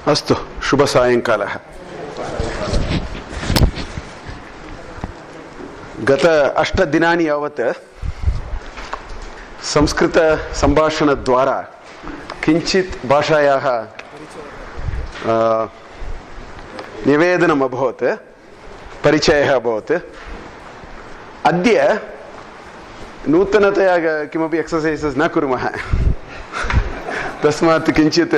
अस्तु शुभ सायंकालः। गत 8 दिनानि यावत् संस्कृत संभाषणद्वारा किञ्चित् भाषायाः निवेदनम् अभवत्, परिचयः अभवत्। अद्य नूतनतया किमपि एक्ससैजस् न कुर्मः, तस्मात् किञ्चित्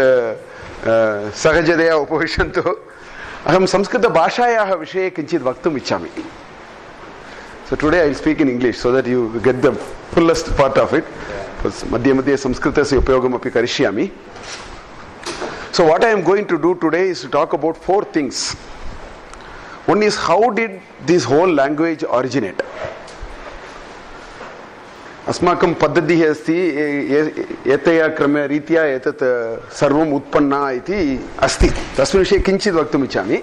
सहजतया उपविशन्तु। अहं संस्कृतभाषायाः विषये किञ्चित् वक्तुम् इच्छामि। So today I will speak in English so that you get the fullest part of it. मध्ये मध्ये संस्कृतस्य उपयोगमपि करिष्यामि. So what I am going to do today is to talk about 4 things. One is, how did this whole language originate? अस्माकं पद्धतिः अस्ति एतया क्रमरीत्या एतत् सर्वम् उत्पन्ना इति अस्ति, तस्मिन् विषये किञ्चित् वक्तुम् इच्छामि.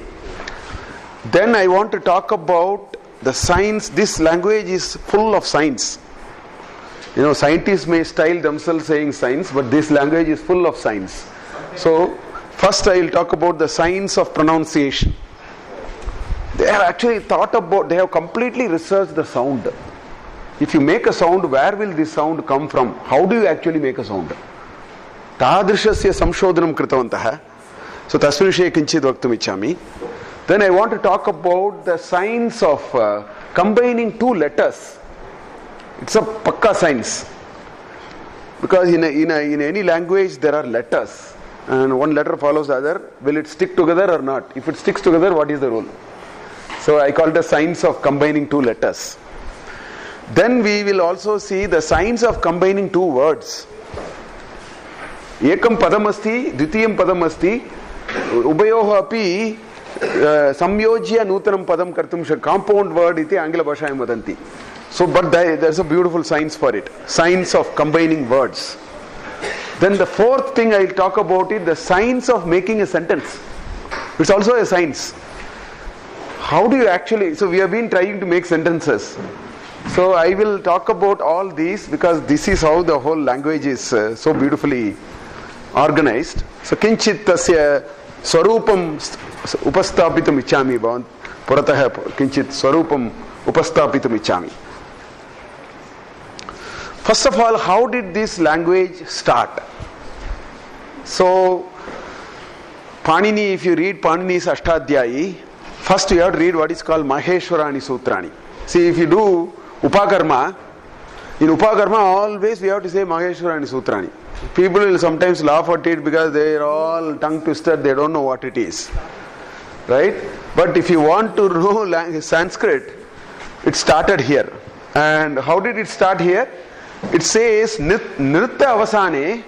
Then I want to talk about the science. This language is full of science. You know, scientists may style themselves saying science, but this language is full of science. So first I will talk about the science of pronunciation. They have actually thought about, they have completely researched the sound. If you make a sound, where will this sound come from? How do you actually make a sound? तादृशस्य संशोधनं कृतवन्तः. So तस्मिन् विषये किञ्चित् वक्तुम् इच्छामि. Then I want to talk about the science of combining 2 letters. It's a pakka science, because in any language there are letters, and one letter follows the other. Will it stick together or not? If it sticks together, what is the rule? So I call it the science of combining 2 letters. Then we will also see the science of combining 2 words. Ekam padam asti, dvitiyam padam asti, ubayoh api samyojya nutanam padam kartum shakya. Compound word iti Angla bhashayam vadanti. So, but there's a beautiful science for it. Science of combining words. Then the 4th thing I will talk about is the science of making a sentence. It's also a science. How do you actually, so we have been trying to make sentences. So I will talk about all these, because this is how the whole language is so beautifully organized. So kinchit tasya swarupam upastapitum ichami bhavan puratah kinchit swarupam upastapitum ichami. First of all, how did this language start? So Panini, if you read Panini's Ashtadhyayi, first you have to read what is called Maheshwarani Sutrani. See, if you do Upakarma, in Upakarma always we have to say Maheshwarani Sutrani. People will sometimes laugh at it because they are all tongue twisted, they don't know what it is. Right? But if you want to know Sanskrit, it started here. And how did it start here? It says Nritta Avasane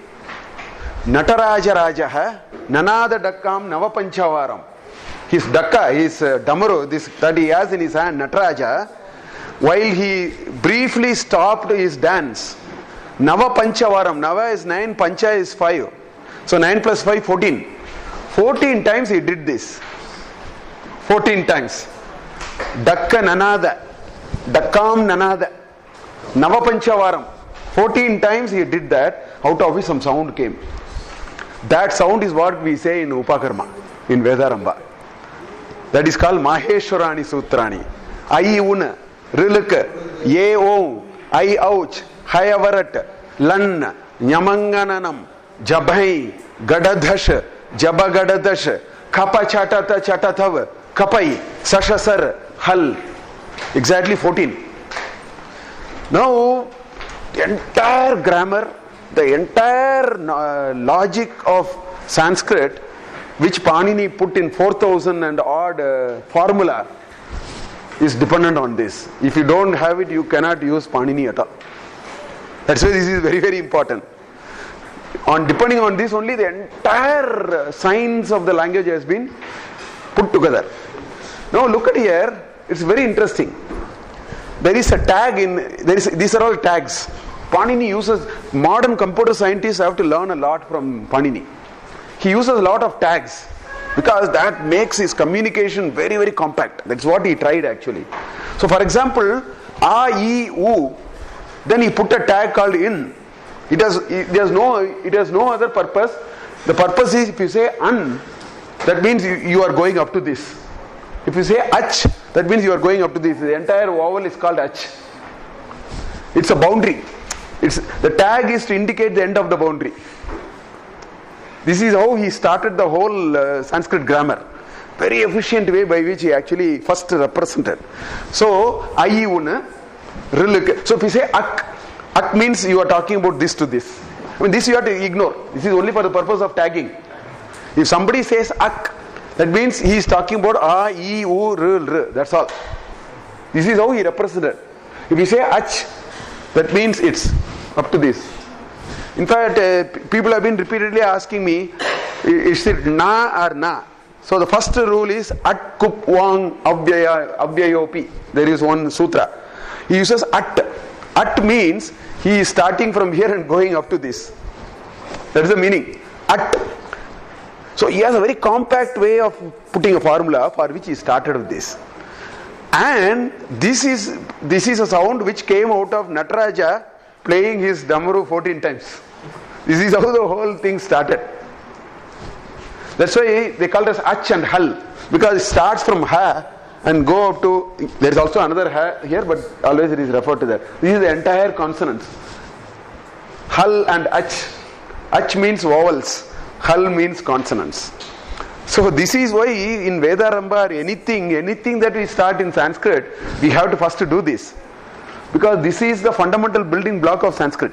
Nataraja Rajaha Nanada Dakkam Navapanchavaram. His Dakka, his Damaru, this that he has in his hand, Nataraja, while he briefly stopped his dance, Nava Panchavaram, Nava is 9, Pancha is 5. So 9 plus 5, 14. 14 times he did this. 14 times. Dakka Nanada, Dakkam Nanada, Nava Panchavaram. 14 times he did that, out of which some sound came. That sound is what we say in Upakarma, in Vedaramba. That is called Maheshwarani Sutrani. I una, Rilaka, Ye om, I ouch, Hayavarat, Lan, Nyamangananam, Jabhai, Gadadhash, Jabagadadash, Kappa Chatata Chatatava, Kapai, Sashasar, Hal. Exactly 14. Now, the entire grammar, the entire logic of Sanskrit, which Panini put in 4,000 and odd formula, is dependent on this. If you don't have it, you cannot use Panini at all. That's why this is very, very important. Depending on this, only the entire science of the language has been put together. Now look at here, it's very interesting. There is a tag these are all tags. Panini uses, modern computer scientists have to learn a lot from Panini. He uses a lot of tags, because that makes his communication very, very compact. That's what he tried actually. So for example, A, I, U, then he put a tag called in. It has no other purpose. The purpose is, if you say un, that means you are going up to this. If you say ach, that means you are going up to this. The entire vowel is called ach. It's a boundary. The tag is to indicate the end of the boundary. This is how he started the whole Sanskrit grammar. Very efficient way by which he actually first represented. So, I-una, so if you say ak means you are talking about this to this. I mean, this you have to ignore. This is only for the purpose of tagging. If somebody says ak, that means he is talking about a, e, u, r. That's all. This is how he represented. If you say ach, that means it's up to this. In fact, people have been repeatedly asking me, is it na or na? So the first rule is at kup wang abhyayopi. There is one sutra. He uses at. At means he is starting from here and going up to this. That is the meaning. At. So he has a very compact way of putting a formula for which he started with this. And this is a sound which came out of Nataraja playing his Damaru 14 times. This is how the whole thing started. That's why they call it as ach and hal, because it starts from ha and go up to, there is also another ha here, but always it is referred to that. This is the entire consonants. Hal and ach. Ach means vowels, hal means consonants. So this is why in Vedarambha or anything that we start in Sanskrit, we have to first do this. Because this is the fundamental building block of Sanskrit.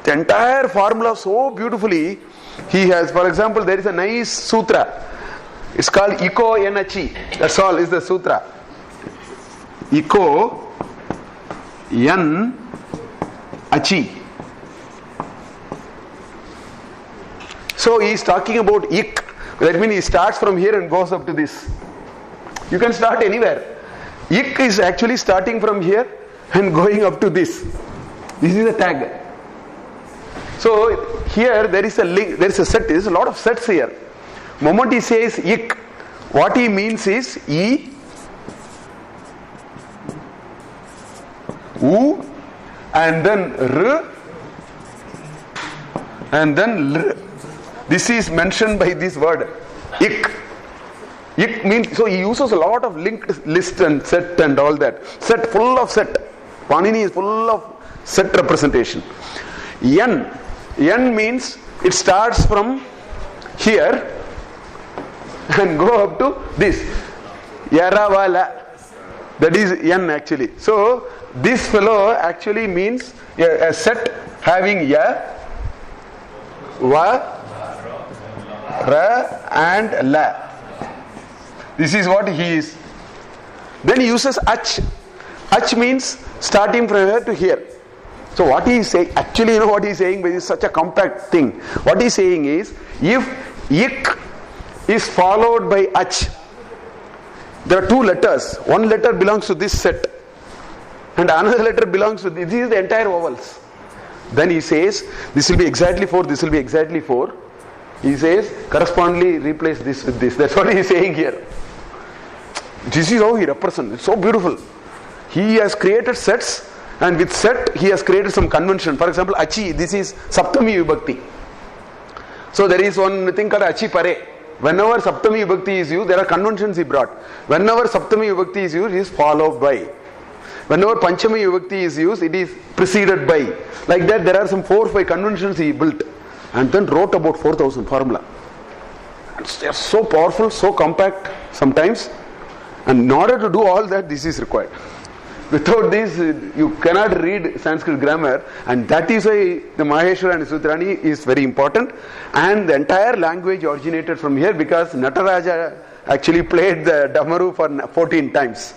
The entire formula so beautifully he has. For example, there is a nice sutra. It's called Iko Yenachi. That's all is the sutra. Iko Yan Achi. So he is talking about ik. That means he starts from here and goes up to this. You can start anywhere. Ik is actually starting from here and going up to this. This is a tag. So here there is a link, there is a set, there is a lot of sets here. Moment he says ik, what he means is e, u, and then r, and then l. This is mentioned by this word ik. Ik means, so he uses a lot of linked list and set and all that. Set, full of set. Panini is full of set representation. Yan. Yan means it starts from here and go up to this. Yaravala. That is yan actually. So this fellow actually means a set having ya, va, ra and la. This is what he is. Then he uses ach. Ach means starting from here to here. So what he is saying, actually you know what he is saying, but it is such a compact thing. What he is saying is, if ik is followed by ach, there are two letters. One letter belongs to this set and another letter belongs to this. This is the entire vowels. Then he says, this will be exactly 4, this will be exactly 4. He says, correspondingly replace this with this. That's what he is saying here. This is how he represents. It's so beautiful. He has created sets, and with set he has created some convention. For example, achi, this is saptami vibhakti. So there is one thing called achi pare. Whenever saptami vibhakti is used, there are conventions he brought. Whenever saptami vibhakti is used, it is followed by. Whenever panchami vibhakti is used, it is preceded by. Like that, there are some 4 or 5 conventions he built and then wrote about 4,000 formula. They are so powerful, so compact sometimes. And in order to do all that, this is required. Without this, you cannot read Sanskrit grammar, and that is why the Maheshwara and Sutrani is very important. And the entire language originated from here, because Nataraja actually played the Damaru for 14 times.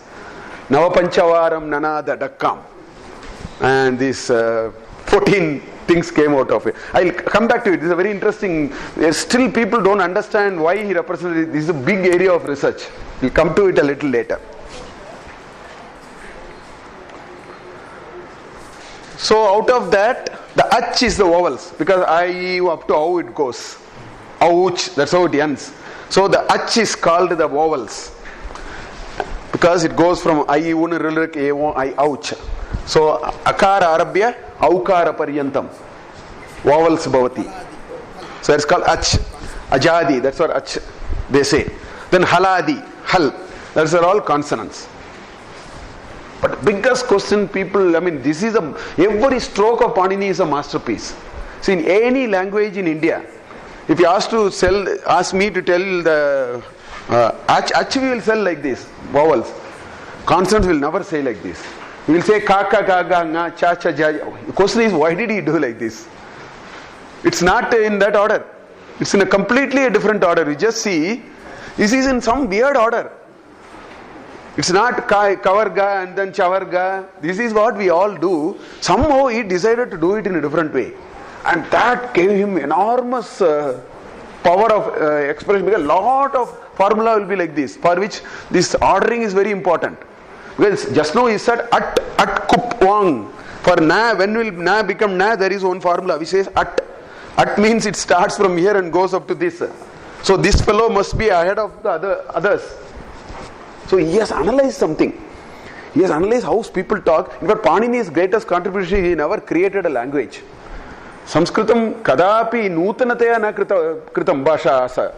Navapanchavaram Nanada Dakkam. And these 14 things came out of it. I'll come back to it. This is a very interesting. Still people don't understand why he represented it. This is a big area of research. We'll come to it a little later. So out of that, the ach is the vowels, because I up to how it goes. Ouch, that's how it ends. So the ach is called the vowels, because it goes from I, un, rilrik, evo, I, ouch. So akara arabhya, aukara paryantam. Vowels bhavati. So it's called ach. Ajadi, that's what ach. they say. Then haladi, hal, those are all consonants. But biggest question people, this is every stroke of Panini is a masterpiece. See, in any language in India, if you ask me to tell the ach we will sell like this, vowels. Consonants will never say like this. We will say ka ka ga ga nga cha cha ja. The question is, why did he do like this? It's not in that order. It's in a completely different order. You just see, this is in some weird order. It's not kavarga and then chavarga. This is what we all do. Somehow he decided to do it in a different way. And that gave him enormous power of expression. Because a lot of formula will be like this, for which this ordering is very important. Because just now he said at kup wang. For na, when will na become na, there is one formula which says at. At means it starts from here and goes up to this. So this fellow must be ahead of the others. So he has analyzed something. He has analyzed how people talk. In fact, Panini's greatest contribution, he never created a language. Sanskritam kadapi nutanataya na kritam bhasha asa.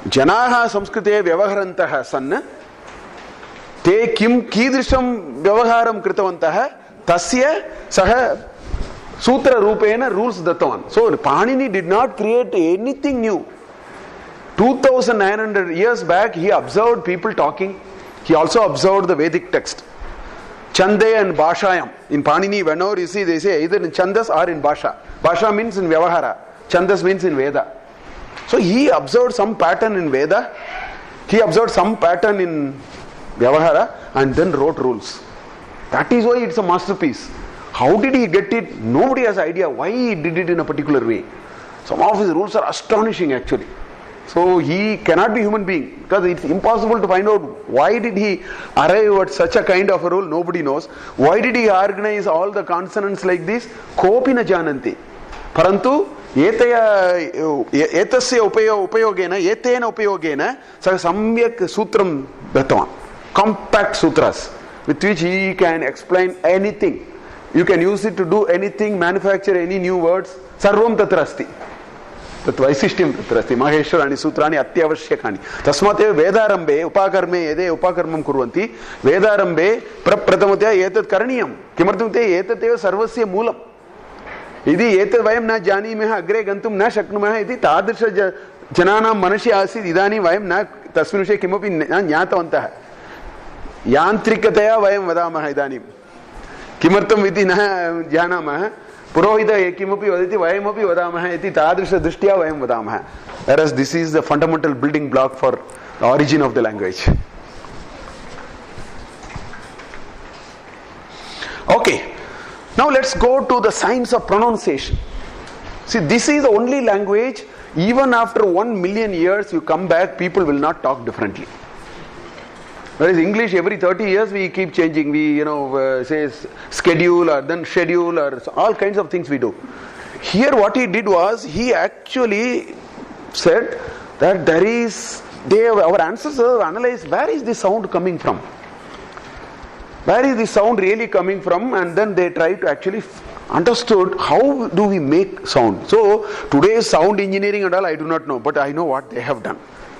Janaha samskrite vyavaharantaha sanna. Te kim kidrisham vyavaharam kritavantaha tasya saha Sutra Rupena rules dattavan. So Panini did not create anything new. 2900 years back, he observed people talking. He also observed the Vedic text. Chande and Bhashayam. In Panini, whenever you see, they say either in Chandas or in Bhasha. Bhasha means in Vyavahara. Chandas means in Veda. So he observed some pattern in Veda. He observed some pattern in Vyavahara and then wrote rules. That is why it's a masterpiece. How did he get it? Nobody has idea why he did it in a particular way. Some of his rules are astonishing actually. So he cannot be human being because it's impossible to find out why did he arrive at such a kind of a rule. Nobody knows. Why did he organize all the consonants like this? Kopi na jananti. Parantu etasya upayogena etena upayogena samyak sutram dattavan. Compact sutras with which he can explain anything. You can use it to do anything, manufacture any new words. Sarvam tatrasti. Tat vaisishtyam tatrasti. Maheshwarani sutrani atyavashyakani. Tasmate vedarambe upakarme yede upakarmam kurvanti. Vedarambe prapratamutya etat karaniyam. Kimartamute etateva sarvasya moolam. Idi etat vayam na janimeha agre gantum na shaknumeha iti tadrisha jananam manasya asid idani vayam na tasmin vishaye kimapi na jnatavantaha. Yantrikataya vayam vadamaha idanim. Kimartam viti na janamaha purohita kimapi vaditi vayamapi vadamaha iti tadrisha drishtya vayam vadamaha. Whereas this is the fundamental building block for the origin of the language. Okay, now let's go to the science of pronunciation. See, this is the only language, even after 1 million years you come back, people will not talk differently. Whereas English, every 30 years we keep changing. We, say schedule or then schedule or all kinds of things we do. Here what he did was, he actually said that our ancestors have analyzed where is this sound coming from. Where is this sound really coming from? And then they try to actually understood how do we make sound. So today's sound engineering and all I do not know, but I know what they have done.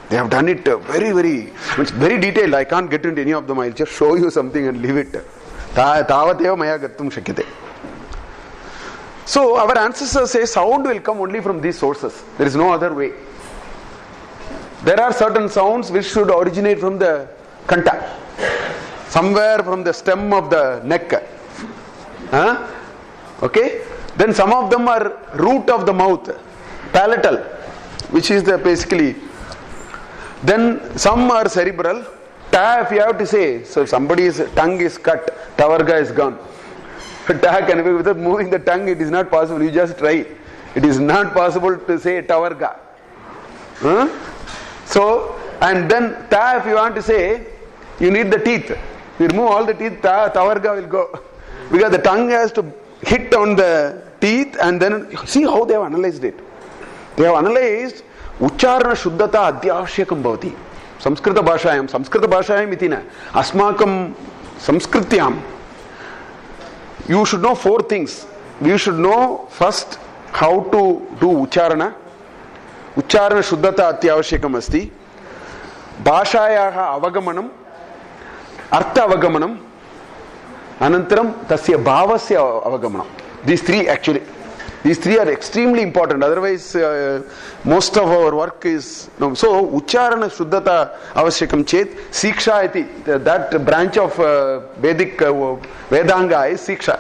They have done it very detailed. I can't get into any of them. I'll just show you something and leave it. Tavateva maya gattum shakyate. So our ancestors say sound will come only from these sources. There is no other way. There are certain sounds which should originate from the kanta. Somewhere from the stem of the neck. Okay? Then some of them are root of the mouth. Palatal. Which is basically. Then some are cerebral. Ta, if you have to say, so somebody's tongue is cut, tavarga is gone. Ta can be without moving the tongue, it is not possible. You just try. It is not possible to say tavarga. So, and then ta, if you want to say, you need the teeth. You remove all the teeth, tavarga will go. Because the tongue has to hit on the teeth and then see how they have analyzed it. They have analyzed Ucharana Shuddhata Adhyavashyakam Bhavati. Sanskrit Bhashayam iti na. Asmakam Sanskrityam. You should know 4 things. You should know first how to do Ucharana. Ucharana Shuddhata Adhyavashyakam asti. Bhashayaha avagamanam, Artha avagamanam, Anantaram tasya bhavasya avagamanam. These three are extremely important. Otherwise, most of our work is no. So, Ucharana Shuddhata Avashyakam Chet, Siksha iti, that branch of Vedic Vedanga is Siksha.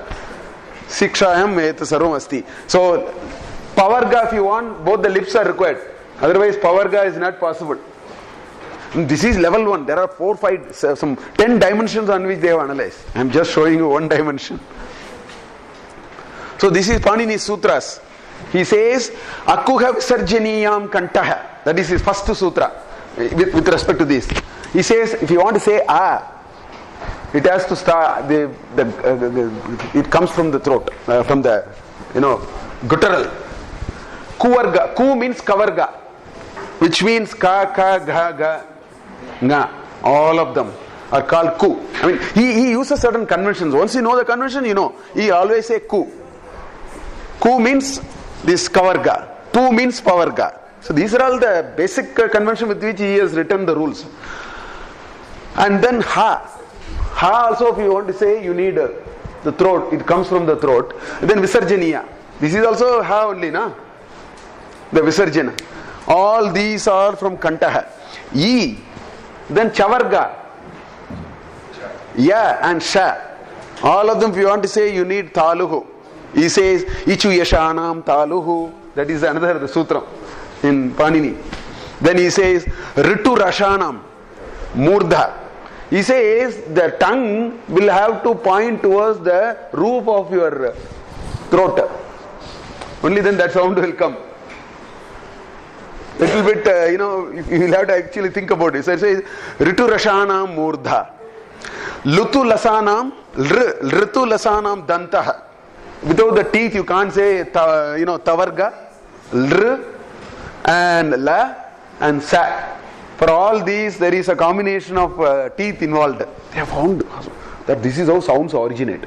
Sikshayam et sarvam asti. So, Pavarga, if you want, both the lips are required. Otherwise, Pavarga is not possible. This is level 1. There are 4, 5, some 10 dimensions on which they have analyzed. I am just showing you one dimension. So this is Panini's Sutras. He says, Akuha Visarjaniyam Kantaha. That is his first sutra with respect to this. He says, if you want to say it has to start, it comes from the throat, from the, guttural. Kuvarga. Ku means kavarga, which means ka, gha, ga, nga. All of them are called ku. I mean, he uses certain conventions. Once you know the convention, he always say ku. Ku means this kavarga. Tu means pavarga. So these are all the basic convention with which he has written the rules. And then ha. Ha also, if you want to say, you need the throat. It comes from the throat. And then visarjaniya. This is also ha only, na? The visarjana. All these are from kantaha. Yi. Then chavarga. Ya and sha. All of them, if you want to say, you need taluhu. He says, Ichu Yashanam Taluhu. That is another sutra in Panini. Then he says, Ritu Rashanam Murdha. He says, the tongue will have to point towards the roof of your throat. Only then that sound will come. Little bit, you will have to actually think about it. So it says, Ritu Rashanam Murdha. Lutu Lasanam, Ritu Lasanam Dantaha. Without the teeth, you can't say, tavarga, lr, and la, and sa. For all these, there is a combination of teeth involved. They have found that this is how sounds originate.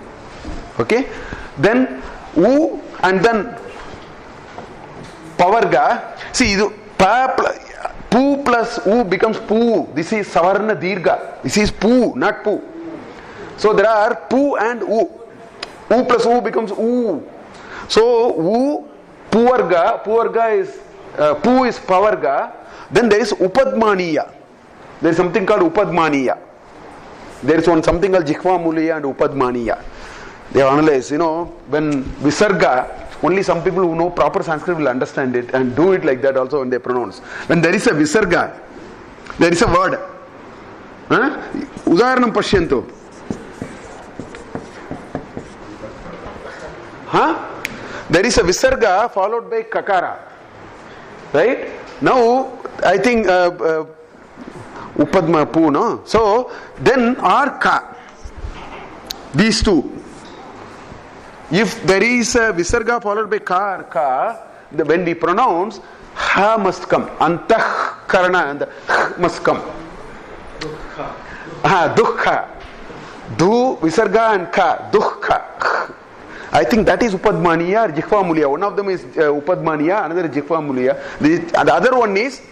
Okay? Then, u, and then pavarga. See, pu plus u becomes pu. This is savarna dirga. This is pu, not pu. So there are pu and u. U plus U becomes U. So U, Puvarga is, Pu is Pavarga. Then there is Upadmaniya. There is something called Upadmaniya. There is something called Jikhva Muliya and Upadmaniya. They have analyzed, when Visarga, only some people who know proper Sanskrit will understand it and do it like that also when they pronounce. When there is a Visarga, there is a word. Udaharanam Pashyantu. There is a visarga followed by kakara. Right? Now, I think upadma pu, no? So, then or ka. These two. If there is a visarga followed by ka or ka, when we pronounce, ha must come. Antah karana and the h must come. Dukha. Du, visarga and ka. Dukha. I think that is Upadmaniya or Jikhva Muliya. One of them is Upadmaniya, another is Jikhva Muliya. The other one is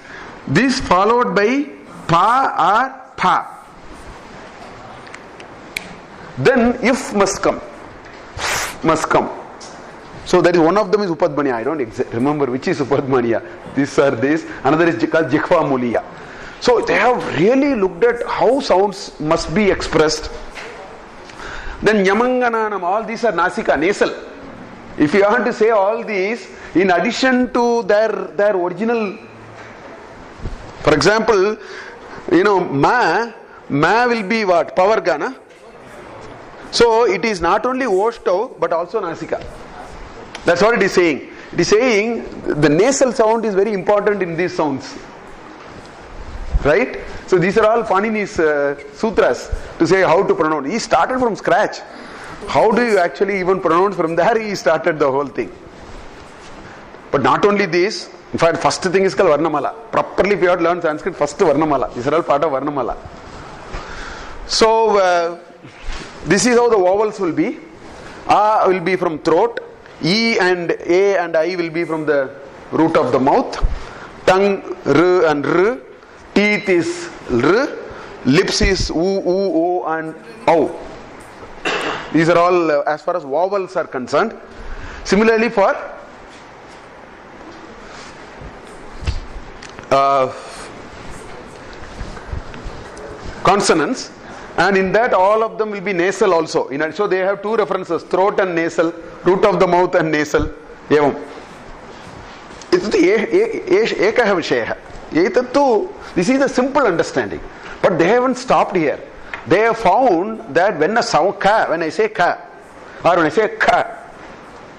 this followed by pa or pa. Then if must come. Must come. So that is one of them is Upadmaniya. I don't remember which is Upadmaniya. These are this. Another is called Jikhva Muliya. So they have really looked at how sounds must be expressed. Then Yamangananam, all these are Nasika, nasal. If you want to say all these, in addition to their original, for example, ma will be what? Pavargana. So it is not only Oshto, but also Nasika. That's what it is saying. It is saying the nasal sound is very important in these sounds. Right? So these are all Panini's sutras to say how to pronounce. He started from scratch. How do you actually even pronounce? From there he started the whole thing. But not only this, in fact, first thing is called Varnamala. Properly if you have to learn Sanskrit, first Varnamala. These are all part of Varnamala. So this is how the vowels will be. A will be from throat. E and A and I will be from the root of the mouth. Tongue, R and R. teeth is r, lips is oo, o and ow. These are all as far as vowels are concerned. Similarly for consonants, and in that all of them will be nasal also. So they have two references, throat and nasal, root of the mouth and nasal. Evam. It's the ekah vishayah. This is the simple understanding. But they haven't stopped here. They have found that when a sound ka, when I say ka, or when I say ka,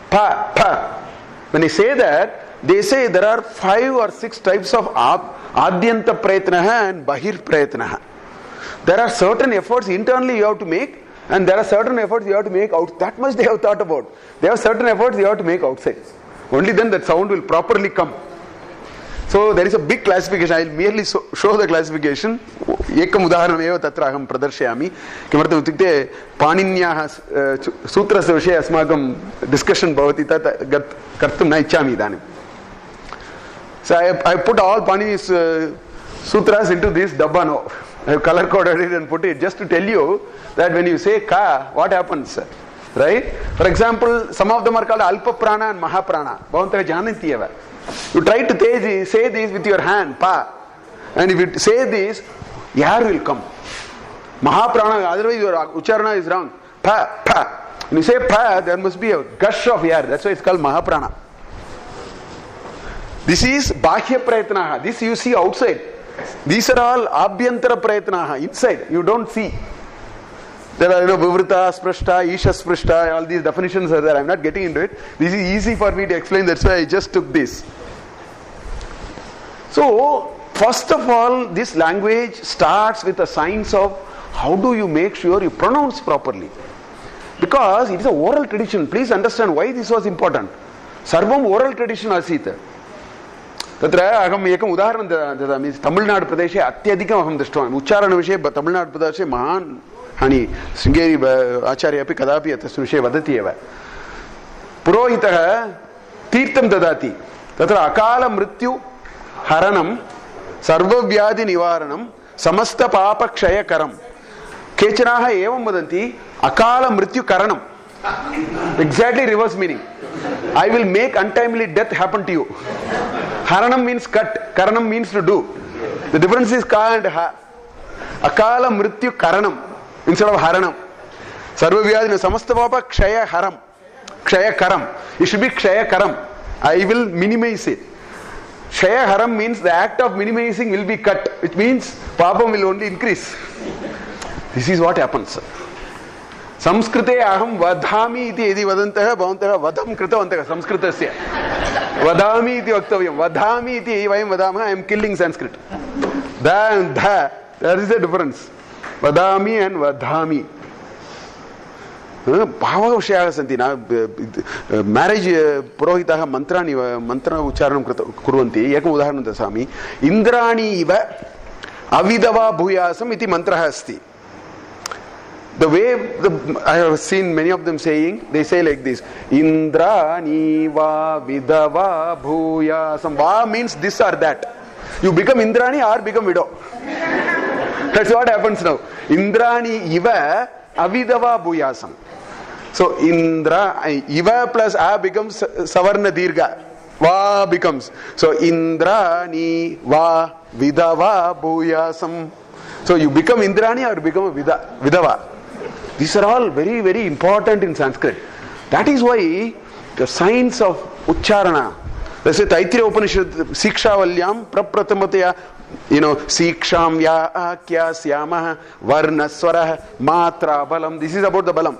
pa, pa, when I say that, they say there are 5 or 6 types of adyanta prayatnaha and bahir prayatnaha. There are certain efforts internally you have to make, and there are certain efforts you have to make out. That much they have thought about. There are certain efforts you have to make outside. Only then that sound will properly come. So there is a big classification. I will merely show the classification. Ekam udaharanam eva tatra aham pradarshayami. Kimartam itukte paninyaha sutrasya vishaye asmakam discussion bhavati tat kartum na ichchami idanim. So I put all Panini's sutras into this dabba now. I have color coded it and put it just to tell you that when you say ka, what happens? Right? For example, some of them are called alpa prana and maha prana. Bhavantah jananti eva. You try to say this with your hand, pa. And if you say this, air will come. Mahaprana, otherwise your ucharana is wrong. Pa, pa. When you say pa, there must be a gush of air. That's why it's called Mahaprana. This is Bahya Prayatnaha. This you see outside. These are all Abhyantara Prayatnaha. Inside, you don't see. There are Vivrita, Sprashta, Isha Sprashta, all these definitions are there. I'm not getting into it. This is easy for me to explain. That's why I just took this. So, first of all, this language starts with a science of how do you make sure you pronounce properly. Because it is an oral tradition. Please understand why this was important. Sarvam oral tradition asita. तत्र अहम् एकम् उदाहरणं ददामि. तमिळ्नाडु प्रदेशे अत्यधिकम् अहं दृष्टवान्. उच्चारणविषये तमिळ्नाडु प्रदेशे महान् हानि. शृङ्गेरी आचार्य अपि कदापि तस्मिन् विषये वदति एव. पुरोहितः तीर्थं ददाति. तत्र अकाल मृत्यु हरणं सर्वव्याधि निवारणं समस्त पाप क्षयकरं. केचनाः एवं वदन्ति अकाल मृत्यु करणम्. Exactly reverse meaning. I will make untimely death happen to you. Haranam means cut, karanam means to do. The difference is ka and ha. Akala mrityu karanam instead of haranam. Sarva vyadina samasta papa kshaya haram. Kshaya karam. It should be kshaya karam. I will minimize it. Kshaya haram means the act of minimizing will be cut. Which means papam will only increase. This is what happens. संस्कृते अहम वदामि इति यदि वदन्तः भवन्तः वधं कृतवन्तः संस्कृतस्य वदामि इति वक्तव्यं वदामि इति वयं वदामः I am killing Sanskrit there is a difference वदामि and वधामि बहवः विषयाः सन्ति न मैरेज् पुरोहितः मन्त्र उच्चारणं कुर्वन्ति एकम् उदाहरणं ददामि इन्द्राणि इव अविधवा भूयासम् इति मन्त्रः अस्ति. The way I have seen many of them saying, they say like this: Indrani va vidava bhuyasam. Va means this or that. You become Indrani or become widow. That's what happens now. Indrani iva avidava bhuyasam. So Indra iva plus a becomes savarna dirgha. Va becomes. So Indrani va vidava bhuyasam. So you become Indrani or become a vidava. These are all very, very important in Sanskrit. That is why the science of Ucharana, let's say Taittiriya Upanishad, Sikshavalyam, Prapratamataya, Siksham ya akya syamah, Varna Swarah, Matra Balam. This is about the Balam.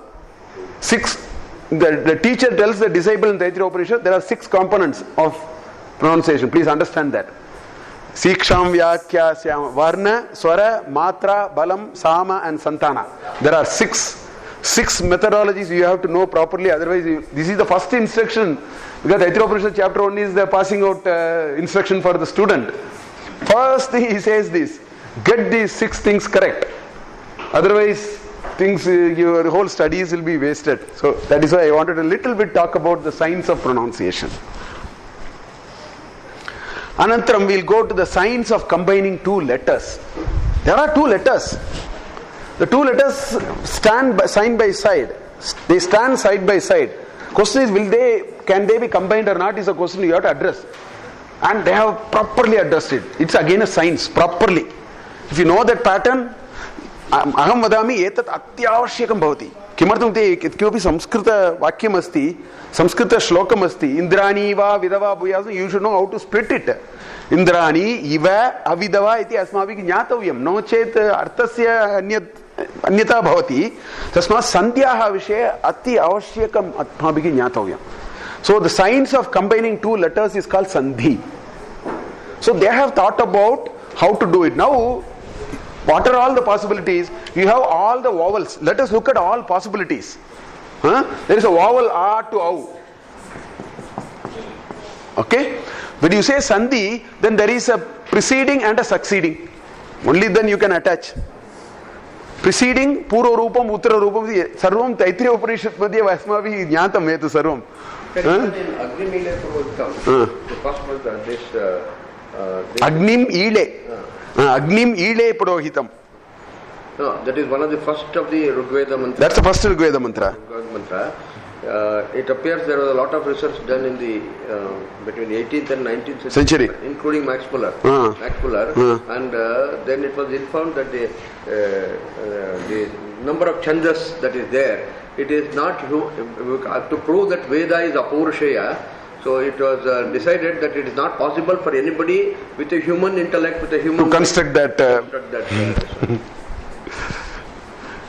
The teacher tells the disciple in Taittiriya Upanishad, there are 6 components of pronunciation. Please understand that. Siksham Vyakya Syama Varna, Swara, Matra, Balam, Sama and Santana. There are 6 methodologies you have to know properly, otherwise this is the first instruction. Because Taittiriya Upanishad chapter 1 is the passing out instruction for the student. First thing he says this: get these 6 things correct. Otherwise your whole studies will be wasted. So that is why I wanted a little bit talk about the science of pronunciation. Anantaram we'll go to the science of combining two letters. There are two letters. The two letters stand side by side. They stand side by side. Question is, can they be combined or not is a question you have to address. And they have properly addressed it. It's again a science, properly. If you know that pattern, aham vadami etat atyavashyakam bhavati. Kimartam te kiyopi Samskrita vakyam asti, Samskrita shlokam asti, Indrani va vidava bhuyasam, you should know how to split it. Indrani iva avidava iti asmabhik jnatavyam. No chet arthasya anyata bhavati. Tasma sandhyaha vishe ati avashyakam asmabhik jnatavyam. So the science of combining two letters is called sandhi. So they have thought about how to do it. Now, what are all the possibilities? You have all the vowels. Let us look at all possibilities. There is a vowel A to AU. Okay? When you say sandhi, then there is a preceding and a succeeding. Only then you can attach. Preceding, purva rupam, uttara rupam, sarvam Taittiriya Upanishad madhya vasmavi jnatam hetu sarvam. Agnim ile purvakam. The first was this. Agnim ile. Agnim ile purohitam. No, that is one of the first of the Rigveda mantra. That's the first Rigveda mantra. It appears there was a lot of research done in the between 18th and 19th century, including Max Muller. And then it was informed that the number of chandas that is there, it is not to prove that Veda is Apurusheya. So it was decided that it is not possible for anybody with a human intellect, with a human to construct that.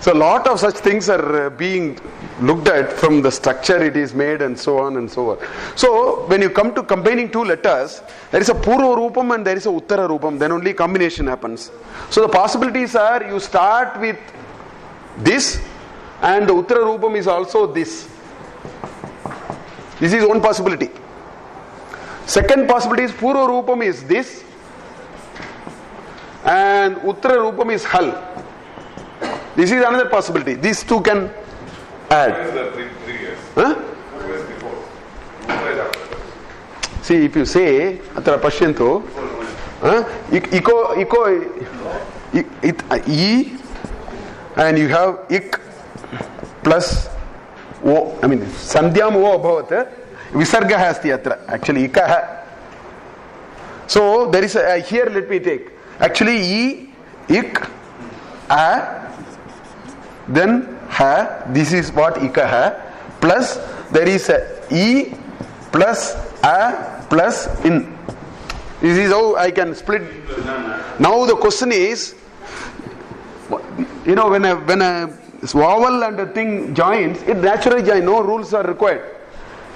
So a lot of such things are being looked at from the structure it is made and so on and so on. So when you come to combining two letters, there is a Purva Rupam and there is a Uttara Rupam, then only combination happens. So the possibilities are you start with this and the Uttara Rupam is also this. This is one possibility. Second possibility is Purva Rupam is this and Uttara Rupam is Hal. This is another possibility. These two can add. 3 years. See, if you say Atra Pashyanto, E and you have Ik plus O. I mean, Sandhyam O abhavat. Visarga has the atra. Actually, Ika. So there is a here. Let me take. Actually, E, Ik, A. Then ha, this is what ika ha, plus there is a e plus a plus in. This is how I can split. Now the question is, when a vowel and a thing joins, it naturally joins. No rules are required.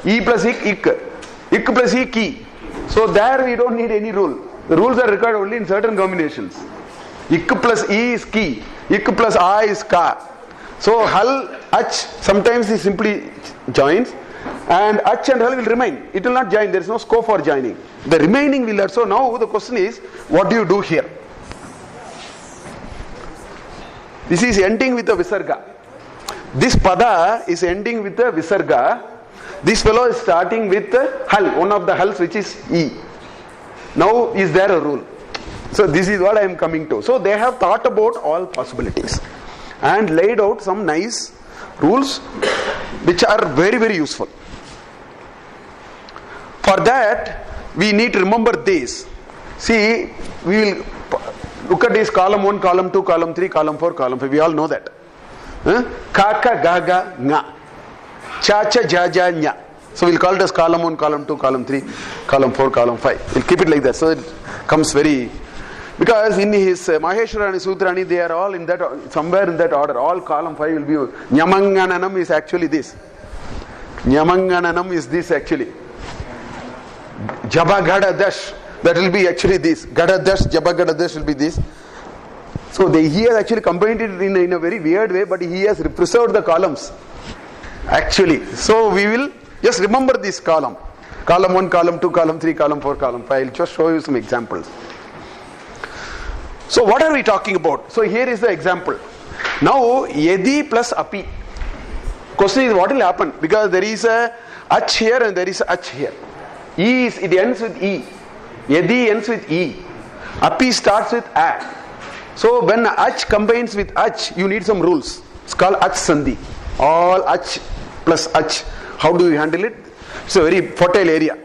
E plus ik plus e ki. So there we don't need any rule. The rules are required only in certain combinations. Ik plus e is ki. Ik plus a is ka. So hal, ach, sometimes he simply joins and ach and hal will remain. It will not join. There is no scope for joining. The remaining will also. Now the question is, what do you do here? This is ending with a visarga. This pada is ending with a visarga. This fellow is starting with hal, one of the hals which is e. Now is there a rule? So this is what I am coming to. So they have thought about all possibilities and laid out some nice rules which are very, very useful. For that, we need to remember this. See, we will look at this column 1, column 2, column 3, column 4, column 5. We all know that. Kaka, gaga, nga. Cha-cha, ja-ja, nya. So we'll call it as column 1, column 2, column 3, column 4, column 5. We'll keep it like that. So it comes very... Because in his Maheshwarani Sutrani, they are all in that, somewhere in that order. All column 5 will be. Nyamangananam is actually this. Nyamangananam is this actually. Jabagada Dash, that will be actually this. Gada Dash, Jabagada Dash will be this. So he has actually combined it in a very weird way, but he has preserved the columns. Actually. So we will just remember this column. Column 1, column 2, column 3, column 4, column 5. I will just show you some examples. So what are we talking about? So here is the example. Now yedi plus api. Question is what will happen? Because there is a ach here and there is a ach here. E is, it ends with E. Yadi ends with E. Api starts with A. So when ach combines with ach, you need some rules. It's called ach sandhi. All ach plus ach. How do you handle it? It's a very fertile area.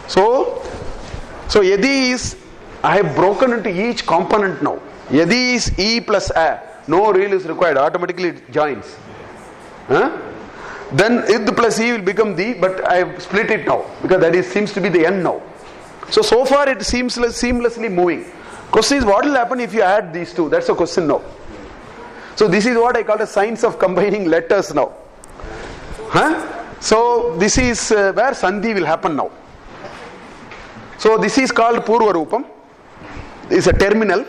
So yadi is, I have broken into each component now. Yadi is E plus A. No rule is required. Automatically it joins. Then id plus E will become the, but I have split it now because that seems to be the end now. So far it seems seamlessly moving. Question is, what will happen if you add these two? That's the question now. So this is what I call the science of combining letters now. So this is where sandhi will happen now. So this is called Purva Rupam. It's a terminal,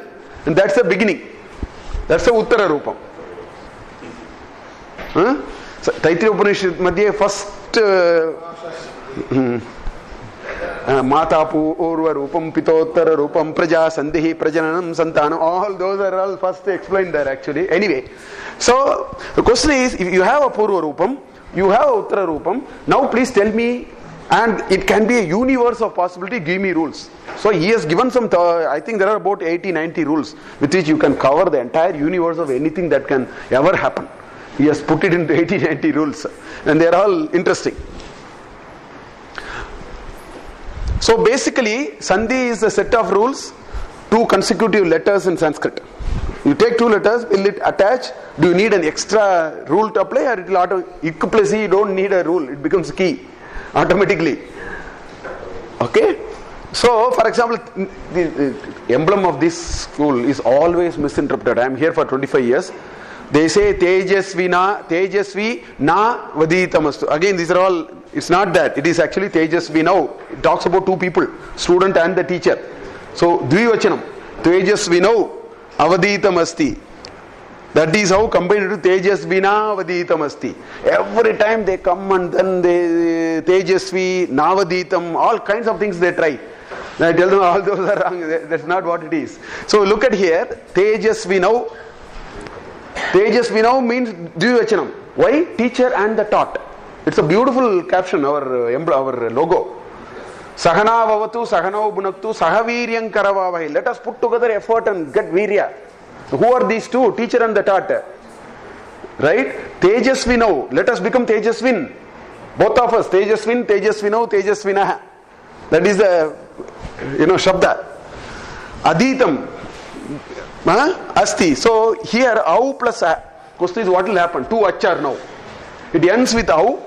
and that's the beginning. That's the Uttara Rupam. So Taittiriya Upanishad madhye first Mata Purva Rupam, Pitottara Rupam, Praja, Sandhi, Prajananam, Santanam, all those are all first explained there actually. Anyway, so the question is, if you have a Purva Rupam, you have a Uttara Rupam, now please tell me, and it can be a universe of possibility, give me rules. So he has given some, I think there are about 80-90 rules with which you can cover the entire universe of anything that can ever happen. He has put it into 80-90 rules, and they are all interesting. So basically, sandhi is a set of rules, two consecutive letters in Sanskrit. You take two letters, will it attach? Do you need an extra rule to apply, or it will auto? Ik plus E, you don't need a rule, it becomes key automatically. Okay? So, for example, the emblem of this school is always misinterpreted. I am here for 25 years. They say Tejasvi na vaditamastu. Again, these are all, it's not that. It is actually Tejasvi now. It talks about two people, student and the teacher. So, Dvivachanam. Tejasvi now avaditamasti. That is how combined into Tejasvi na avaditamasti. Every time they come and then they Tejasvi, Navaditam, all kinds of things they try. I tell them all those are wrong. That's not what it is. So look at here. Tejasvi now. Tejasvi now means Dvivachanam. Why? Teacher and the taught. It's a beautiful caption, our logo. Sahana vavatu, sahana bunaktu, sahaviryam karavavahi. Let us put together effort and get virya. Who are these two? Teacher and the taught. Right? Tejasvi now. Let us become Tejasvin. Both of us. Tejasvin, Tejasvino, Tejasvinah. That is the, Shabda. Aditam. Asti. So here, au plus a. Question is, what will happen? Two achar now. It ends with au,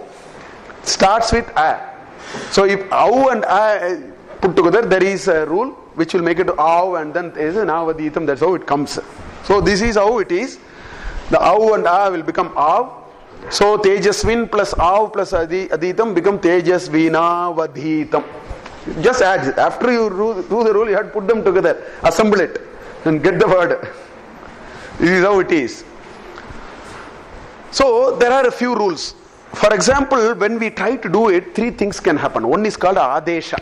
starts with a. So if au and a put together, there is a rule which will make it au, and then there is an avaditam. That's how it comes. So this is how it is. The au and a will become au. So Tejasvin plus au plus aditam become Tejasvina vadhitam. Just add. After you do the rule, you have to put them together, assemble it, and get the word. This is how it is. So there are a few rules. For example, when we try to do it, three things can happen. One is called adesha.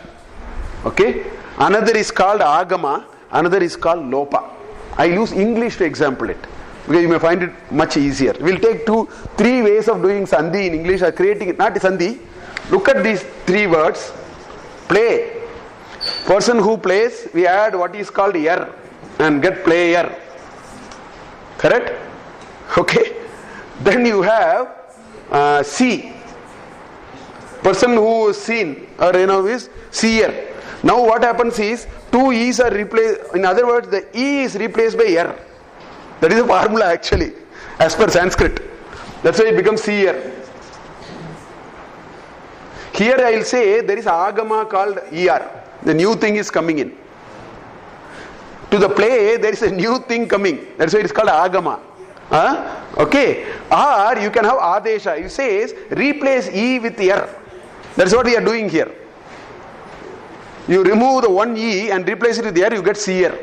Okay? Another is called agama. Another is called lopa. I use English to example it, because you may find it much easier. We'll take three ways of doing sandhi in English, or creating it. Not sandhi. Look at these three words. Play. Person who plays, we add what is called yer and get player. Correct? Okay. Then you have see. Person who is seen, or is seer. Now what happens is, two E's are replaced. In other words, the E is replaced by yer. That is a formula actually, as per Sanskrit. That's why it becomes seer. Here I will say there is agama called ER. The new thing is coming in. To the play, there is a new thing coming. That's why it is called agama. Okay. Or you can have adesha. It says replace E with er. That's what we are doing here. You remove the one E and replace it with er, you get seer.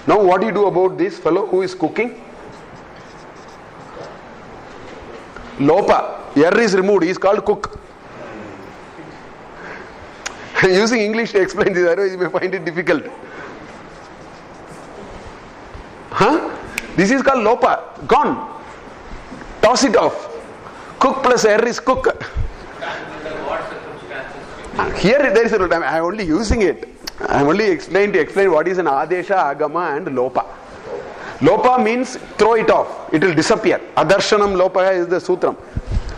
Now what do you do about this fellow who is cooking? Lopa. Er is removed. He is called cook. Using English to explain this, otherwise you may find it difficult. This is called lopa. Gone. Toss it off. Cook plus er is cook. Here there is a rule. I am only using it. I am only explain what is an Adesha, Agama and Lopa. Lopa means throw it off. It will disappear. Adarshanam Lopa is the sutram.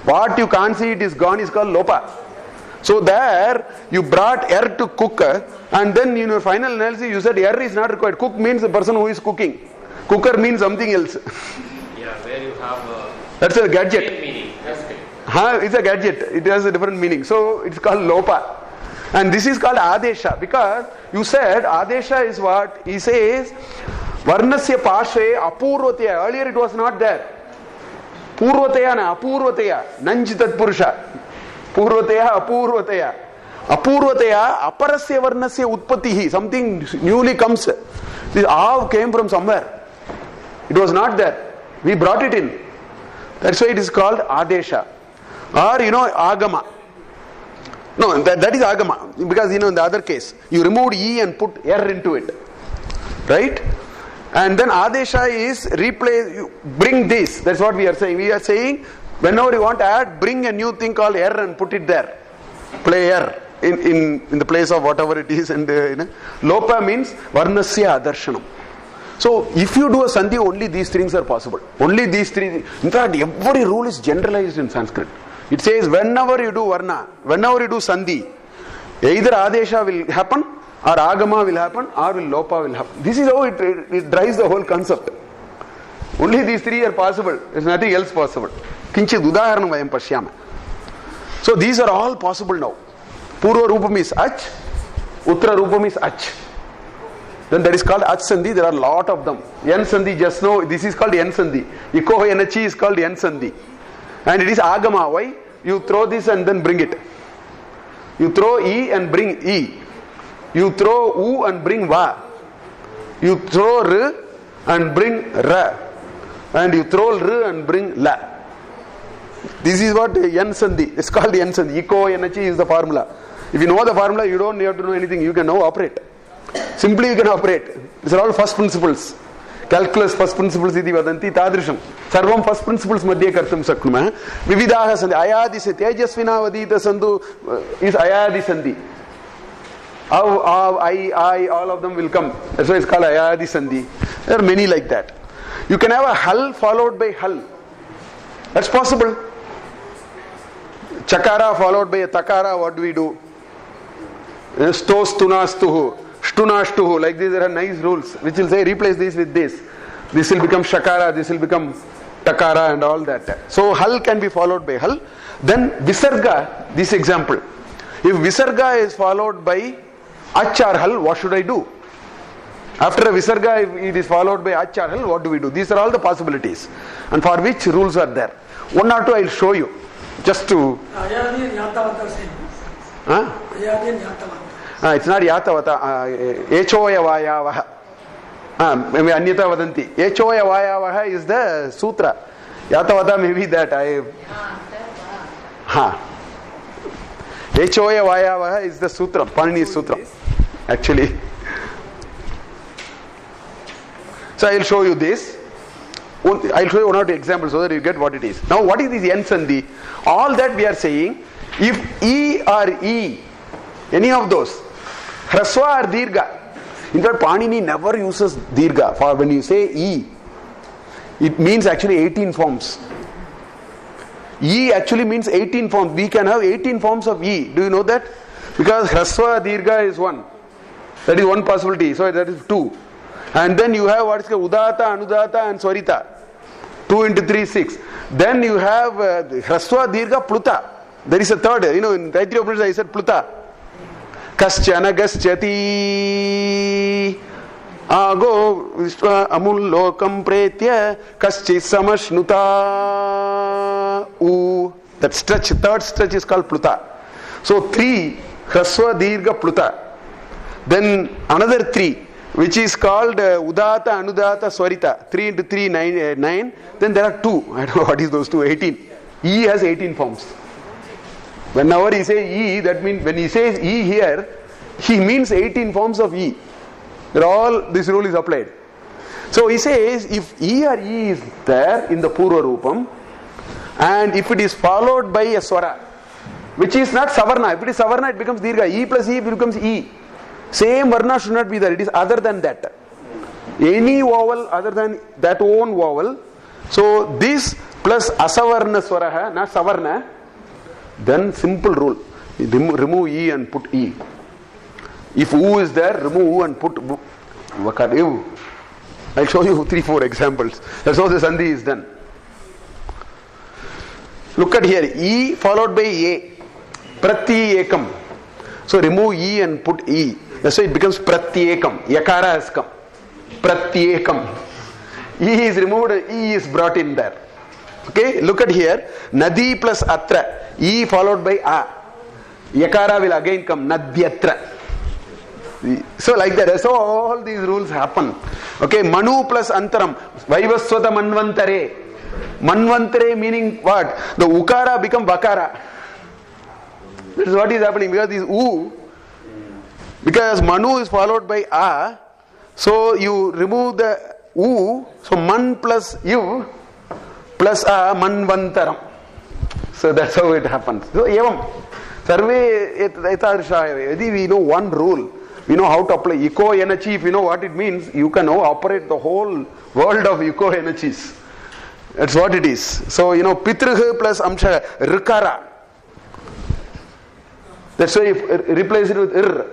What you can't see, it is gone, is called Lopa. So there, you brought air to cook, and then in your final analysis, you said air is not required. Cook means the person who is cooking. Cooker means something else. Yeah, where you have that's a gadget. same meaning. That's good. It's a gadget. It has a different meaning. So it's called Lopa. And this is called Adesha, because you said Adesha is what? He says, Varnasya Pashe Apurvataya. Earlier it was not there. Purvataya na Apurvataya. Nanjitat Purusha. Purvataya, Apurvataya. Apurvataya, Aparasya Varnasya Utpatihi. Something newly comes. This Av came from somewhere. It was not there. We brought it in. That's why it is called Adesha. Or Agama. No, that is Agama. Because in the other case, you removed E and put R into it. Right? And then Adesha is replace, you bring this. That's what we are saying. We are saying, whenever you want to add, bring a new thing called R and put it there. Play R in the place of whatever it is. And Lopa means Varnasya Adarshanam. So if you do a Sandhi, only these things are possible. Only these three. In fact, every rule is generalized in Sanskrit. It says whenever you do Varna, whenever you do Sandhi, either Adesha will happen, or Agama will happen, or Lopa will happen. This is how it drives the whole concept. Only these three are possible. There is nothing else possible. Kinchid udaharanam vayam pashyama. So these are all possible now. Purva Rupam is Ach, Uttara Rupam is Ach. Then that is called Ach Sandhi. There are a lot of them. Yen Sandhi, just know this is called Yen Sandhi. Iko Yenachi is called Yen Sandhi. And it is Agama. Why? You throw this and then bring it. You throw E and bring E. You throw U and bring Va. You throw R and bring Ra. And you throw R and bring La. This is what Yen Sandhi. It's called Yen Sandhi. Iko Yenachi is the formula. If you know the formula, you don't have to know anything. You can now operate. Simply you can operate. These are all first principles. Calculus first principles iti vadanti tadrisham. Sarvam first principles madhye kartum saknumah. Vividaha sandhi. Ayadi se tejasvina vadita sandhu is ayadi sandhi. I, all of them will come. That's why it's called ayadi sandhi. There are many like that. You can have a hal followed by hal. That's possible. Chakara followed by a takara, what do we do? Sto stuna stuhu. Shtuna shtuhu. Like these, there are nice rules which will say replace this with this. This will become shakara, this will become takara and all that. So hal can be followed by hal. Then visarga, this example. If visarga is followed by ach or hal, what should I do? After a visarga, if it is followed by ach or hal, what do we do? These are all the possibilities. And for which rules are there? One or two I will show you. Just to... it's not Yatavata. Echoya Vayavaha. Anyata Vadanti. Echoya Vayavaha is the sutra. Yatavata may be that. Echoya Vayavaha is the sutra. Panini sutra. Actually. So I will show you this. I will show you one or two examples so that you get what it is. Now what is this Yen Sandhi? All that we are saying, if E or E, any of those, Hraswa or Dirgha. In fact, Panini never uses Dirgha. For when you say E, it means actually 18 forms. E actually means 18 forms. We can have 18 forms of E. Do you know that? Because Hraswa Dirgha is one. That is one possibility. So that is 2. And then you have what is called Udata, Anudata and Swarita. 2 into 3, 6. Then you have Hraswa Dirgha Pluta. There is a third. In Taittiriya Upanishad I said Pluta. Kaschana gaschati ago vishwa amullokam pretya kaschi samashnuta u. That stretch, third stretch is called Pluta. So 3 Hraswa Dirgha Pluta. Then another 3 which is called Udata, Anudata, Swarita. 3 into 3, 9. Then there are 2. I don't know what is those 2, 18. E has 18 forms. Whenever he says E, that means when he says E here, he means 18 forms of E. This rule is applied. So he says, if E or E is there in the Purva Rupam, and if it is followed by a Swara, which is not Savarna. If it is Savarna, it becomes Dirgha. E plus E becomes E. Same varna should not be there. It is other than that. Any vowel other than that own vowel. So this plus asavarna swaraha, not savarna. Then simple rule. Remove E and put E. If U is there, remove U and put U. I'll show you 3-4 examples. That's how the sandhi is done. Look at here. E followed by A. Pratyekam. So remove E and put E. That's why it becomes pratyekam. Yakara has come. Pratyekam. E is removed, E is brought in there. Okay, look at here. Nadi plus atra. E followed by A. Yakara will again come. Nadyatra. So like that. So all these rules happen. Okay, Manu plus Antaram. Vaivaswata Manvantare. Manvantare meaning what? The Ukara become Vakara. That is what is happening because this U, because Manu is followed by A, so you remove the U, so Man plus U plus A, Manvantaram. So that's how it happens. So evam sarve etadrisha. We know one rule. We know how to apply eco energy. If you know what it means, you can now operate the whole world of eco energies. That's what it is. So Pitrah plus Amsha, Rikara. That's why if replace it with Ir.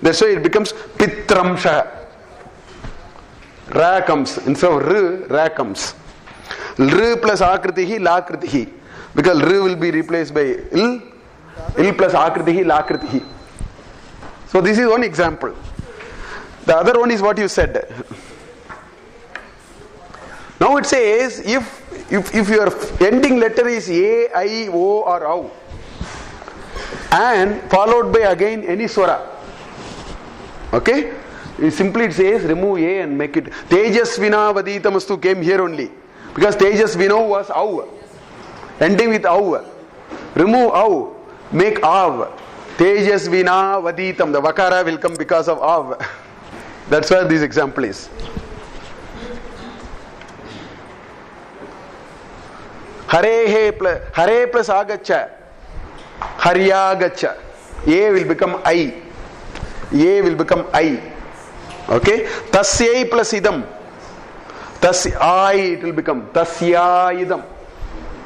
That's why it becomes Pitramsha. Ra comes. Instead of R, Ra comes. R plus Akritihi, Lakritihi. Because R will be replaced by Il. Il plus Akritihi, Lakritihi. So this is one example. The other one is what you said. Now it says if your ending letter is A, I, O or Au and followed by again any swara. Okay? It says remove A and make it Tejasvina Vaditamastu came here only. Because Tejasvino was Au. Ending with Au. Remove Au. Make Av. Tejasvina Vaditam. The Vakara will come because of Av. That's where this example is. Hare plus Agacha. Haryagacha. A will become I. A will become I. Okay? Tasyai plus Idam. Tasyai it will become. Tasyaidam.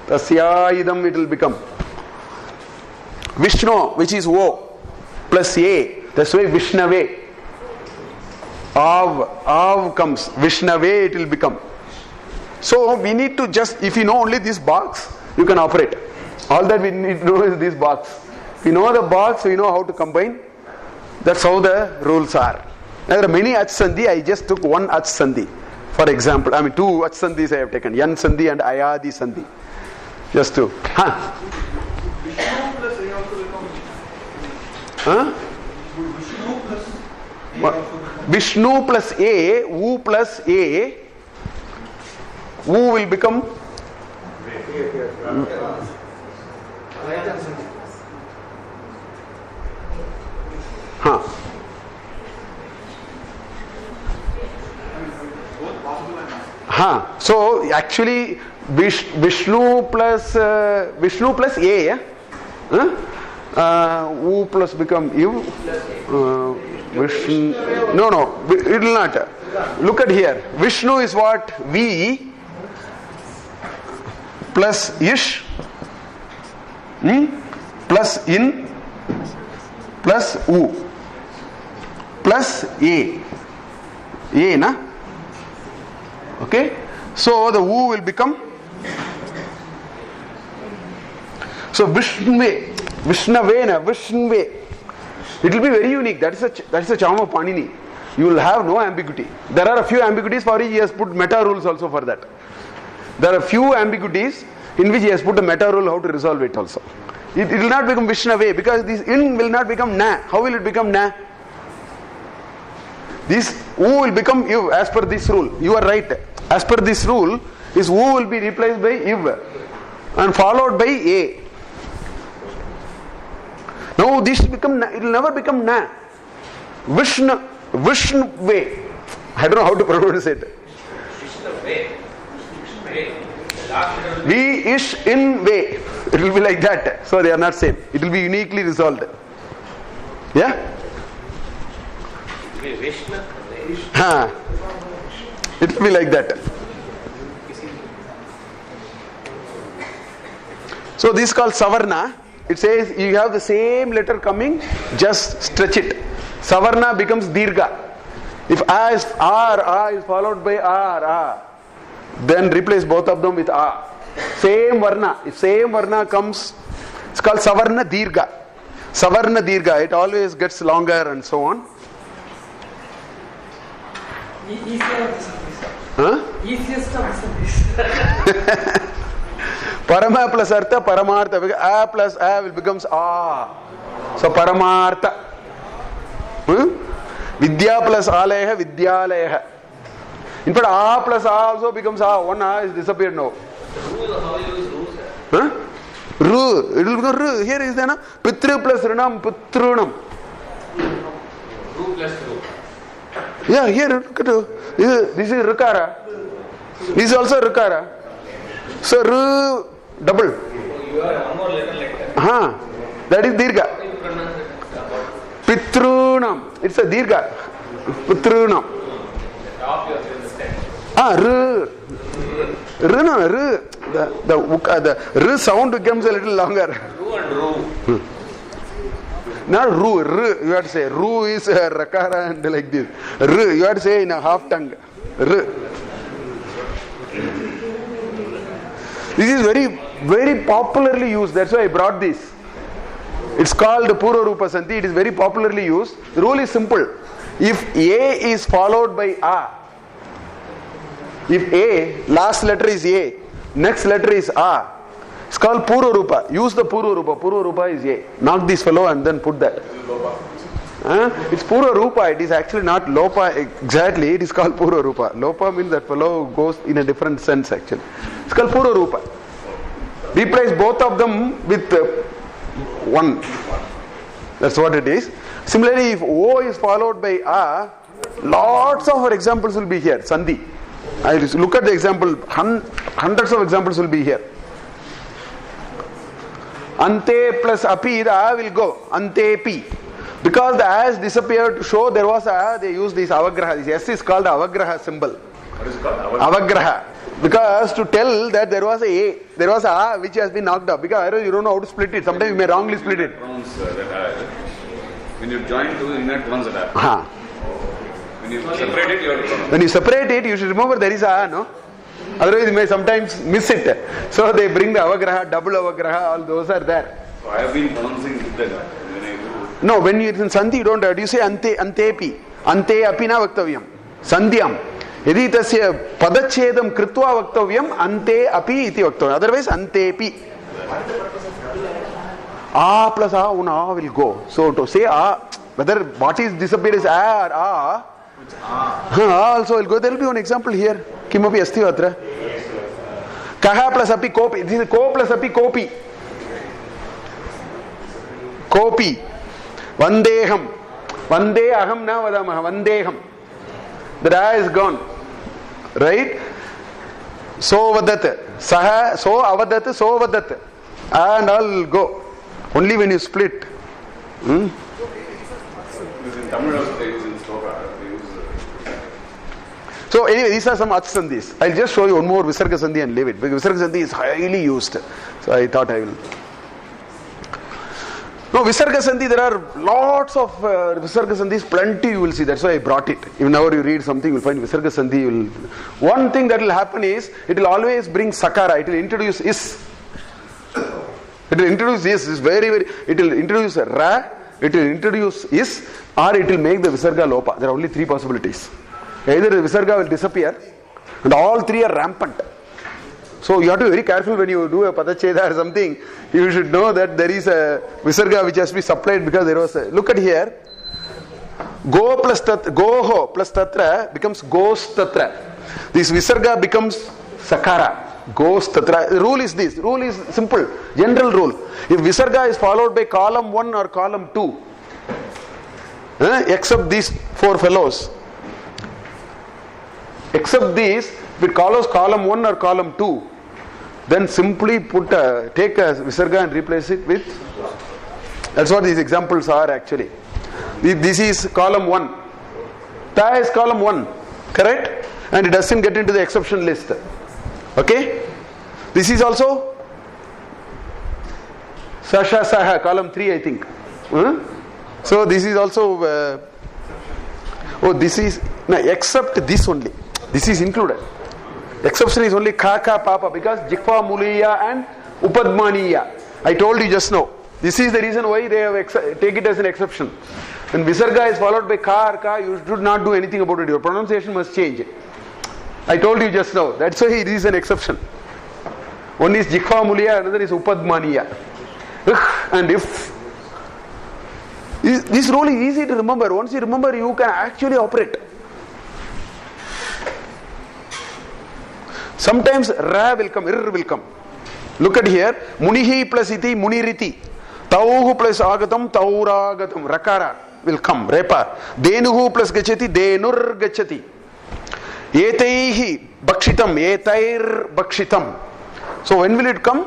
Tasyaidam it will become. Vishnu, which is O, plus A. That's why Vishnave. Av comes. Vishnave it will become. So we need to just, if you know only this box, you can operate. All that we need to know is this box. If you know the box, we know how to combine. That's how the rules are. Now there are many Ach Sandhi. I just took one Ach Sandhi. For example, I mean 2 Ach Sandhis I have taken. Yan Sandhi and Ayadi Sandhi. Just 2. Vishnu plus A, U plus A, U will become So actually Vishnu plus A, U plus become U. Vishnu. No, it will not. Look at here. Vishnu is what? V plus Ish plus In plus U plus A. A, na? Okay? So the U will become. So Vishnve. Vishnve. It will be very unique. That is a charm of Panini. You will have no ambiguity. There are a few ambiguities for which he has put meta rules also for that. There are a few ambiguities in which he has put a meta rule how to resolve it also. It will not become Vishnave because this in will not become na. How will it become na? This U will become Iv as per this rule. You are right. As per this rule, this U will be replaced by Iv and followed by A. Now this will become na. It will never become na. Vishnve. I don't know how to pronounce it. V ish in way. It will be like that. So they are not same. It will be uniquely resolved. Yeah? be Vishnu. It will be like that. So this is called Savarna. It says you have the same letter coming, just stretch it. Savarna becomes Dirgha. If A is followed by R, then replace both of them with A. Same Varna. If same Varna comes, it's called Savarna Dirgha. Savarna Dirgha, it always gets longer and so on. Easiest of the service. Parama plus Artha, Paramartha. A plus A will becomes A. So Paramartha. Vidya plus Alaya, Vidyalaya. In fact, A plus A also becomes A. One A is disappeared now. Ru. It will become Ru. Here is the Pitru plus Runam, Putrunam. Ru plus Ru. Yeah, here, look at this is Rukara. This is also Rukara. So Ru double. You are one more letter like that. That is Dirgha. Pitrunam. It's a Dirgha. Pitrunam. Top you understand. Ru. Ru, no, Ru. The R sound becomes a little longer. Ru and Ru. Not Ru, R. You have to say Ru is Rakara and like this. R. You have to say in a half tongue. R. This is very, very popularly used. That's why I brought this. It's called Purva Rupa Santi. It is very popularly used. The rule is simple. If A is followed by A, if A, last letter is A, next letter is A, it's called Purva Rupa. Use the Purva Rupa. Purva Rupa is A. Knock this fellow and then put that. It's Purva Rupa. It is actually not Lopa exactly. It is called Purva Rupa. Lopa means that fellow goes in a different sense actually. It's called Purva Rupa. Replace both of them with one. That's what it is. Similarly, if O is followed by A, lots of our examples will be here. Sandhi. I look at the example. Hundreds of examples will be here. Ante plus api, the A will go. Ante pi. Because the A has disappeared to show there was A, they use this avagraha. This S is called avagraha symbol. What is it called? Avagraha. Because to tell that there was a there was a which has been knocked up. Because you don't know how to split it. Sometimes you may wrongly split it. When you join two inert ones that happen. When you separate it, you have to pronounce. When you separate it, you should remember there is a, no? Otherwise you may sometimes miss it. So they bring the avagraha, double avagraha, all those are there. So I have been pronouncing that when I do. No, when you in Sandhi you don't have. You say ante, antepi. Ante api na vaktavyam. Sandhyam. यदि तस्य पदच्छेदं कृत्वा वक्तव्यम् अन्ते अपि इति वक्तव्यम्. Otherwise antepi. A plus A, one A will go. So to say A, whether what is disappeared is A or A, also will go. There will be one example here. Kimapi asti vatra. Kaha plus api kopi. This is ko plus api kopi. Kopi. Vandeham. Vande aham na vadamah. Vandeham. The A is gone. Right? So vadat. Saha, so avadat, so vadat. And all will go. Only when you split. In Tamil also they use in Sloka. So anyway, these are some Atsandhis. I'll just show you one more Visarga Sandhi and leave it. Because Visarga Sandhi is highly used. So I thought I will. No, Visarga Sandhi, there are lots of Visarga Sandhis, plenty you will see. That's why I brought it. Whenever you read something, you will find Visarga Sandhi. One thing that will happen is, it will always bring Sakara. It will introduce is. It will introduce is. It's very, very. It will introduce Ra, it will introduce is, or it will make the Visarga Lopa. There are only three possibilities. Either the Visarga will disappear, and all three are rampant. So you have to be very careful when you do a Padacheda or something. You should know that there is a Visarga which has to be supplied because there was a. Look at here. Go plus tatra, goho plus tatra becomes gos tatra. This Visarga becomes Sakara. Gos tatra. The rule is this. Rule is simple. General rule. If Visarga is followed by column 1 or column 2, except these four fellows. Except these, if it follows column 1 or column 2, then simply take a Visarga and replace it with. That's what these examples are actually. This is column 1. Ta is column 1, correct? And it doesn't get into the exception list. Okay? This is also Sasha Saha, column 3, I think. So this is also this is no, except this only. This is included. Exception is only Kaka Papa because Jikfa Muliya and Upadmaniya. I told you just now. This is the reason why they have take it as an exception. When Visarga is followed by Ka or Ka, you should not do anything about it. Your pronunciation must change. I told you just now. That's why it is an exception. One is Jikfa Muliya, another is Upadmaniya. And if this rule is easy to remember. Once you remember, you can actually operate. Sometimes Ra will come, Ir will come. Look at here. Munihi plus iti, muniriti. Tauhu plus agatam, tauragatam. Rakara will come. Repa. Denuhu plus gachati, denur gachati. Etaihi bakshitam, etair bakshitam. So when will it come?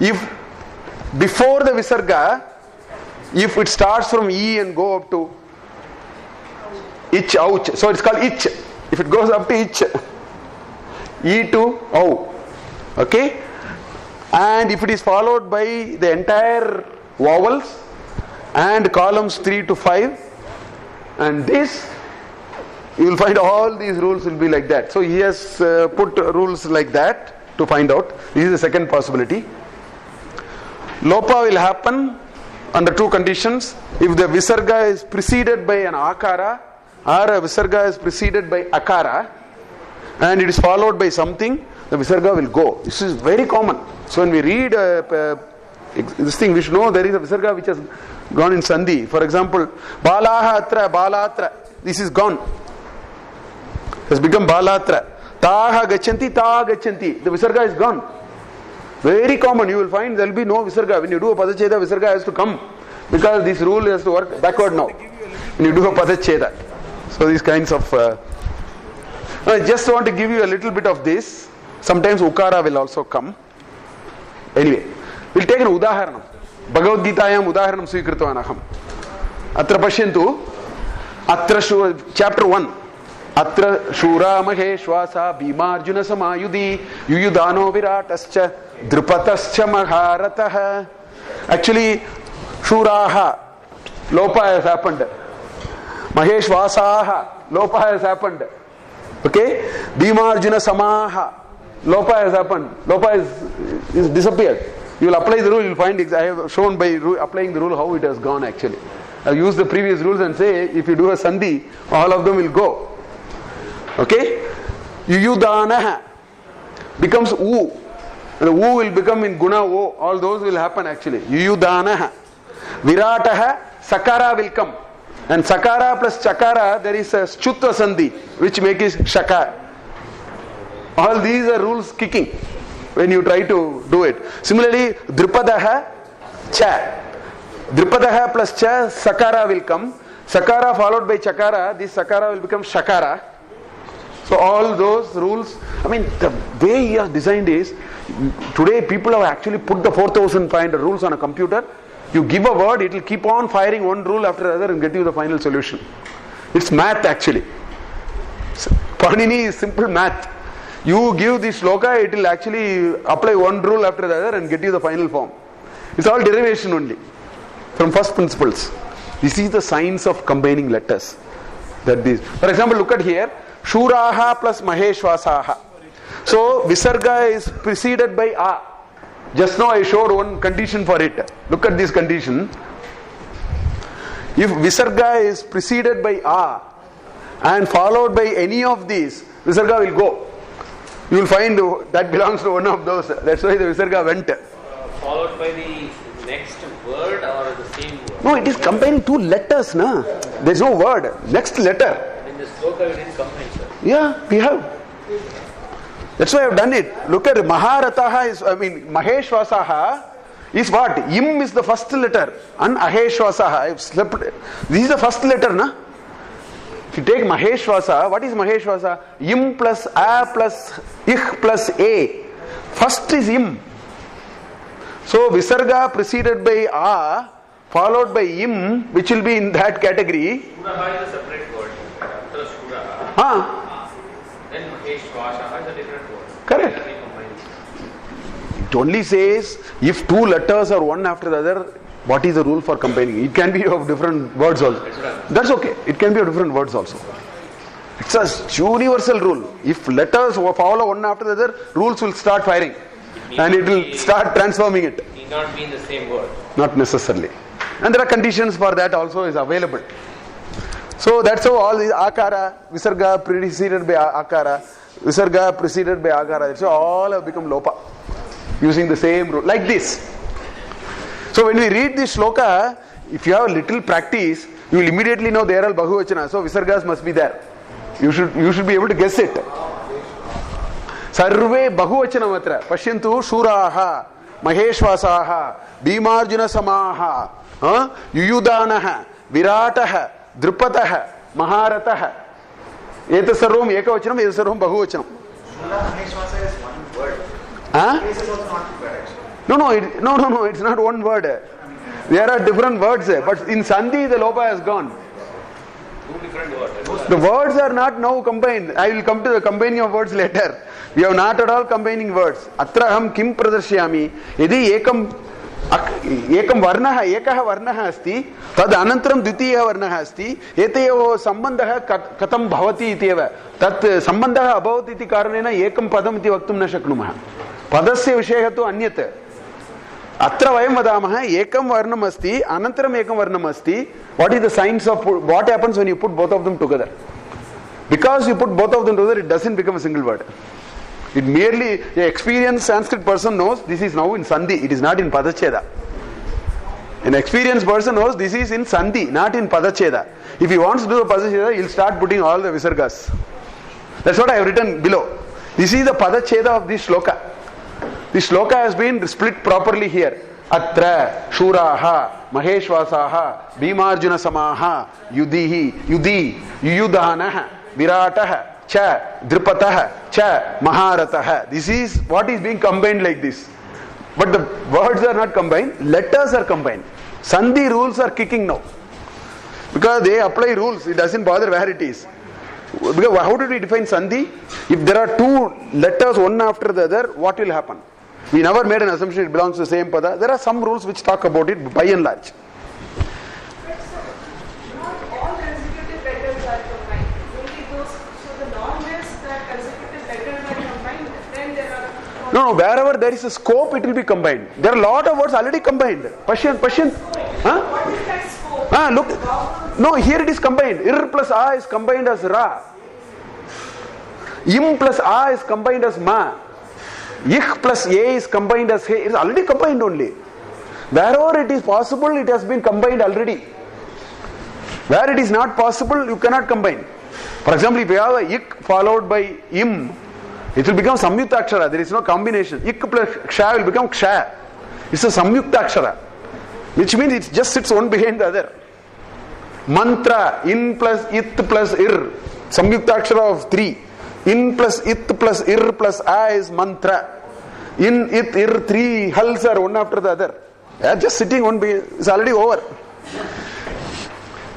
If before the Visarga, if it starts from E and go up to Ich, ouch. So it's called Ich. If it goes up to Ich, E to O. Okay? And if it is followed by the entire vowels and columns 3 to 5, and this, you will find all these rules will be like that. So he has put rules like that to find out. This is the second possibility. Lopa will happen under two conditions. If the Visarga is preceded by an Akara or a Visarga is preceded by Akara and it is followed by something, the Visarga will go. This is very common. So when we read this thing, we should know there is a Visarga which has gone in Sandhi. For example, Balaha Atra, Balatra. This is gone. It has become Balatra. Taha Gachanti, Taha Gachanti. The Visarga is gone. Very common. You will find there will be no Visarga. When you do a Padacheda, Visarga has to come. Because this rule has to work backward now. When you do a Padacheda. So these kinds of... I just want to give you a little bit of this. Sometimes Ukara will also come. Anyway, we'll take an Udaharanam. Bhagavad Gitayam Udaharanam Svikritvanaham. Atra Pashyantu. Atra chapter 1. Atra Shura Maheshwasa Bhimarjuna Samayudi Yuyudano Viratascha Drupatascha Maharataha. Actually, Shuraha Lopa has happened. Maheshwasaha Lopa has happened. Okay? Bhimarjuna Samaha Lopa has happened. Lopa is disappeared. You will apply the rule, you will find I have shown by applying the rule how it has gone actually. I have used the previous rules and say if you do a Sandhi, all of them will go. Okay? Yuyudanaha becomes U. And the U will become in Guna O. All those will happen actually. Yuyudanaha. Virataha, Sakara will come. And Sakara plus Chakara, there is a Chutta Sandhi, which makes it Shaka. All these are rules kicking when you try to do it. Similarly, Drupadaha, Cha. Drupadaha plus Cha, Sakara will come. Sakara followed by Chakara, this Sakara will become Shakara. So all those rules, I mean, the way he has designed is, today people have actually put the 4,500 rules on a computer. You give a word, it will keep on firing one rule after the other and get you the final solution. It's math actually. Panini is simple math. You give this shloka, it will actually apply one rule after the other and get you the final form. It's all derivation only from first principles. This is the science of combining letters. For example, look at here. Shuraha plus Maheshwasaha. So Visarga is preceded by A. Just now I showed one condition for it. Look at this condition. If Visarga is preceded by A and followed by any of these, Visarga will go. You will find that belongs to one of those. That's why the Visarga went. Followed by the next word or the same word? No, it is combining two letters. Na? There is no word. Next letter. In the sloka we didn't combine, sir. Yeah, we have. That's why I have done it. Look at Maharataha Maheshwasaha is what? Im is the first letter. And Aheshwasaha. I have slept. This is the first letter, na? If you take Maheshwasa, what is Maheshwasa? Im plus A plus Ich plus A. First is Im. So Visarga preceded by A, followed by Im, which will be in that category. Shuraha is a separate word. After Shura. Then Maheshwasha is a different word. Correct. That we combine. It only says if two letters are one after the other, what is the rule for combining? It can be of different words also. That's okay. It can be of different words also. It's a universal rule. If letters follow one after the other, rules will start firing. And it will start transforming it. It need not be in the same word. Not necessarily. And there are conditions for that also is available. So that's how all these akara, visarga preceded by akara, visarga preceded by akara, so all have become lopa. Using the same rule. Like this. So when we read this shloka, if you have a little practice, you will immediately know they are all bahuvachana. So visargas must be there. You should be able to guess it. Sarve bahuvachana matra. Pashyantu shuraha, maheshwasaha, bhimarjuna samaha, yuyudanaha, virataha, drupataha, maharataha. Eta sarvam ekavachanam, eta sarvam bahuvachanam. Maheshwasa is one word. This is also not word actually. No, it's not one word. There are different words, but in Sandhi the lopa has gone. Two different words. The words are not now combined. I will come to the combining of words later. We have not at all combining words. Atraham kim pradarshayami. Yadi ekam varnaha, ekaha varnaha asti, tad anantaram dvitiya varnaha asti, etayo sambandhaha katam bhavati ityeva. Tat sambandhaha abhavat iti karanena ekam padam iti vaktum na shaknumaha. Padasya vishayah tu anyat. Atra vayam vadamaha ekam varnam asti, anantaram ekam varnam asti. What is the science of what happens when you put both of them together? Because you put both of them together, it doesn't become a single word. It merely, the experienced Sanskrit person knows this is now in Sandhi, it is not in Padacheda. An experienced person knows this is in Sandhi, not in Padacheda. If he wants to do a Padacheda, he will start putting all the visargas. That's what I have written below. This is the Padacheda of this shloka. This shloka has been split properly here. Atra, Shuraha, Maheshwasaha, Bhimarjuna Samaha, Yudi, Yuyudhanaha, Virataha, Cha, Drupataha, Cha, Maharataha. This is what is being combined like this. But the words are not combined, letters are combined. Sandhi rules are kicking now. Because they apply rules, it doesn't bother where it is. Because how did we define Sandhi? If there are two letters one after the other, what will happen? We never made an assumption it belongs to the same pada. There are some rules which talk about it by and large. But sir, not all consecutive letters are combined. Only those, so the norm is that consecutive letters are combined, then there are... No, wherever there is a scope, it will be combined. There are a lot of words already combined. Passion. Huh? What is that scope? Look. No, here it is combined. Ir plus A is combined as Ra. Im plus A is combined as Ma. Ich plus A is combined as He. It is already combined only. Wherever it is possible, it has been combined already. Where it is not possible, you cannot combine. For example, if you have a Ik followed by Im, it will become Samyukta Akshara. There is no combination. Ik plus Ksha will become Ksha. It's a Samyukta Akshara. Which means it just sits one behind the other. Mantra, In plus It plus Ir. Samyukta Akshara of 3. In plus It plus Ir plus A is mantra. In, It, Ir, 3 hulls are one after the other. They are just sitting one behind. It's already over.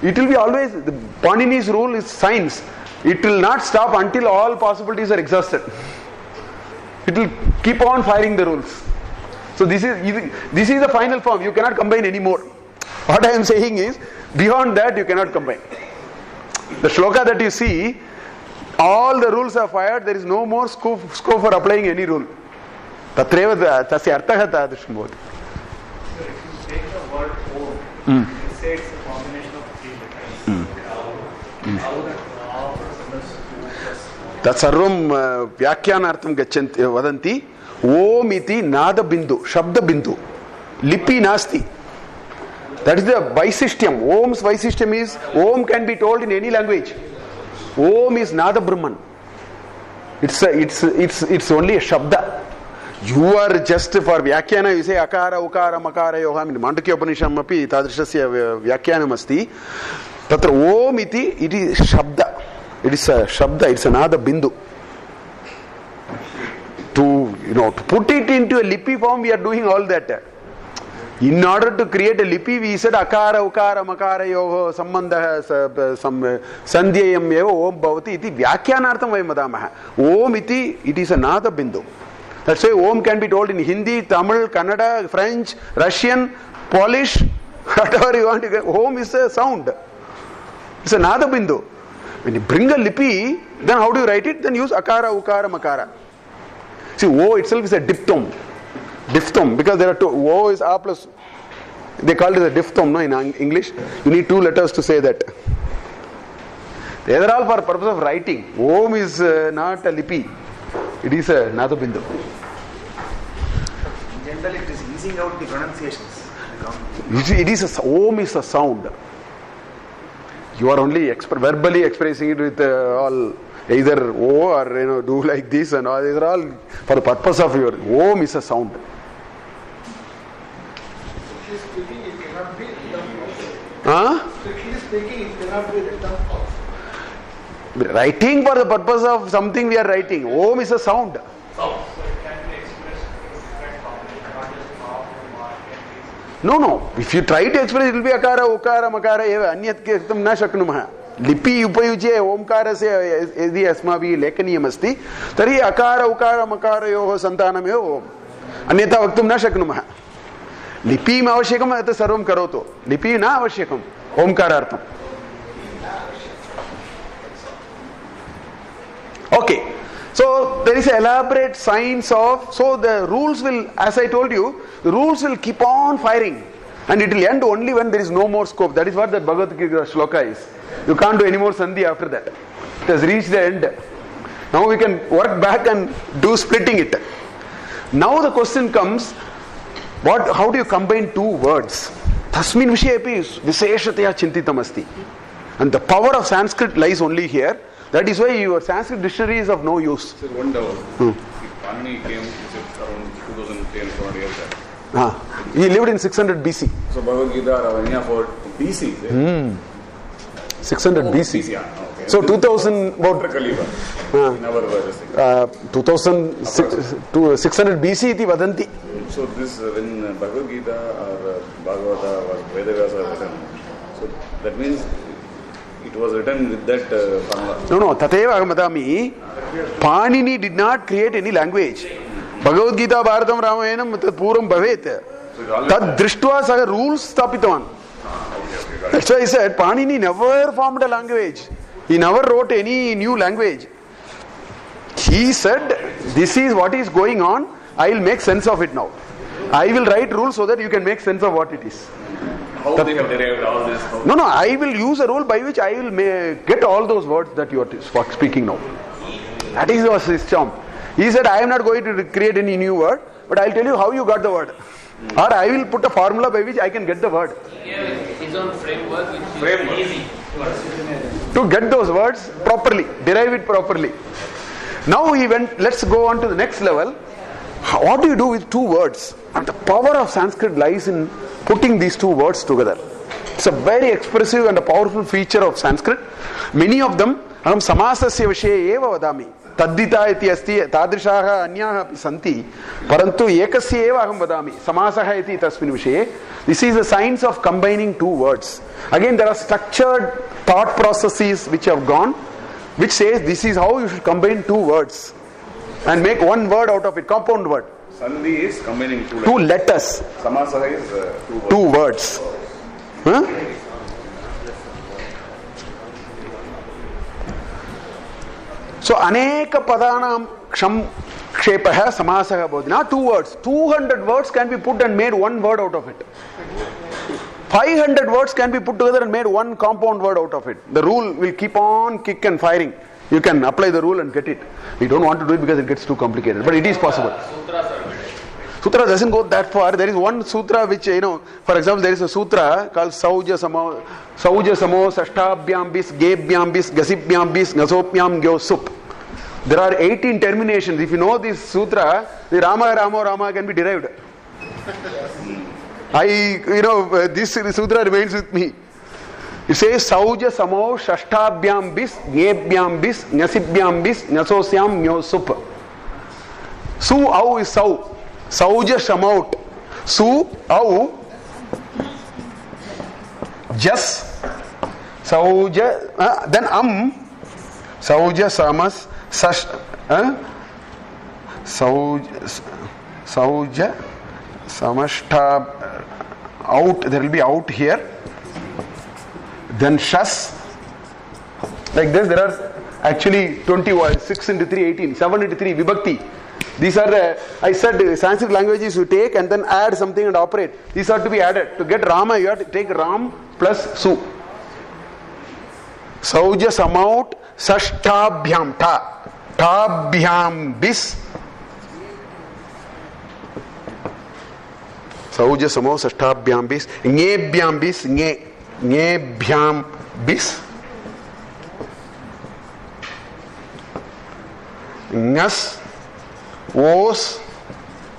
It will be always, the Panini's rule is science. It will not stop until all possibilities are exhausted. It will keep on firing the rules. So this is the final form. You cannot combine anymore. What I am saying is, beyond that you cannot combine. The shloka that you see, all the rules are fired. There is no more scope for applying any rule. Tatreva tasya artha tadrisham bhavati. So if you take the word Om, you say it's a combination of three letters. How Tatsarvam vyakyanartham gachanti vadanti Om iti nada bindu, shabda bindu, lipi nasti. That is the Vaisishthyam. Om's Vaisishthyam is, Om can be told in any language. Om is nada Brahman. It's only a shabda. You are just for Vyakyana, you say Akara, Ukara, Makara, Yoga. In Mandukya Upanisham api tadrishasya Vyakyanam asti. Tatra Om iti, it is shabda. It is a shabda, it's another bindu. To put it into a lipi form, we are doing all that. In order to create a lipi, we said akara, ukara, makara, yoho, sambandha, sandhyayam eva om bhavati iti vyakyanartham vayam vadamaha. Om iti, it is a nada bindu. That's why om can be told in Hindi, Tamil, Kannada, French, Russian, Polish, whatever you want to get. Om is a sound. It's a nada bindu. When you bring a lipi, then how do you write it? Then use akara, ukara, makara. See, O itself is a diphthong. Diphthong, because there are two. O is A plus. They call it a diphthong, no, in English. You need two letters to say that. They are all for purpose of writing. Om is not a lipi. It is a nadabindu. In general, it is easing out the pronunciations. It is Om is a sound. You are only verbally expressing it with all either O or do like this and all. These are all for the purpose of your Om is a sound. Speaking, it cannot be written. Strictly speaking, it cannot be written. Writing for the purpose of something we are writing. Om is a sound. So it can be expressed in different forms, not just mark and mark and No. If you try to express, it will be akara, ukara, makara eva. Anyat kirtam na shaknumah. Lipi upayuche omkarasya yadi asmavi lekaniyam asti. Tari akara, ukara, makara yoho santanam eva om. Anyata vaktum na shaknumah. Lipi ma avashyakam ata sarvam karoto. Lipi na avashyakam. Omkarartham. Okay. So there is an elaborate science of, so the rules will, as I told you, the rules will keep on firing and it will end only when there is no more scope. That is what that Bhagavad Gita shloka is. You can't do any more sandhi after that. It has reached the end. Now we can work back and do splitting it. Now the question comes, how do you combine two words? Tasmin vishayepi viseshataya chintitam asti. And the power of Sanskrit lies only here. That is why your Sanskrit dictionary is of no use. Sir, one doubt. Panini came around 2010 years back. He lived in 600 BC. So Bhagavad Gita or any of BC. 600 BC. Yeah, okay. So 2000 Outer Kaliva. In our 600 BC iti vadanti. So this when Bhagavad Gita or Bhagavata was Vedavyasa written. So that means it was written with that formula. No, tateva aham vadami. Panini did not create any language. Bhagavad Gita Bharatam Ramayanam tad puram bhavet. Tad drishtva saha rules stapitavan. That's why I said Panini never formed a language. He never wrote any new language. He said, this is what is going on. I will make sense of it now. I will write rules so that you can make sense of what it is. How they have derived all this? No, I will use a rule by which I will get all those words that you are speaking now. That is his charm. He said, I am not going to create any new word, but I will tell you how you got the word. Or I will put a formula by which I can get the word. His own framework, which is easy. To get those words properly, derive it properly. Now he went, let's go on to the next level. What do you do with two words? And the power of Sanskrit lies in putting these two words together. It's a very expressive and a powerful feature of Sanskrit. Many of them, aham samasasya vishaye eva vadami. Taddita iti asti tadrishaha anyaha api santi. Parantu ekasya eva aham vadami. Samasaha iti tasmin vishaye. This is the science of combining two words. Again, there are structured thought processes which have gone, which says this is how you should combine two words and make one word out of it, compound word. Sandhi is combining two letters. Samasaha is two words. Huh? So aneka padanam kshepaha samasaha bhavati. Not two words. 200 words can be put and made one word out of it. 500 words can be put together and made one compound word out of it. The rule will keep on kick and firing. You can apply the rule and get it. We don't want to do it because it gets too complicated. But it is possible. Sutra doesn't go that far. There is one sutra which, for example, there is a sutra called Sauja Samo Sashtabhyam Bis, Gebhyam Bis, Gasibhyam Bis, Gasopyam Gyo Sup. There are 18 terminations. If you know this sutra, the Rama can be derived. This sutra remains with me. It says Sauja Samo Shashtabhyam Bis, Gebhyam Bis, Nyasibhyam Bis, Nyasosyam Gyo Sup. Su Au is Sau. Sauja Shamaut. Su Au jas, sauja, then sauja, samas, sash, sauja, samashta, out, there will be out here, then shas, like this. There are actually 20 words, 6 into 3, 18, 7 into 3, vibhakti. These are the, I said Sanskrit languages you take and then add something and operate. These are to be added. To get Rama, you have to take Ram plus Su. Sauja, samaut, sashtabhyam, ta, tabhyam, bis. Sauja, samaut, sashtabhyam, bis. Ngebhyam, bis, ngebhyam, bis. Ngas, os,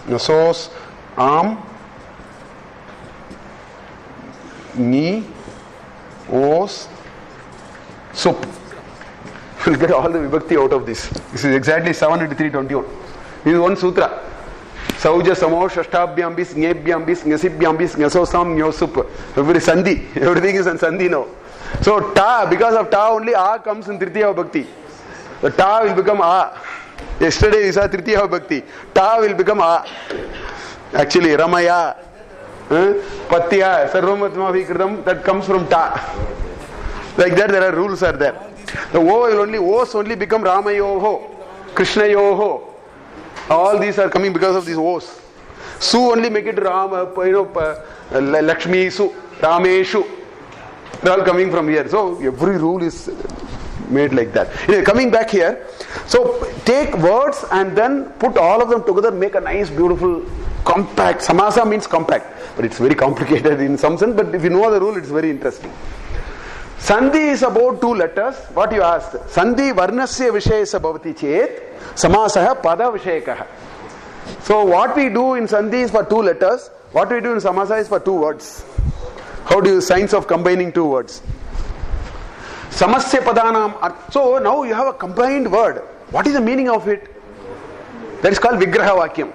nasos, am, ni, os, sup. We'll get all the vibhakti out of this. This is exactly 7 into 3, 21. This is one sutra. Sauja, samo, shashtabhyam, bis, ngebhyam, bis, ngasibhyam, bis, ngasosam, nyosup. Every sandhi. Everything is on sandhi now. So ta, because of ta only a comes in tritiya bhakti. The ta will become a. Yesterday we saw tritiya bhakti. Ta will become a. Actually, ramaya, patya, sarvamatma vikritam, that comes from ta. Like that, there are rules are there. The O will only, O's only become Ramayoho, Krishnayoho. All these are coming because of these O's. Su only make it Rama, Lakshmi Su, Rameshu. They are all coming from here. So every rule is made like that. Anyway, coming back here, so take words and then put all of them together, make a nice, beautiful, compact. Samasa means compact, but it's very complicated in some sense. But if you know the rule, it's very interesting. Sandhi is about 2 letters. What you asked? Sandhi varnasya vishayasa bhavati chet, samasaha pada vishayakaha. So what we do in sandhi is for 2 letters. What we do in samasa is for 2 words. How do you science of combining 2 words? Samasya padanam. So now you have a combined word. What is the meaning of it? That is called vigraha vakyam.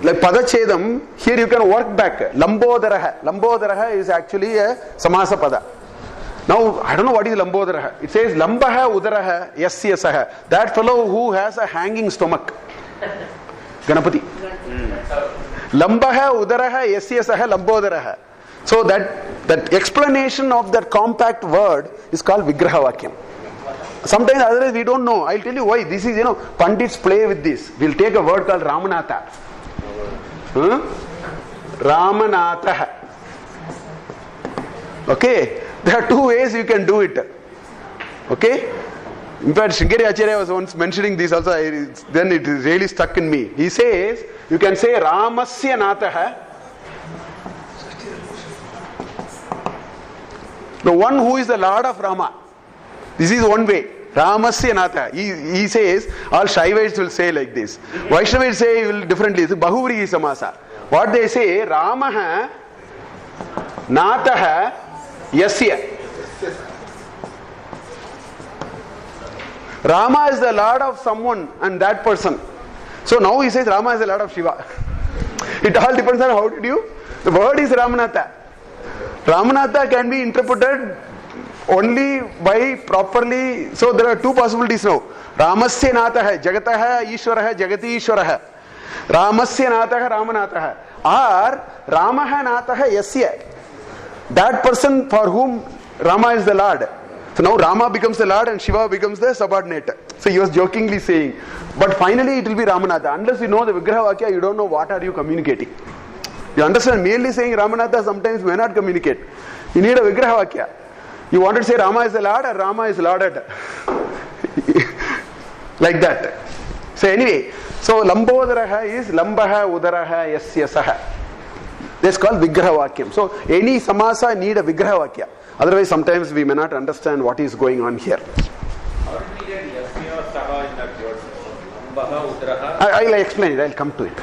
Like padachedam, here you can work back. Lambodaraha. Lambodaraha is actually a samasa pada. Now, I don't know what is Lambodaraha. It says Lambaha Udaraha Yasyasaha. That fellow who has a hanging stomach. Ganapati. Lambaha Udaraha Yasyasaha Lambodaraha. So that explanation of that compact word is called Vigraha Vakyam. Sometimes otherwise we don't know. I'll tell you why. This is, Pandits play with this. We'll take a word called Ramanatha. Ramanatha. Okay. There are 2 ways you can do it. Okay? In fact, Sringeri Acharya was once mentioning this also, then it really stuck in me. He says, you can say Ramasya Nataha. The one who is the Lord of Rama. This is one way. Ramasya Nataha. He says, all Shaivites will say like this. Vaishnavites say differently. It's Bahuvri Samasa. What they say, Ramaha Nataha Yasya. Rama is the Lord of someone and that person. So now he says Rama is the Lord of Shiva. It all depends on how did you. The word is Ramanatha. Ramanatha can be interpreted only by properly. So there are 2 possibilities now. Ramasya Natha, Jagataha Ishwaraha, Jagati Ishwaraha. Ramasya Natha, Ramanatha. Or Ramaha Natha Yasya. That person for whom Rama is the Lord. So now Rama becomes the Lord and Shiva becomes the subordinate. So he was jokingly saying. But finally it will be Ramanatha. Unless you know the Vigraha Vakya, you don't know what are you communicating. You understand? Merely saying Ramanatha sometimes may not communicate. You need a Vigraha Vakya. You wanted to say Rama is the Lord or Rama is Lorded. Like that. So anyway, so Lambodaraha is Lambaha Udaraha Yasya Saha. That's called Vigraha Vakyam. So any samasa need a Vigraha Vakya. Otherwise sometimes we may not understand what is going on here. How did we get Yasya or Saha in that word? Lambaha Udraha? I'll explain it. I'll come to it.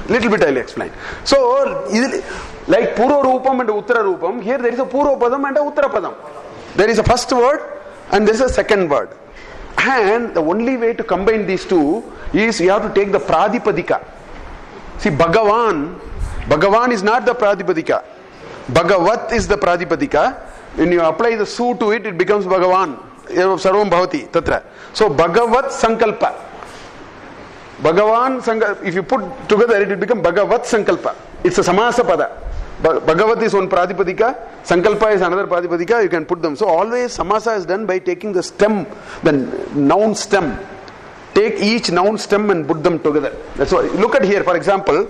Little bit I'll explain. So, like Purva Rupam and Uttara Rupam, here there is a Purva Padam and a Uttara Padam. There is a first word and there is a second word. And the only way to combine these 2 is you have to take the Pradipadika. See, Bhagavan is not the Pradipadika. Bhagavat is the Pradipadika. When you apply the su to it, it becomes Bhagavan. Sarvam Bhavati. Tatra. So Bhagavat Sankalpa. Bhagavan Sankalpa. If you put together, it will become Bhagavat Sankalpa. It's a Samasa Pada. Bhagavat is one Pradipadika. Sankalpa is another Pradipadika. You can put them. So always Samasa is done by taking the stem, the noun stem. Take each noun stem and put them together. That's why. Look at here, for example.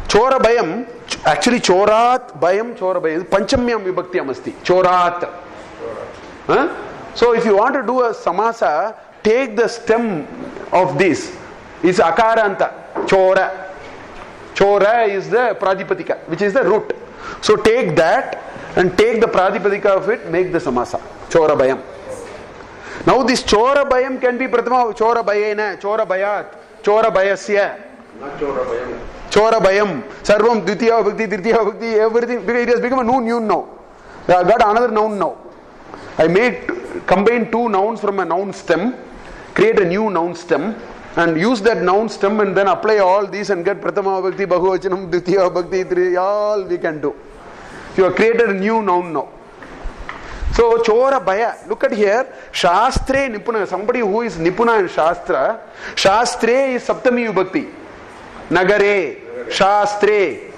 Chora Bayam. Actually, Chorat Bayam, Chora Bayam. Panchamyam Vibhaktiyam asti. Chorat. Huh? So if you want to do a Samasa, take the stem of this. It's Akaranta. Chora. Chora is the Pradipadika, which is the root. So take that and take the Pradipadika of it, make the Samasa. Chora Bayam. Now this Chora Bayam can be Prathama, Chora Bayena, Chora Bayat, Chora Bayasya. Not Chora Bayam. Chora Bayam. Sarvam, Dvitiya Bhakti, Tritiya Bhakti, everything. Because it has become a noun now. I got another noun now. I combine two nouns from a noun stem, create a new noun stem, and use that noun stem and then apply all these and get Prathama Bhakti, Bahuvachanam, Dvitiya Bhakti, Tritiya, all we can do. You have created a new noun now. So, Chora Baya, look at here, Shastre Nipuna, somebody who is Nipuna in Shastra, Shastre is Saptami Vibhakti, Nagare, Shastre.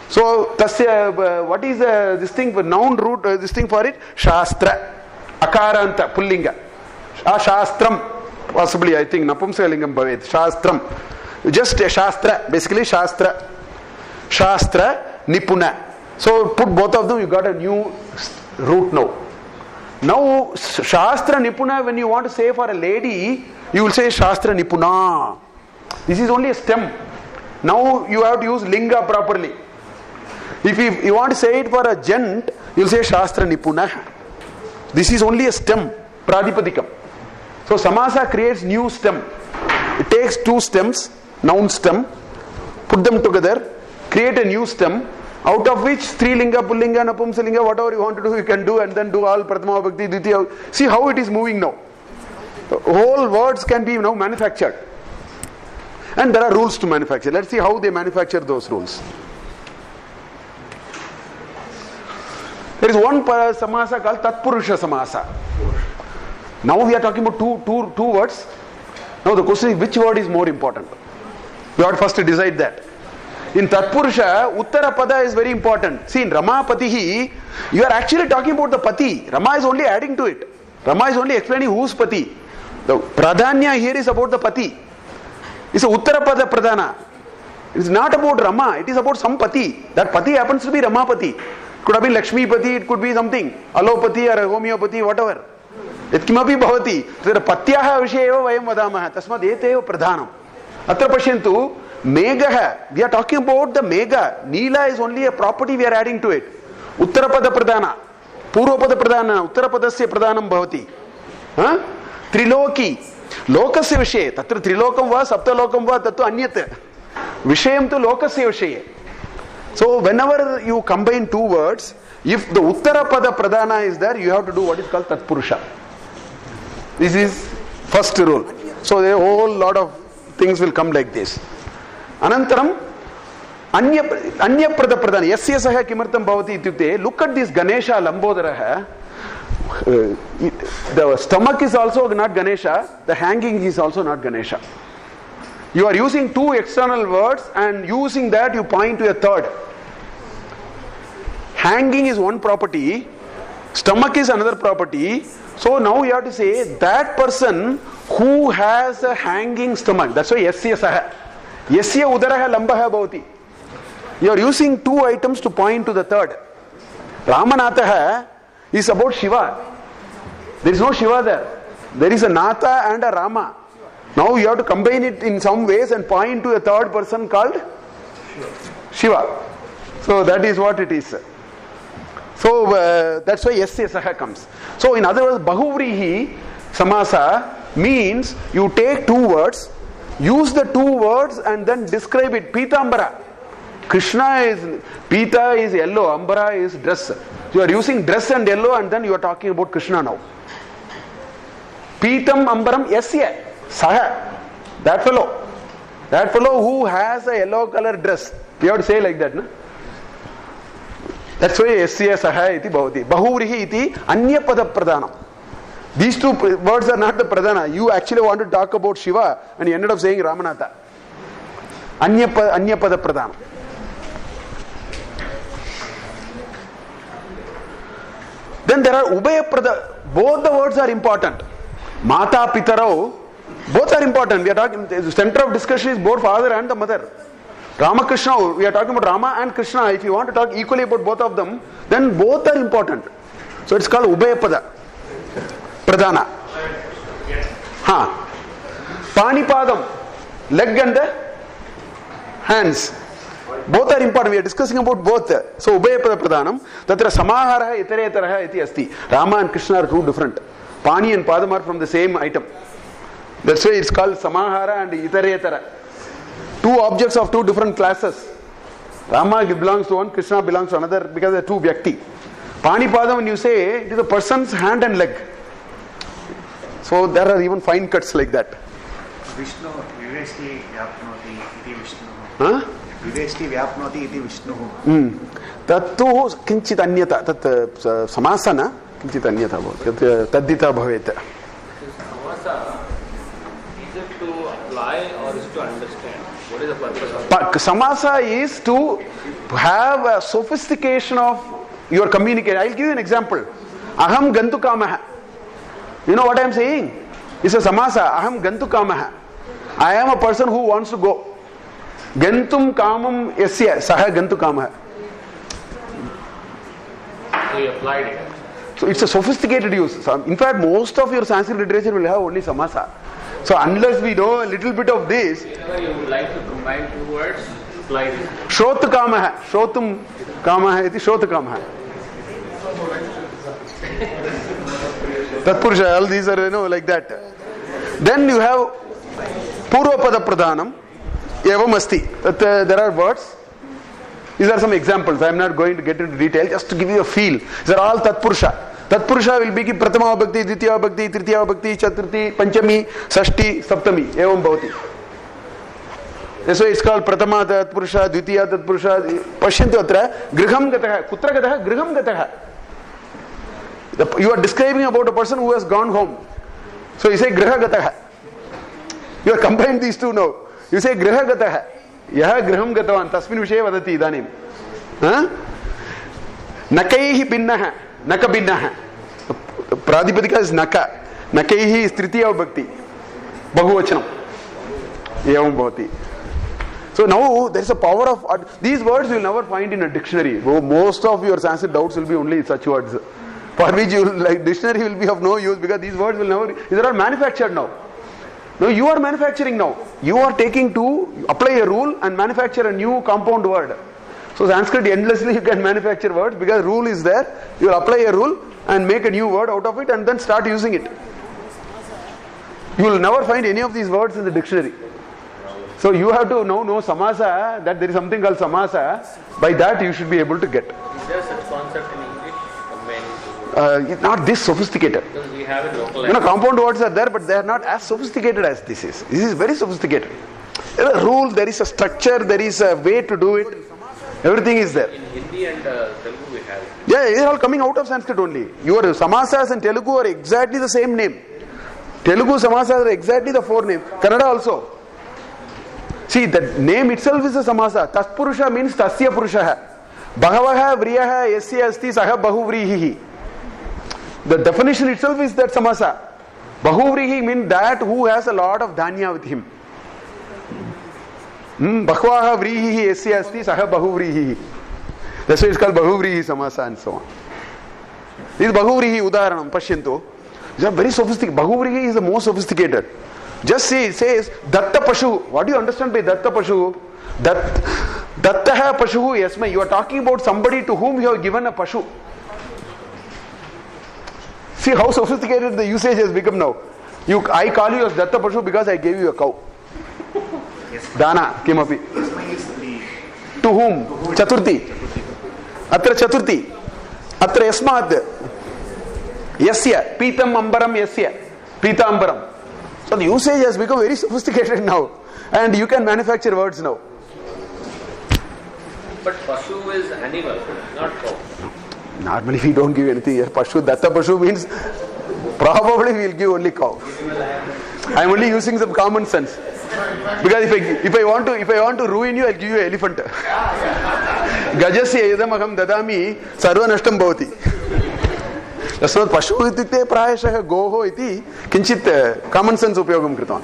So, tasya, what is this thing for noun root, this thing for it? Shastra, Akaranta, Pullinga, Shastram, possibly I think Napumsakalingam Bhavet, Shastram, just a Shastra, basically Shastra, Nipuna. So, put both of them, you got a new root now. Now, Shastra Nipuna, when you want to say for a lady, you will say Shastra Nipuna. This is only a stem. Now, you have to use Linga properly. If you want to say it for a gent, you will say Shastra Nipuna. This is only a stem, Pradipadikam. So, Samasa creates new stem. It takes two stems, noun stem, put them together, create a new stem, out of which Strilinga, Pullinga, Napumsalinga, whatever you want to do, you can do, and then do all Prathama Bhakti, Dvitiya. See how it is moving now. The whole words can be now manufactured. And there are rules to manufacture. Let's see how they manufacture those rules. There is one samasa called Tatpurusha Samasa. Now we are talking about two words. Now the question is, which word is more important? We have to first decide that. In Tatpurusha, Uttara Pada is very important. See, in Rama Patihi, you are actually talking about the Pati. Rama is only adding to it. Rama is only explaining who's Pati. The Pradhanya here is about the Pati. It's a Uttara Pada Pradhana. It's not about Rama, it is about some Pati. That Pati happens to be Ramapati. It could have been Lakshmi Pati, it could be something. Allopati or homeopathy, whatever. Yatkimapi bhavati. Tatra patyaha vishayeva vayam vadamaha. Tasmad eteva pradhanam. Atra pashyantu. Megha, we are talking about the Megha. Neela is only a property we are adding to it. Uttarapada Pradhana, Purvapada Pradhana, Uttarapadasya Pradhanam Bhavati. Triloki, Lokasya Vishay, Tatra Trilokam va, Saptalokam va, Tatu Anyat. Vishayam tu Lokasya Vishay. So, whenever you combine two words, if the Uttarapada Pradhana is there, you have to do what is called Tatpurusha. This is first rule. So, a whole lot of things will come like this. Anantaram, Anyaprada Pradhana, Yasya Saha Kimartam Bhavati Ityukte, look at this Ganesha Lambodaraha. The stomach is also not Ganesha, the hanging is also not Ganesha. You are using two external words and using that you point to a third. Hanging is one property, stomach is another property. So now you have to say that person who has a hanging stomach. That's why Yasya Saha. Yasya udaraha lambaha bhavati. You are using two items to point to the third. Ramanatha is about Shiva. There is no Shiva there. There is a Natha and a Rama. Now you have to combine it in some ways and point to a third person called Shiva. So that is what it is. So that's why Yasya Saha comes. So in other words, Bahuvrihi Samasa means you take two words, use the two words and then describe it. Pitambara. Krishna is, Pita is yellow, Ambara is dress. You are using dress and yellow and then you are talking about Krishna now. Pitam Ambaram Yasya Saha. That fellow who has a yellow color dress. You have to say like that, no? That's why Yasya Saha iti bhavati. Bahuvrihi iti Anyapada Pradhanam. These two words are not the Pradhana. You actually want to talk about Shiva and you ended up saying Ramanatha. Anyapada Pradhanam. Then there are Ubaya Pradha. Both the words are important. Mata Pitarao, both are important. We are talking, the center of discussion is both father and the mother. Ramakrishna, we are talking about Rama and Krishna. If you want to talk equally about both of them, then both are important. So it's called Ubayapada Pradhana. Panipadam, leg and the hands. Both are important. We are discussing about both. So Ubayapada Pradhanam, Tatra Samahara Itaretaraha iti asti. Rama and Krishna are two different. Pani and Padam are from the same item. That's why it's called Samahara and Itaretara. Two objects of two different classes. Rama belongs to one, Krishna belongs to another because they are two Vyakti. Pani Padam, when you say, it is a person's hand and leg. So there are even fine cuts like that. Vishnu, Vivesti Vyapnoti iti Vishnu. Vivesti Vyapnoti iti Vishnu. Tattu kinchit anyata. Tat samasana kinchit anyata bhavet. Taddita bhavet. Samasa, is it to apply or is to understand? What is the purpose of it? Samasa is to have a sophistication of your communication. I'll give you an example. Aham gantu kamaha. You know what I am saying? It's a samasa. Aham gantu kamaha. I am a person who wants to go. Gantum kamam yasya saha gantu kamaha. So you applied it. So it's a sophisticated use. So in fact, most of your Sanskrit literature will have only samasa. So unless we know a little bit of this, Whenever you would like to combine two words, apply it. Shrot kamaha, Shrotum kamaha iti Shrot kamaha. Tatpurusha, all these are, like that. Then you have Purvapada Pradhanam, Evam Asti. There are words. These are some examples. I am not going to get into detail, just to give you a feel. These are all Tatpurusha. Tatpurusha will be ki Pratama Bhakti, Dvitiya Bhakti, Tritiya Bhakti, Chaturthi, Panchami, Sashti, Saptami. Evam Bhavati. That's why it's called Pratama Tatpurusha, Dvitiya Tatpurusha. Pashyantu atra, Griham Gataha. Kutra Gataha? Griham Gataha. You are describing about a person who has gone home. So you say Griha Gataha. You are combining these two now. You say Griha Gataha. Yaha Griham Gatavan. Tasmin Vishay Vadati Idanim. Nakaihi Binnaha. Naka Binnaha. Pradipadika is Naka. Nakaihi is Tritiya Bhakti. Bahuvachanam. Evam Bhavati. So now there is a power of. These words you will never find in a dictionary. Most of your Sanskrit doubts will be only such words. For which dictionary will be of no use because these words will never. These are all manufactured now. No, you are manufacturing now. You are taking to apply a rule and manufacture a new compound word. So Sanskrit endlessly you can manufacture words because rule is there. You will apply a rule and make a new word out of it and then start using it. You will never find any of these words in the dictionary. So you have to know samasa, that there is something called samasa. By that you should be able to get. Is there such concept in English? Not this sophisticated. Because we have it localized. Compound words are there, but they are not as sophisticated as this is. This is very sophisticated. There is a rule, there is a structure, there is a way to do it. Everything is there. In Hindi and Telugu we have it. Yeah, they are all coming out of Sanskrit only. Your samasas and Telugu are exactly the same name. Telugu samasas are exactly the four names. Kannada also. See, the name itself is a samasa. Tatpurusha means tasya purushaha. Bhagavaha vriyaha yasya asti saha bahuvrihi. The definition itself is that samasa. Bahuvrihi means that who has a lot of dhanya with him. Bhagavaha vrihi yasya asti saha bahuvrihi. That's why it's called bahuvrihi samasa and so on. This is bahuvrihi udaharanam, pashyantu. These are very sophisticated. Bahuvrihi is the most sophisticated. Just see, it says datta pashu. What do you understand by datta pashu? Dattaha pashu yasmai. You are talking about somebody to whom you have given a pashu. See how sophisticated the usage has become now. I call you as datta pashu because I gave you a cow. Dana kimapi. To whom? Chaturthi. Atra chaturthi. Atra yasmat. Yasya. Pitam ambaram yasya. Pita ambaram. So the usage has become very sophisticated now. And you can manufacture words now. But Pashu is animal, not cow. Normally we don't give anything here. Pashu, Datta Pashu means probably we will give only cow. I am only using some common sense. Because if I want to ruin you, I will give you elephant. Gajasya idam aham dadami sarva nashtam bhavati. Tasmat pashu ityukte prayashah goho iti kinchit common sense upyogam kritawan.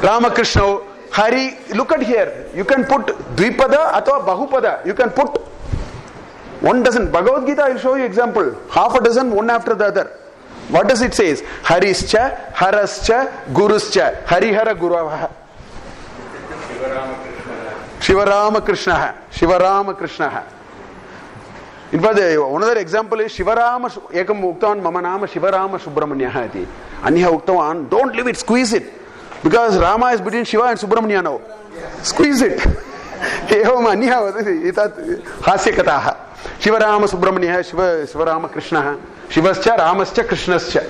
Ramakrishna, Hari, look at here. You can put Dvipada atwa Bahupada. You can put one dozen. Bhagavad Gita, I will show you example. Half a dozen, one after the other. What does it say? Harischa, Harascha, Guruscha, Harihara Guravaha. Shivarama Krishna. Shivarama Krishna. In fact, another example is Shivarama Ekam Uktavan Mama Nama Shivarama Subramanya iti. Aniha Uktavan, don't leave it, squeeze it. Because Rama is between Shiva and Subramanya now. Squeeze it. Evam Aniha Hasya Kataha. Shivarama Subramanya, Shivarama Krishna. Shivascha, Ramascha, Krishnascha.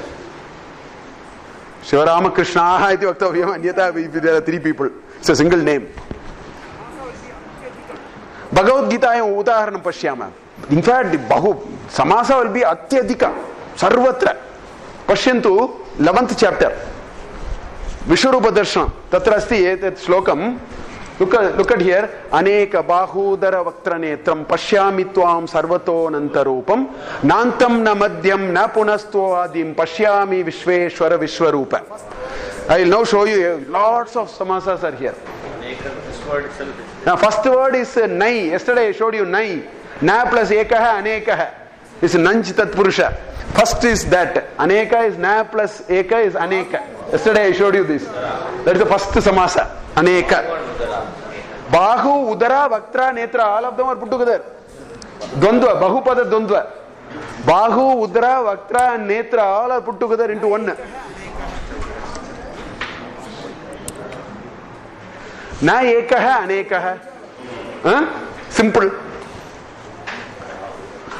Shivarama Krishna iti Vaktavyam Anyata, if there are three people. It's a single name. Bhagavad Gita ayam udaharanam pashyama. In fact, Bahu Samasa will be Atyadika, Sarvatra. Pashyantu, 11th chapter. Vishwarupa Darshanam. Tatra asti etat shlokam. Look at here. Aneka bahudara vaktra netram pashyami tvam sarvato nantarupam nantam na madhyam na punasto adim pashyami vishveshwara vishwarupa. I will now show you lots of samasas are here. Now first word is nai. Yesterday I showed you nai. Na plus ekaha anekaha is nanch tat purusha. First is that. Aneka is na plus eka is aneka. Yesterday I showed you this. That is the first samasa. Aneka. Bahu, Udara, Vaktra, Netra, all of them are put together. Dvandva, Bahupada Dvandva. Bahu, Udara, Vaktra and Netra all are put together into one. Na ekaha anekaha. Simple.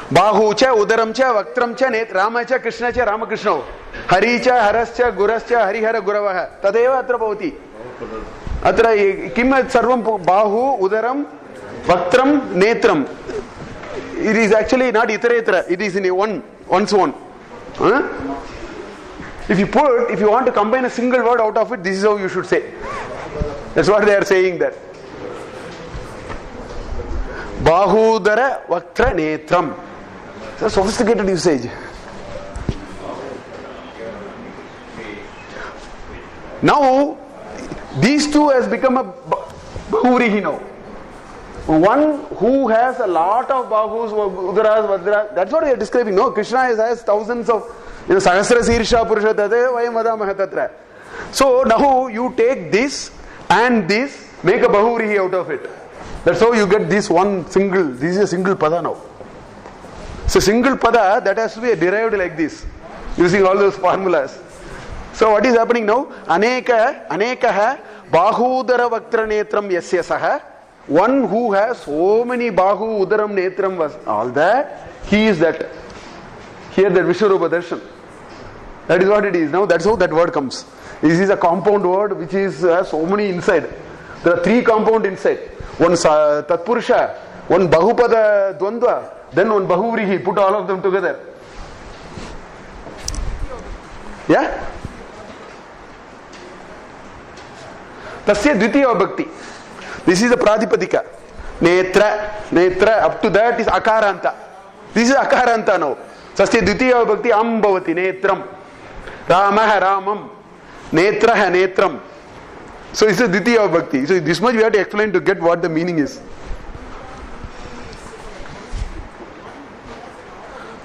Bahu cha, Udaram cha, Vaktram cha, Rama cha, Krishna cha, Ramakrishna. Hari cha, Harascha, Gurascha, Harihara Guravaha. Tadeva atra bhavati. Atra kim sarvam bahu, udaram, vaktram, netram. It is actually not iteretra. It is in a once one. If you want to combine a single word out of it, this is how you should say. That's what they are saying there. Bahudara vaktra netram. It's a sophisticated usage. Now, these two has become a bahuvrihi now. One who has a lot of bahus, udaras, vajras, that's what they are describing. No, Krishna has thousands of sahasra sirsha purusha tade vayam vadamaha tatra. So now you take this and this, make a bahuvrihi out of it. That's how you get this one single. This is a single pada now. It's a single pada that has to be derived like this, using all those formulas. So what is happening now? Anekaha bahudara vaktra netram yasya saha. One who has so many bahu udaram netram was all that. He is that. Here that Vishwarupa Darshan. That is what it is. Now that's how that word comes. This is a compound word which is so many inside. There are three compound inside. One tatpurusha, one bahupada dvandva, then one bahuvrihi. Put all of them together. Yeah? Tasya dvitiya bhakti. This is the pradipadika. Netra, up to that is akaranta. This is akaranta now. Tasya dvitiya bhakti ambhavati netram. Ramah ramam. Netraha netram. So it's a dvitiya bhakti. So this much we have to explain to get what the meaning is.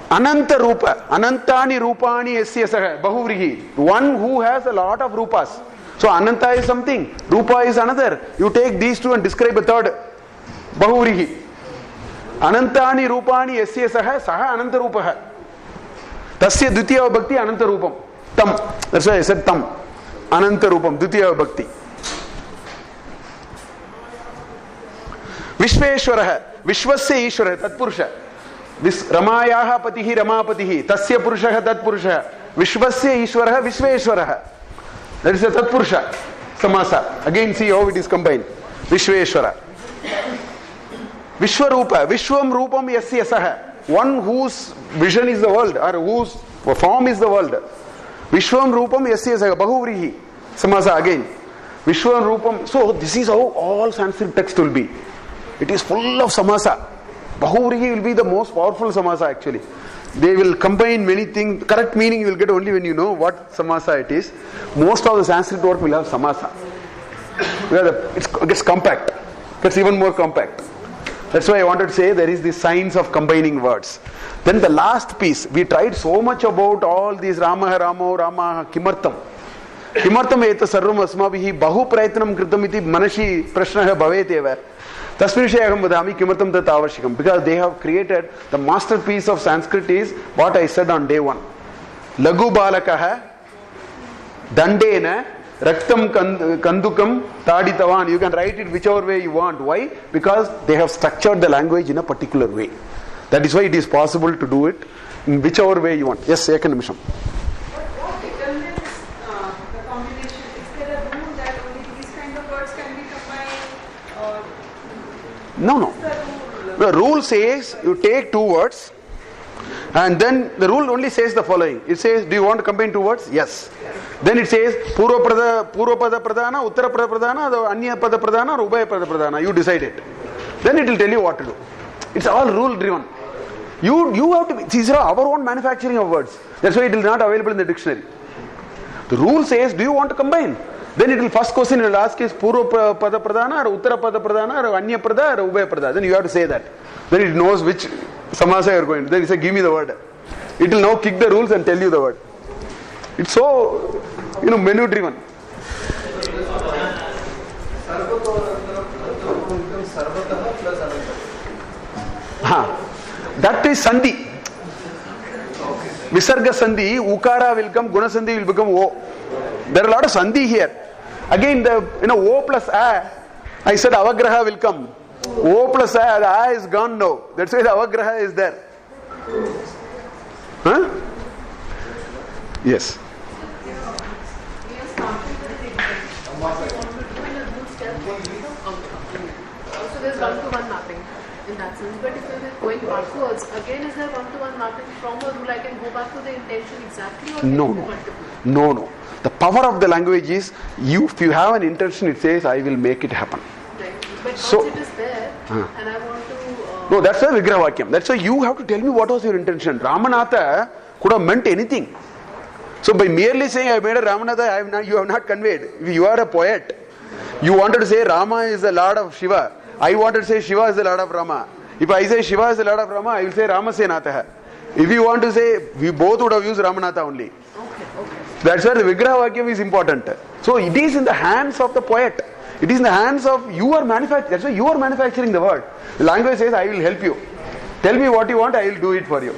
Ananta rupa. Anantani rupani yasya saha. Bahuvrihi. One who has a lot of rupas. So Ananta is something, Rupa is another. You take these two and describe a third. Bahuvrihi. Anantani rupani yasya saha, saha ananta rupaha. Tasya dvitiya bhakti ananta rupam. Tam. That's why I said tam. Ananta rupam, dvitiya bhakti. Vishveshwaraha. Vishwasya ishwara, tatpurusha. Ramayaha patihi ramapatihi. Tasya purushaha tatpurushaha. Vishwasya ishwaraha vishveshwaraha. That is a tatpurusha samasa. Again see how it is combined. Vishveshwara. Vishwarupa. Vishwam Rupam Yasya Saha. One whose vision is the world or whose form is the world. Vishwam Rupam Yasya Saha. Bahuvrihi. Samasa again. Vishwam Rupam. So this is how all Sanskrit text will be. It is full of samasa. Bahuvrihi will be the most powerful samasa actually. They will combine many things. Correct meaning you will get only when you know what samasa it is. Most of the Sanskrit work will have samasa. It gets compact. It gets even more compact. That's why I wanted to say there is this science of combining words. Then the last piece. We tried so much about all these Rama, Kimartam. Kimartam eta sarvam asmabihi bahu prayatnam kritam iti manashi prashnaha bhaveteva. Tasmin Shayakam Vadami Kimartam Tat Avashikam. Because they have created the masterpiece of Sanskrit is what I said on day one. Lagu Balakaha Dandena Raktam Kandukam Taditavan. You can write it whichever way you want. Why? Because they have structured the language in a particular way. That is why it is possible to do it in whichever way you want. Yes, second Misham. What determines the combination? Is there a rule that only these kind of words can be combined? Or No. The rule says you take two words and then the rule only says the following. It says, do you want to combine two words? Yes. Then it says, Purva Pada Pradhana, Uttara Pada Pradhana, Anya Pada Pradhana, or Ubhaya Pada Pradhana. You decide it. Then it will tell you what to do. It's all rule driven. You have to be, these are our own manufacturing of words. That's why it is not available in the dictionary. The rule says, do you want to combine? Then it will first question it will ask is Purva Pada Pradhana or Uttara Pada Pradhana or Anya Pada or Ubhaya Pada. Then you have to say that. Then it knows which samasa you are going to. Then it says, give me the word. It will now kick the rules and tell you the word. It's so, menu driven. That is Sandhi. Visarga Sandhi, Ukara will come, Guna Sandhi will become O. There are a lot of Sandhi here. Again, O plus A, I said Avagraha will come. O plus A, the A is gone now. That's why the Avagraha is there. Huh? Yes. Also, there's one-to-one mapping in that sense. But if it is going backwards, again, is there one-to-one mapping from a rule? I can go back to the intention exactly, or No. The power of the language is, if you have an intention, it says, I will make it happen. Right. But once it is there, and I want to... No, that's a Vigraha Vakyam. That's why you have to tell me what was your intention. Ramanatha could have meant anything. So by merely saying, I made a Ramanatha, you have not conveyed. If you are a poet, you wanted to say Rama is the Lord of Shiva. I wanted to say Shiva is the Lord of Rama. If I say Shiva is the Lord of Rama, I will say Ramasenatha. If you want to say, we both would have used Ramanatha only. Okay. That's why the Vigraha Vakyam is important. So it is in the hands of the poet. It is in the hands of, you are manufacturing. That's why you are manufacturing the word. The language says, I will help you. Tell me what you want, I will do it for you.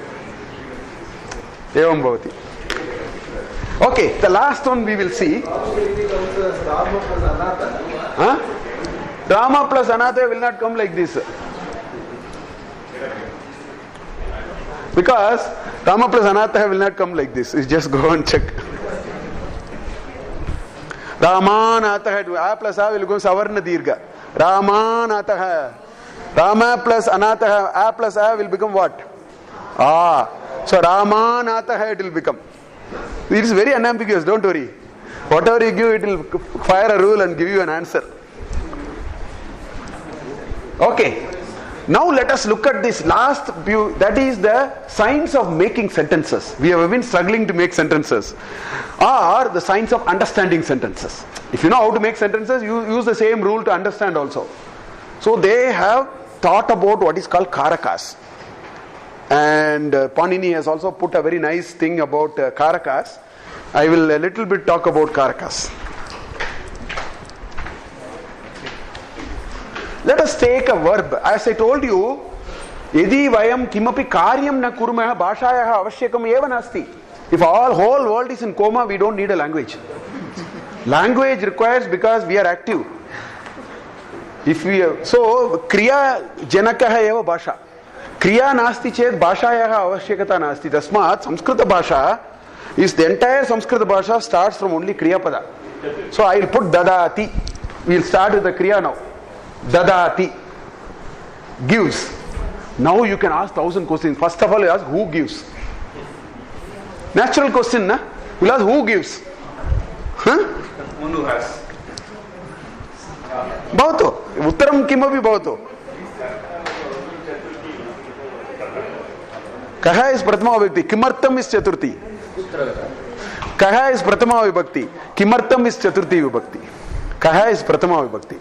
Evam bhavati. Okay, the last one we will see. Rama plus Anatha will not come like this. Because Rama plus Anatha will not come like this. You just go and check. Ramanatha, A plus A will go Savarna Dirgha. Ramanatha. Rama plus Anatha, A plus A will become what? So Ramanatha it will become. It is very unambiguous, don't worry. Whatever you give, it will fire a rule and give you an answer. Okay. Now let us look at this last view, that is the science of making sentences. We have been struggling to make sentences. Or the science of understanding sentences. If you know how to make sentences, you use the same rule to understand also. So they have thought about what is called karakas. And Panini has also put a very nice thing about karakas. I will a little bit talk about karakas. Let us take a verb. As I told you, Yadi vayam kimapi karyam na kurmah bhashayaha avashyakam eva nasti. If whole world is in coma, we don't need a language. Language requires because we are active. So kriya janakaha eva bhasha. Kriya nasti ched bhashayaha avashyakata nasti. Tasmat Samskrita bhasha is the entire Samskrita bhasha starts from only kriya pada. So I will put dadati. We will start with the kriya now. Dadati. Gives. Now you can ask 1,000 questions. First of all, you ask who gives. Natural question, na? You ask who gives. Huh? One who has. Bhavato. Uttaram kimapi bhavato. Kaha is Prathama Vibhakti. Kimartam is Chaturthi. Kaha is Prathama Vibhakti. Kimartam is Chaturthi Vibhakti. Kaha is Prathama Vibhakti.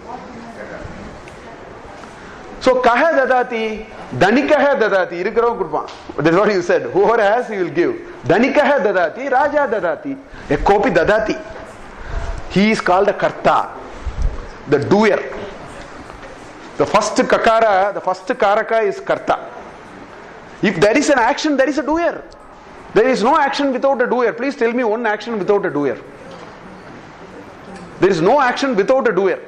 So Kaha dadati, Dhanikaha dadati. That's what you said. Whoever has, he will give. Dhanikaha dadati, Raja dadati. A kopi dadati. He is called a Karta, the doer. The first Kakara, the first Karaka is Karta. If there is an action, there is a doer. There is no action without a doer. Please tell me one action without a doer. There is no action without a doer.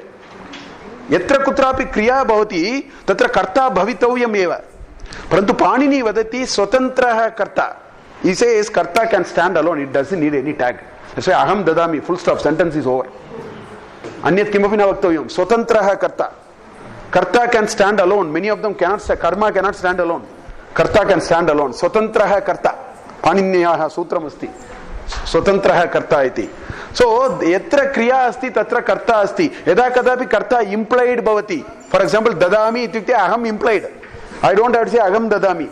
Yatra kutrapi kriya bhavati tatra karta bhavitavyam eva. Parantu Panini vadati swatantraha karta. He says karta can stand alone. It doesn't need any tag. That's why aham dadami. Full stop. Sentence is over. Anyat kimapi na vaktavyam. Swatantraha karta. Karta can stand alone. Many of them cannot. Karma cannot stand alone. Karta can stand alone. Swatantraha karta. Paninyaha sutram asti. Swatantraha karta iti. So, yatra kriya asti tatra karta asti. Yada kadapi karta implied bhavati. For example, dadami ityukte aham implied. I don't have to say aham dadami.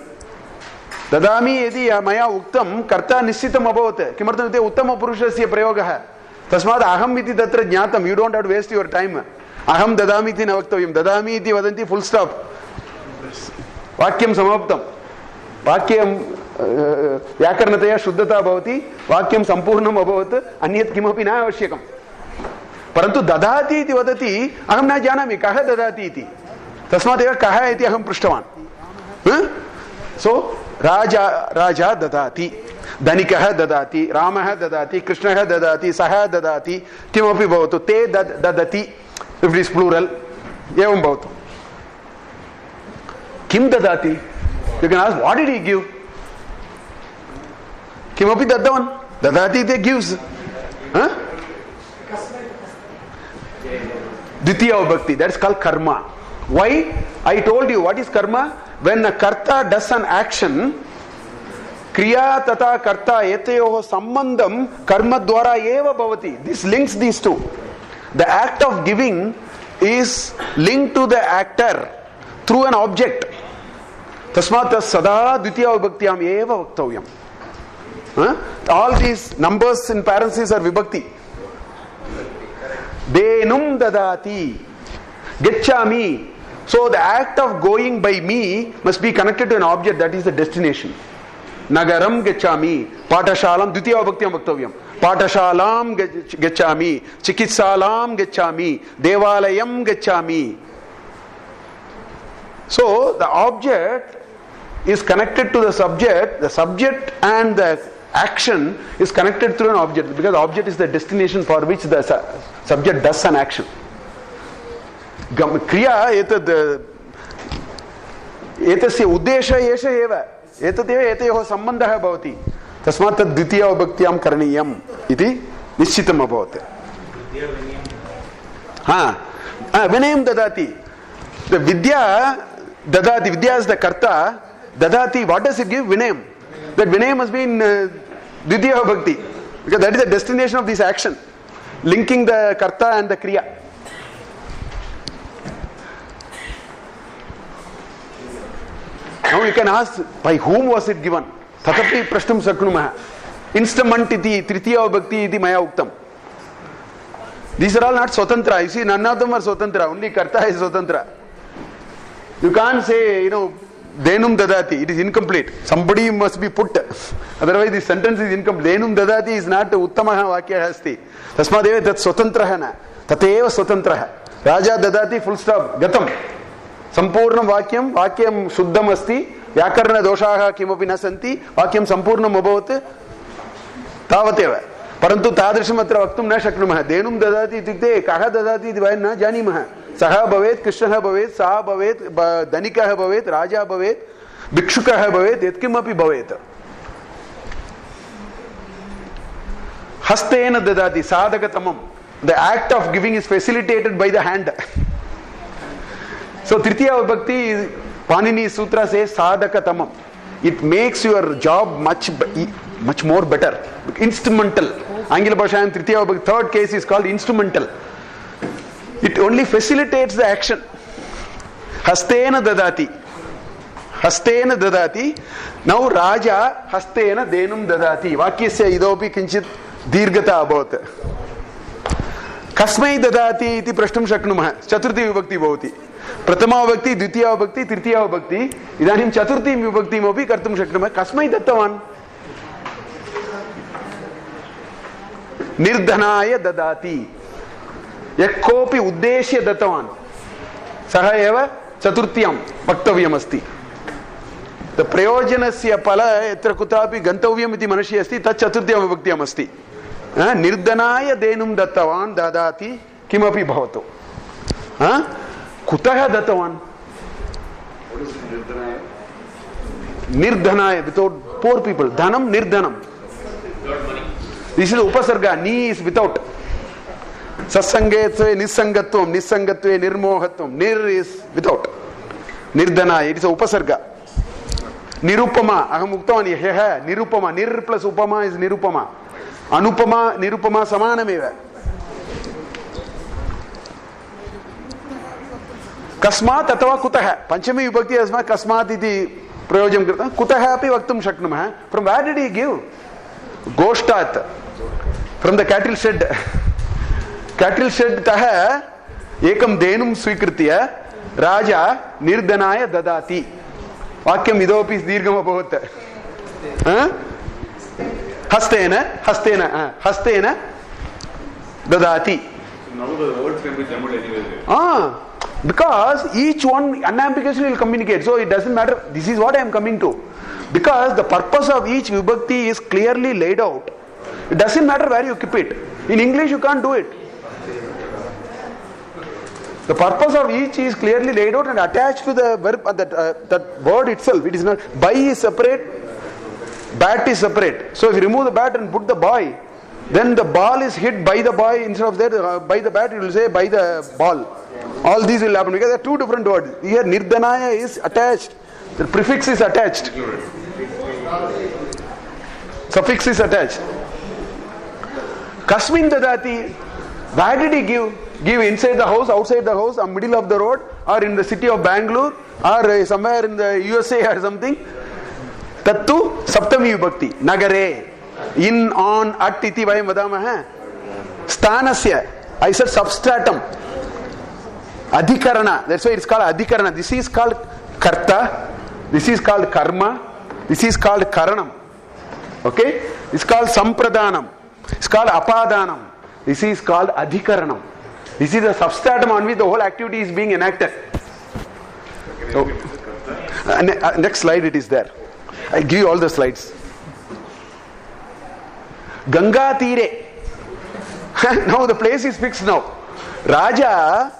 Dadami yadi maya uktam karta nishitam abhavat. Kimartam ite uttama purushasya prayogah. Tasmad aham iti tatra jnatam. You don't have to waste your time. Aham dadami iti na vaktavyam. Dadami iti vadanti full stop. Vakyam samaptam. Vakyam व्याकरणतया शुद्धता भवति वाक्यं सम्पूर्णम् अभवत् अन्यत् किमपि न आवश्यकं परन्तु ददाति इति वदति अहं न जानामि कः ददाति इति तस्मात् एव कः इति अहं पृष्टवान् सो राजा ददाति धनिकः ददाति रामः ददाति कृष्णः ददाति सः ददाति किमपि भवतु ते ददति इफ् इट् इस् प्लूरल् एवं भवतु किं ददाति you can ask what did he give किमपि दत्तवान् ददाति इति गिव्स् द्वितीया विभक्ति that is called Karma why I told you what is Karma when a कर्ता डस एन एक्शन क्रिया तथा कर्ता एतयोः संबंधं कर्म द्वारा एव भवति this links these to the act of giving is linked to the actor through an object तस्मात् सदा द्वितीया विभक्त्याम् एव वक्तव्यम् all these numbers in parentheses are vibhakti. Denum dadati gacchami. So the act of going by me must be connected to an object that is the destination. Nagaram gacchami patashalam dvitiya vibhaktyam vaktavyam patashalam gacchami chikitsalam gacchami devalayam gacchami. So the object is connected to the subject and the action is connected through an object because the object is the destination for which the subject does an action. Kriya etasya uddesha esha eva etateva etayoh sambandhah bhavati tasmat tad dvitiya vibhaktyam karaniyam iti nishchitam abhavat. Vinayam dadati. The vidya dadati, vidya is the karta. Dadati, what does it give? Vinayam. That Vinayam must be in Dvitiya Vibhakti because that is the destination of this action, linking the karta and the kriya. Now you can ask, by whom was it given? Tatapi prashtum saknumaha. Instrument iti tritiya vibhakti iti maya uktam. These are all not swatantra. You see, none of them are swatantra. Only karta is swatantra. You can't say, Denum dadati, it is incomplete. Somebody must be put. Otherwise this sentence is incomplete. Denum dadati is not uttamaha vakya asti. Tasmadeva tat swatantraha na. Tateva swatantraha. Raja dadati full stop. Gatam. Sampurnam vakyam shuddham asti. Vyakarana doshaha kimapi na santi. Vakyam sampurnam abhavat. Tavateva. Parantu tadrisham atra vaktum na shaknumah. Denum dadati itukte kaha dadati iti vayam na janimah. सह भवेत् कृष्णः भवेत् सा भवेत् धनिकः भवेत् राजा भवेत् भिक्षुकः भवेत् यत्किमपि भवेत् हस्तेन ददाति साधकतमं the act of giving is facilitated by the hand So Tritiya Vibhakti, Panini Sutra says Sadhaka Tamam. It makes your job much more better. Instrumental. Angila Bhasha and Tritiya Vibhakti, third case is called instrumental. It only facilitates the action. Hastena dadati. Hastena dadati. Now Raja Hastena denum dadati. Vakyasya idopi kinchit dirghata abhavata. Kasmai dadati iti prashtum shaknumah. Chaturthi vibhakti bhavati. Pratama vibhakti, Dvitiya vibhakti, Tritiya vibhakti. Idanim Chaturthi vibhakti mopi kartum shaknumah. Kasmai dattavan. Nirdhanaya dadati. Yakkopi uddeshya dattavan. Saha eva chaturthyam vaktavyam asti. The prayojanasya pala etra kutapi gantavyam iti manasya asti tat chaturthyam vibhaktyam asti. Nirdhanaya denum dattavan dadati kimapi bhavato. Kutaha dattavan? What is nirdhanaya? Nirdhanaya, without poor people. Dhanam, nirdhanam. This is upasarga. Ni is without. Sasangetve nisangatvam, nisangatve nirmohatvam. Nir is without. Nirdhanaya, it is a upasarga. Nirupama, aham uktavani, heha, nirupama. Nir plus upama is nirupama. Anupama, nirupama samanameva. Kasmat atava kutaha. Panchami vibhakti asma kasmat iti prayojam krita. Kutaha api vaktum shaknumah. From where did he give? Goshtat. From the cattle shed. Cattle shed taha ekam denum swikritya Raja nirdhanaya dadati. Vakyam idopi dirgham abhavat. Hastena dadati. Now the words can be jumbled anyway. Because each one unambiguously will communicate. So it doesn't matter. This is what I am coming to. Because the purpose of each vibhakti is clearly laid out. It doesn't matter where you keep it. In English you can't do it. The purpose of each is clearly laid out and attached to the verb, that word itself. It is not. By is separate. Bat is separate. So if you remove the bat and put the boy, then the ball is hit by the boy instead of that by the bat. It will say by the ball. All these will happen because there are two different words. Here nirdhanaya is attached. The prefix is attached. Suffix is attached. Kasmin dadati. Where did he give? Give inside the house, outside the house, or middle of the road, or in the city of Bangalore, or somewhere in the USA or something. Tattu saptami vibhakti. Nagare. In, on, at iti vayam vadamaha. Stanasya. I said substratum. Adhikarana. That's why it's called adhikarana. This is called karta. This is called karma. This is called karanam. Okay? It's called sampradhanam. It's called apadanam. This is called adhikaranam. This is the substratum on which the whole activity is being enacted. So, next slide it is there. I give you all the slides. Ganga Tire. Now the place is fixed now. Raja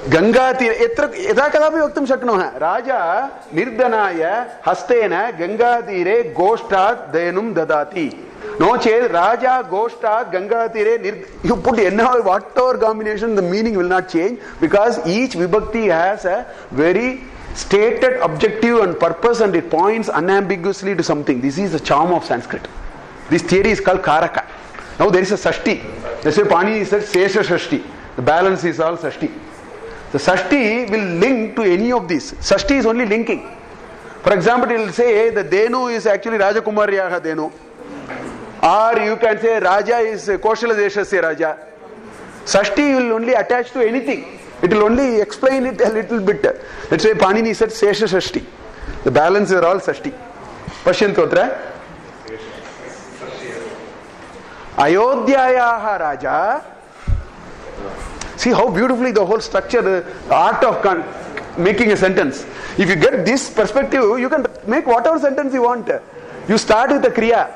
Ganga Tire. Yatha kadapi vaktum shaknoha. Raja Nirdhanaya Hastena Ganga Tire Goshtat Dayanum Dadati. No ched Raja Goshtat Ganga Tire. You put any whatever combination, the meaning will not change because each vibhakti has a very stated objective and purpose and it points unambiguously to something. This is the charm of Sanskrit. This theory is called Karaka. Now there is a Sashti. That's why Pani said Sesha Shashti. The balance is all Sashti. The Sashti will link to any of these. Sashti is only linking. For example, it will say the Denu is actually Rajakumaryaha Denu. Or you can say Raja is Koshala Deshasya Raja. Sashti will only attach to anything. It will only explain it a little bit. That's why Panini said Sesha Shashti. The balance are all Sashti. Pashyantotra. Ayodhyayaha Raja. See how beautifully the whole structure, the art of making a sentence. If you get this perspective, you can make whatever sentence you want. You start with the Kriya.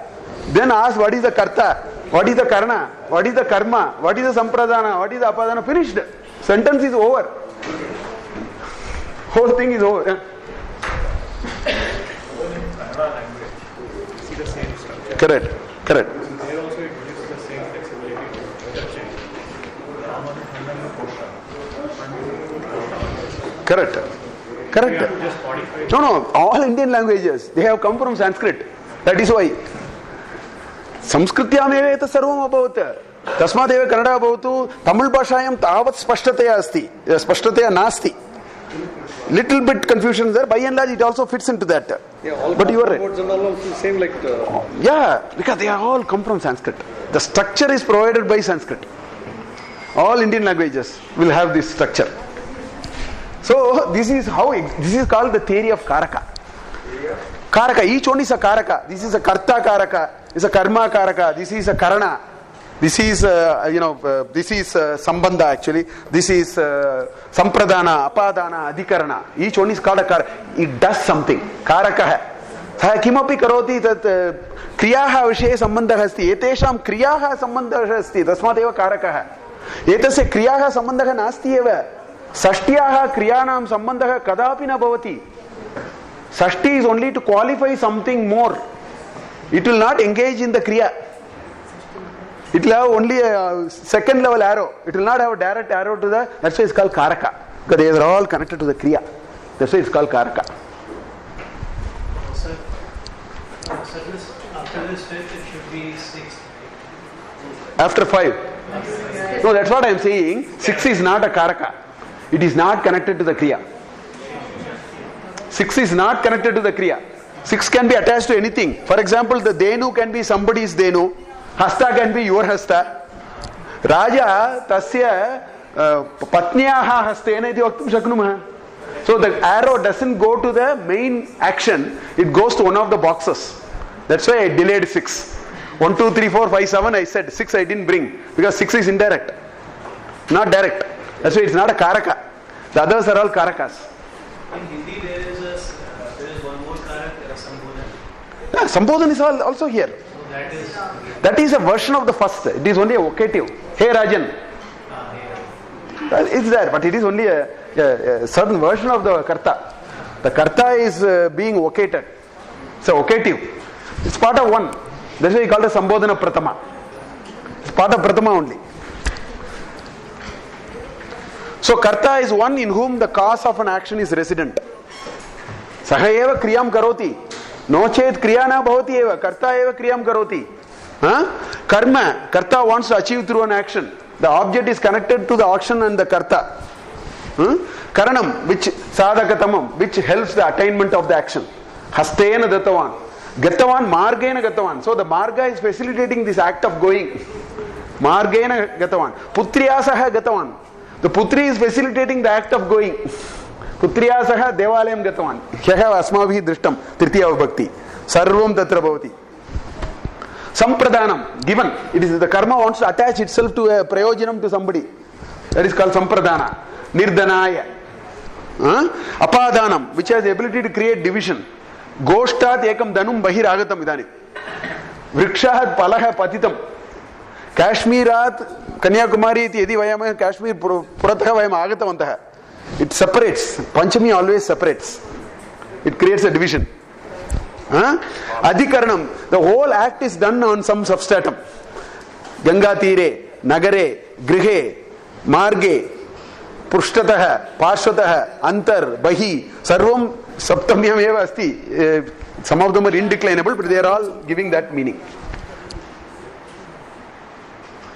Then ask what is the Karta, what is the Karna, what is the Karma, what is the Sampradhana, what is the Apadana. Finished. Sentence is over. Whole thing is over. Correct. Correct. There also it gives the same flexibility to interchange. Correct. Correct. Just modify. No. All Indian languages, they have come from Sanskrit. That is why. संस्कृत्यामेव एतत् सर्वम् अभवत्. तस्मादेव कन्नडा भवतु तमिळ् भाषायां तावत् स्पष्टतया अस्ति, स्पष्टतया नास्ति. Little bit confusion there. By and large, it also fits into that. Yeah, all but you are right. words and all also same like. Yeah, because they all come from Sanskrit. The structure is provided by Sanskrit. All Indian languages will have this structure. So this is called the theory of Karaka. Karaka, each one is a Karaka. This is a Karta Karaka, this is a Karma Karaka, this is a Karana, this is this is Sambandha actually, this is Sampradana, Apadana, Adhikarana. Each one is called a Karaka. It does something. Karaka hai. Sah kimapi karoti tat kriyaha vishaye sambandha asti. Etesham kriyaha sambandha asti. Tasmat eva Karaka hai. Etasya kriyaha sambandha nasti eva. Sashtyaha kriyanam sambandha kadapi na bhavati. Sashti is only to qualify something more. It will not engage in the kriya. It will have only a second level arrow. It will not have a direct arrow to the. That's why it's called Karaka. Because they are all connected to the kriya. That's why it's called Karaka. Sir, after this fifth, it should be sixth. After 5. No, that's what I am saying. 6 is not a Karaka. It is not connected to the kriya. 6 is not connected to the kriya. 6 can be attached to anything. For example, the Denu can be somebody's Denu. Hasta can be your Hasta. Raja tasya patnyaha hastena iti vaktum shaknumaha. So the arrow doesn't go to the main action. It goes to one of the boxes. That's why I delayed 6. 1, 2, 3, 4, 5, 7 I said. 6 I didn't bring. Because 6 is indirect. Not direct. That's why it's not a Karaka. The others are all Karakas. In Hindi, there is one more karak, Sambodhan. Yeah, Sambodhan is also here. So That is a version of the first. It is only a vocative. Hey Rajan. It's there, but it is only a certain version of the Karta. The Karta is being vocated. It's a vocative. It's part of one. That's why we call it Sambodhana Pratama. It's part of Pratama only. So Karta is one in whom the cause of an action is resident. Saha eva kriyam karoti. No chet kriya na bhavati eva. Karta eva kriyam karoti. Karma. Karta wants to achieve through an action. The object is connected to the action and the Karta. Karanam, which sadhakatamam, which helps the attainment of the action. Hastena dattavan. Gattavan margena gattavan. So the marga is facilitating this act of going. Margena gattavan. Putriyasaha gattavan. The putri is facilitating the act of going. Putriyasaha devalayam gattavan. Hyaha asmabhi drishtam. Tritiya vibhakti. Sarvam tatra bhavati. Sampradhanam, given. It is the karma wants to attach itself to a prayojanam to somebody. That is called sampradhana. Nirdanaya. Apadhanam, which has the ability to create division. Goshtat ekam dhanum bahir agatam idani. Vrikshat palaha patitam. Kashmirat Kanyakumari iti yadi vayam Kashmir puratha vayam agatavantah. It separates. Panchami always separates. It creates a division. Adhikaranam, the whole act is done on some substratum. Ganga tire, nagare, grihe, marge, pushtataha, parshvataha, antar, bahi, sarvam saptamyam eva asti. Some of them are indeclinable, but they are all giving that meaning.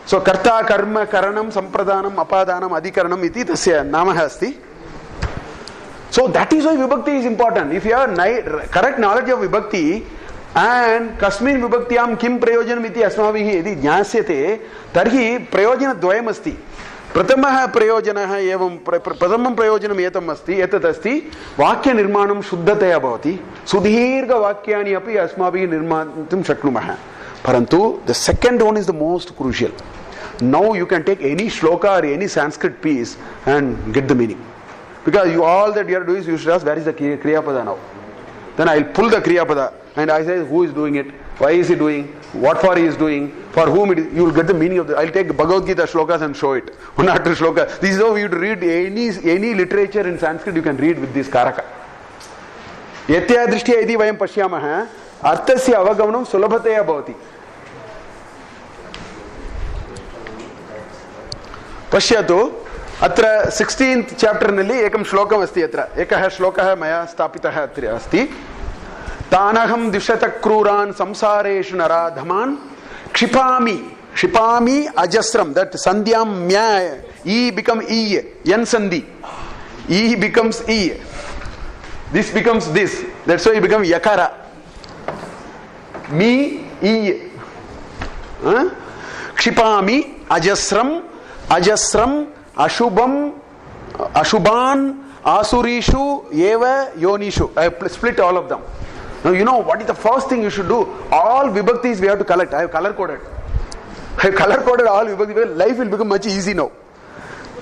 So karta, karma, karanam, sampradhanam, apadhanam, adhikaranam iti tasya namaha asti. So that is why vibhakti is important. If you have correct knowledge of vibhakti and kasmin vibhaktiyam kim prayojanam iti asmavihi yadi jnasyate tarhi prayojana dvayam asti. Prathamaha prayojanaha evam pratamam prayojanam etam asti etat asti vakya nirmanam shuddhataya bhavati sudhirgha vakyani api asmavihi nirmantum shaknumaha. Parantu the second one is the most crucial. Now you can take any shloka or any Sanskrit piece and get the meaning. Because all that you have to do is you should ask where is the Kriya Pada now. Then I will pull the Kriya Pada and I say who is doing it, why is he doing, what for he is doing, for whom it is. You will get the meaning of the. I will take Bhagavad Gita shlokas and show it. One after shloka. This is how you have to read any literature in Sanskrit you can read with this Karaka. Yatya drishtya iti vayam pashyamaha arthasya avagamanam sulabhataya bhavati. Pashyatu अत्र 16th chapter ನಲ್ಲಿ एकं श्लोकम् अस्ति अत्र एकः श्लोकः मया स्थापितः अत्र अस्ति तानहं द्विशत क्रूरान् संसारेषु नराधमान् क्षिपामि ajasram that sandhyam mya e become e n sandhi e becomes e this becomes this that's why it become yakara me e क्षिपामि ajasram ashubhan asurishu eva yonishu. I have split all of them. Now you know what is the first thing you should do? All vibhaktis we have to collect. I have color coded all vibhaktis. Life will become much easy now.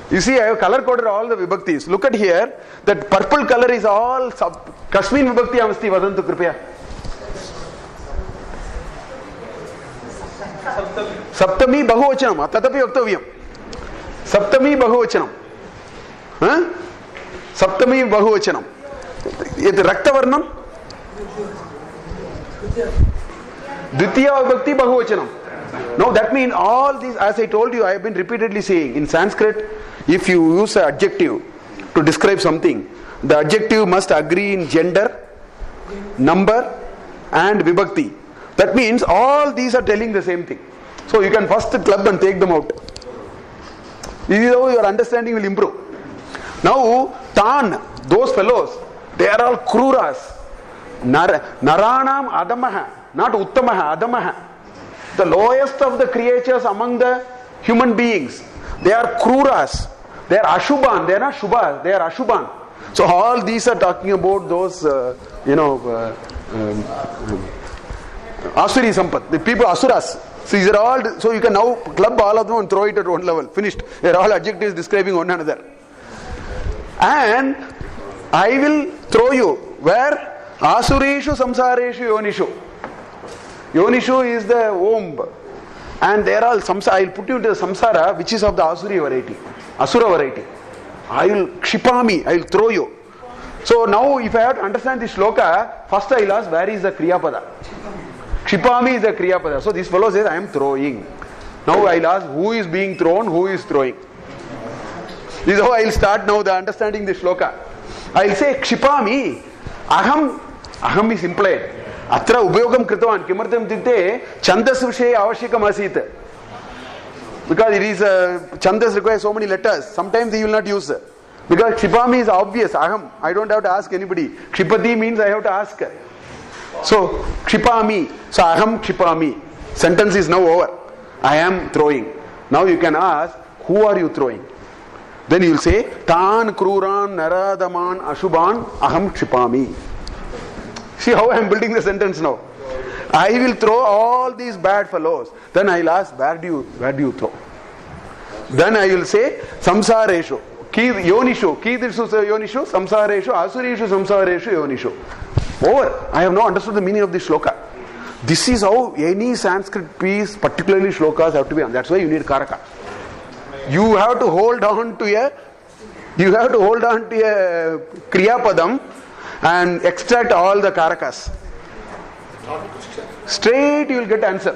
You see, I have color coded all the vibhaktis. Look at here, that purple color is all Kashmir vibhakti amasti vadantu kripaya. Saptami bahuvachanam tatapi vaktavyam. Saptami bahuvachanam. Saptami bahuvachanam. Yet raktavarnam Dvitiya vibhakti bahuvachanam. Now that means all these, as I told you, I have been repeatedly saying in Sanskrit, if you use an adjective to describe something, the adjective must agree in gender, number and vibhakti. That means all these are telling the same thing. So you can first club and take them out. This is how your understanding will improve. Now Tan, those fellows, they are all kruras. Naranam adamaha, not uttamaha, adamaha. The lowest of the creatures among the human beings. They are kruras. They are ashubhan. They are not shubhas. They are ashubhan. So all these are talking about those, asuri sampat. The people asuras. So these are all. So you can now club all of them and throw it at one level. Finished. They are all adjectives describing one another. And I will throw you where asurishu samsareshu yonishu. Yonishu is the womb, and they are all samsara. I will put you into the samsara, which is of the asura variety. I will kshipami, I will throw you. So now, if I have to understand this shloka, first I will ask where is the kriya pada. Kshipami is the kriya pada. So this fellow says I am throwing. Now I will ask who is being thrown, who is throwing. This is how I will start now the understanding this shloka. I will say kshipami, aham is implied. अत्र उपयोगं कृतवान् किमर्थम् इत्युक्ते छन्दस् विषये आवश्यकम् आसीत् because it is छन्दस् requires so many letters sometimes he will not use because kshipami is obvious aham I don't have to ask anybody kshipati means I have to ask so kshipami so aham kshipami sentence is now over I am throwing now you can ask who are you throwing then you will say tan kruran naradaman ashubhan aham kshipami. See how I am building the sentence now. I will throw all these bad fellows. Then I will ask, where do you throw? Then I will say, samsareshu. Yonishu. Kidrishu yonishu. Samsareshu. Asurishu samsareshu yonishu. Over. I have now understood the meaning of this shloka. This is how any Sanskrit piece, particularly shlokas, have to be on. That's why you need karaka. You have to hold on to a kriya padam and extract all the karakas. Straight you will get answer.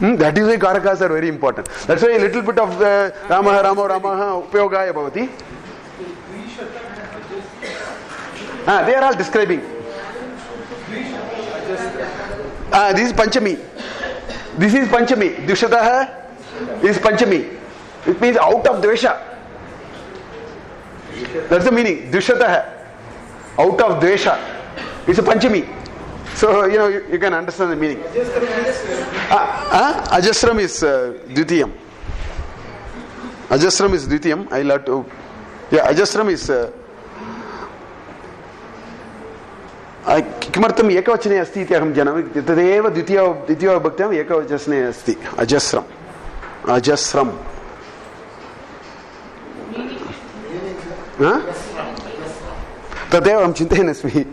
That is why karakas are very important. That's why a little bit of the Ramaha upayogaya bhavati. They are all describing. This is Panchami. Dvishataha is Panchami. It means out of Dvesha. That's the meaning. Dvishataha. Out of Dvesha. It's a Panchami. So, you can understand the meaning. Ajasram is Dvitiyam. Ajasram is Dvitiyam. I'll have to. Yeah, Ajasram is. किमर्थम् एकवचने अस्ति इति अहं जानामि तदेव द्वितीयविभक्त्याम् एकवचने अस्ति अजस्रम् तदेव अहं चिन्तयन् अस्मि.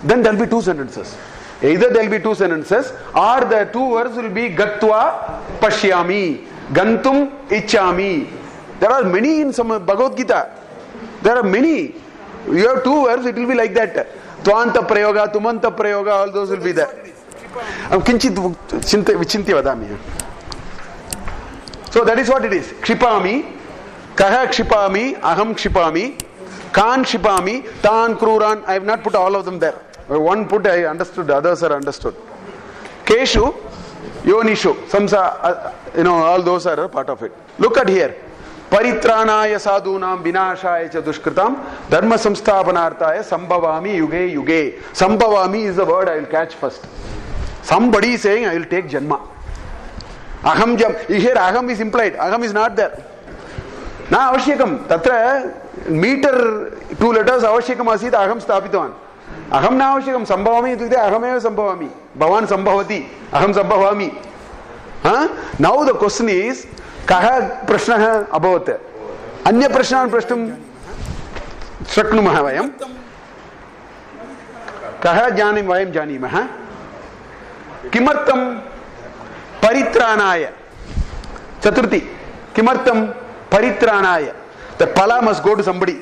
Then there will be two sentences. Either there will be two sentences or the two words will be gatva pashyami, gantum ichami. There are many in some Bhagavad Gita. There are many. You have two words, it will be like that. Tvanta prayoga, tumanta prayoga, all those will be there. Kinchit vichintya vadami. So that is what it is. Kshipami, kaha kshipami, aham kshipami, kan kshipami, tan kruran. I have not put all of them there. One put I understood, others are understood. Keshu, yonishu, samsa, all those are a part of it. Look at here. Paritranaya sadhunam vinashaya cha dushkritam dharma samsthapanarthaya sambhavami yuge yuge. Sambhavami is the word I will catch first. Somebody is saying I will take janma. Aham jam. Here aham is implied. Aham is not there. Na avashyakam. Tatra meter 2 letters avashyakam asit aham sthapitavan. Aham na avashyakam. Sambhavami itukte ahameva sambhavami. Bhavan sambhavati. Aham sambhavami. Now the question is कः प्रश्नः अभवत् अन्य प्रश्नान् प्रष्टुं शक्नुमः वयं कः वयं जानीमः किमर्थं परित्राणाय चतुर्थी किमर्थं परित्राणाय the pala must go to somebody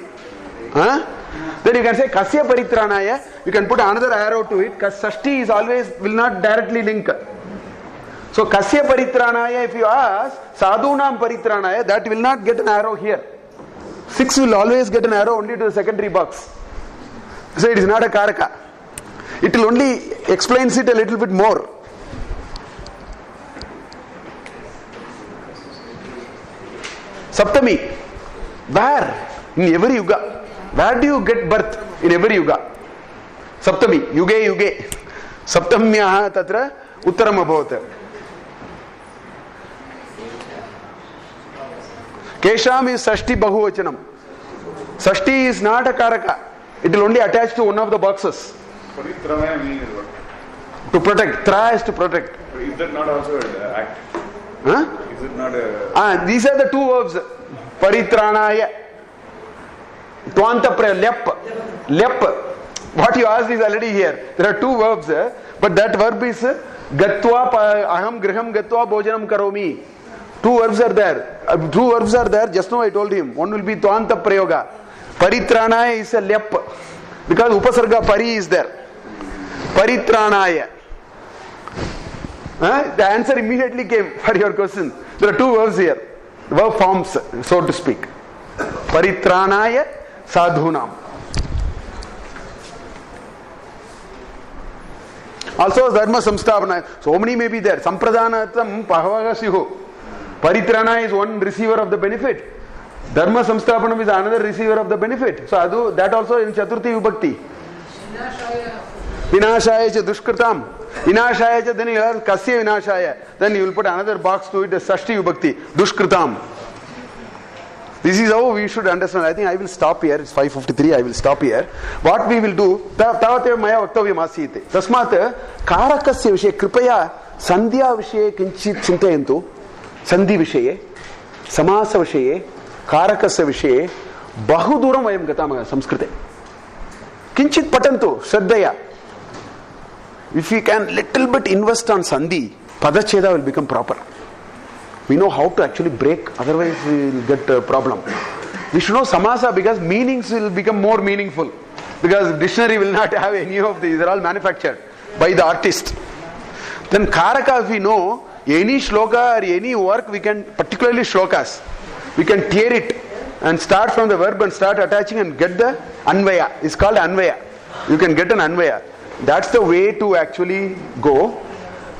then you can say kasya paritrānāya you can put another arrow to it because sashti is always will not directly link. So kasya paritrānāya, if you ask sadhunam paritrānāya, that will not get an arrow here. 6 will always get an arrow only to the secondary box. So it is not a karaka. It will only explains it a little bit more. Saptami, where? In every yuga. Where do you get birth? In every yuga. Saptami, yuge yuge. Saptamyaha tatra uttaram abhavata. Kesham is Sashti Bahuvachanam. Sashti is not a Karaka. It will only attach to one of the boxes. Paritranaya means what? To protect. Tra is to protect. Is that not also an act? Huh? Is it not a... These are the two verbs. Paritranaya. Twanta pre. Lep. Lep. What you asked is already here. There are two verbs. But that verb is Gatva. Aham griham gatva bhojanam karomi. Two verbs are there. Just now I told him. One will be Tvanta Prayoga. Paritranaya is a lep. Because Upasarga Pari is there. Paritranaya. The answer immediately came for your question. There are two verbs here. Verb forms, so to speak. Paritranaya sadhunam. Also Dharma Samsthapanaya. So many may be there. Sampradanatam Pahavaga Siho. Paritrana is one receiver of the benefit. Dharma Samsthapanam is another receiver of the benefit. So that also in Chaturthi Vibhakti. Vinashaya cha dushkritam. Vinashaya cha, then you have Kasya Vinashaya. Then you will put another box to it as Sashti Vibhakti. Dushkritam. This is how we should understand. I think I will stop here. It's 5:53. I will stop here. What we will do, tavateva maya vaktavyam asite. Tasmat karakasya vishaye kripaya sandhya vishaye kinchit chintayantu. Sandhi vishaye, samasa vishaye, karakasya vishaye, bahuduram vayam gatamaha Samskrite. Kinchit patantu, shraddhaya. If we can little bit invest on sandhi, padacheda will become proper. We know how to actually break, otherwise we will get a problem. We should know samasa because meanings will become more meaningful. Because dictionary will not have any of these, they are all manufactured by the artist. Then karaka, if we know, any shloka or any work we can, particularly shlokas, we can tear it and start from the verb and start attaching and get the anvaya. It's called anvaya. You can get an anvaya. That's the way to actually go.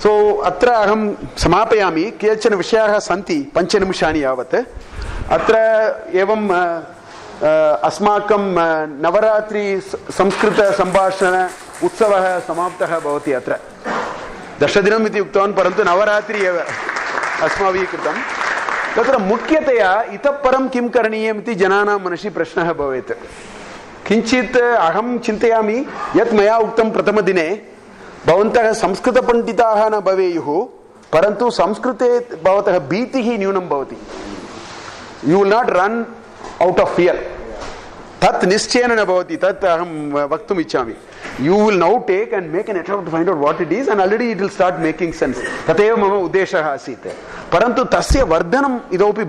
So atra aham samapayami kechana vishayaha santi panchanimishani yavat. Atra evam asmakam navaratri samskrita sambhashana utsavah samaptaha bhavati atra. दशदिनम् इति उक्तवान् परन्तु नवरात्रि एव अस्माभिः कृतं तत्र मुख्यतया इतः परं किं करणीयम् इति जनानां मनसि प्रश्नः भवेत् किञ्चित् अहं चिन्तयामि यत् मया उक्तं प्रथमदिने भवन्तः संस्कृतपण्डिताः न भवेयुः परन्तु संस्कृते भवतः भीतिः न्यूनं भवति you will not run out of fear तत् निश्चयेन न भवति तत् अहं वक्तुम् इच्छामि you will now take and make an attempt to find out what it is and already it will start making sense tateva mama uddeshah asit parantu tasya vardhanam idopi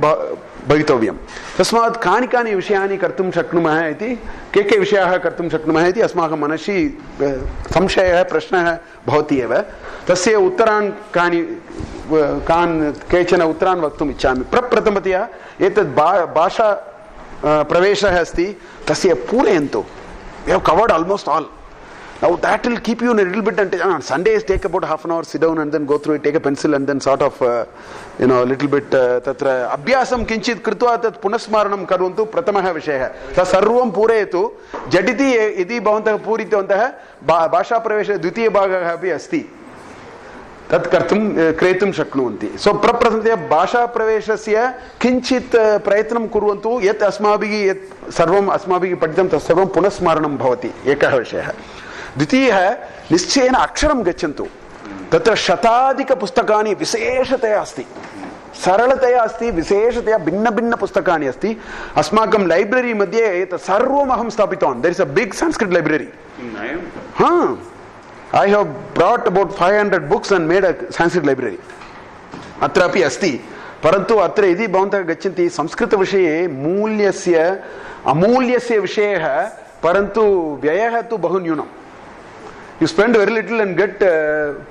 bhavitavayam tasmat kani vishayani kartum shaknumah iti ke vishayah kartum shaknumah iti asmakam manasi samshayah prashnah bhavati eva तस्य उत्तरान् केचन उत्तरान् वक्तुम् इच्छामि. प्रप्रथमतया एतद् भाषा प्रवेशः अस्ति, तस्य पूरयन्तु. We have covered almost all. Now that will keep you in a little bit, and on Sundays take about half an hour, sit down and then go through it, take a pencil and then sort of a little bit tatra abhyasam kinchit krutva tat punasmaranam karvantu pratamah vishayah. Ta sarvam purayatu jaditi iti bhavantah puritavantah bhasha pravesha dvitiya bhagah api asti. तत् कर्तुं क्रेतुं शक्नुवन्ति. सो प्रप्रथमतया भाषा प्रवेशस्य किञ्चित् प्रयत्नं कुर्वन्तु. यत् अस्माभिः यत् सर्वम् अस्माभिः पठितं तत् सर्वं पुनस्मरणं भवति, एकः विषयः. द्वितीयः, निश्चयेन अक्षरं गच्छन्तु. तत्र शताधिकपुस्तकानि विशेषतया अस्ति, सरलतया अस्ति, विशेषतया भिन्नभिन्नपुस्तकानि अस्ति. अस्माकं लैब्ररी मध्ये एतत् सर्वम् अहं स्थापितवान्. There is a big Sanskrit library. I have brought about 500 books and made a Sanskrit library. अत्रापि अस्ति. परन्तु अत्र यदि भवन्तः गच्छन्ति, संस्कृतविषये मूल्यस्य अमूल्यस्य विषयः, परन्तु व्ययः तु बहु न्यूनम्. You spend very little and get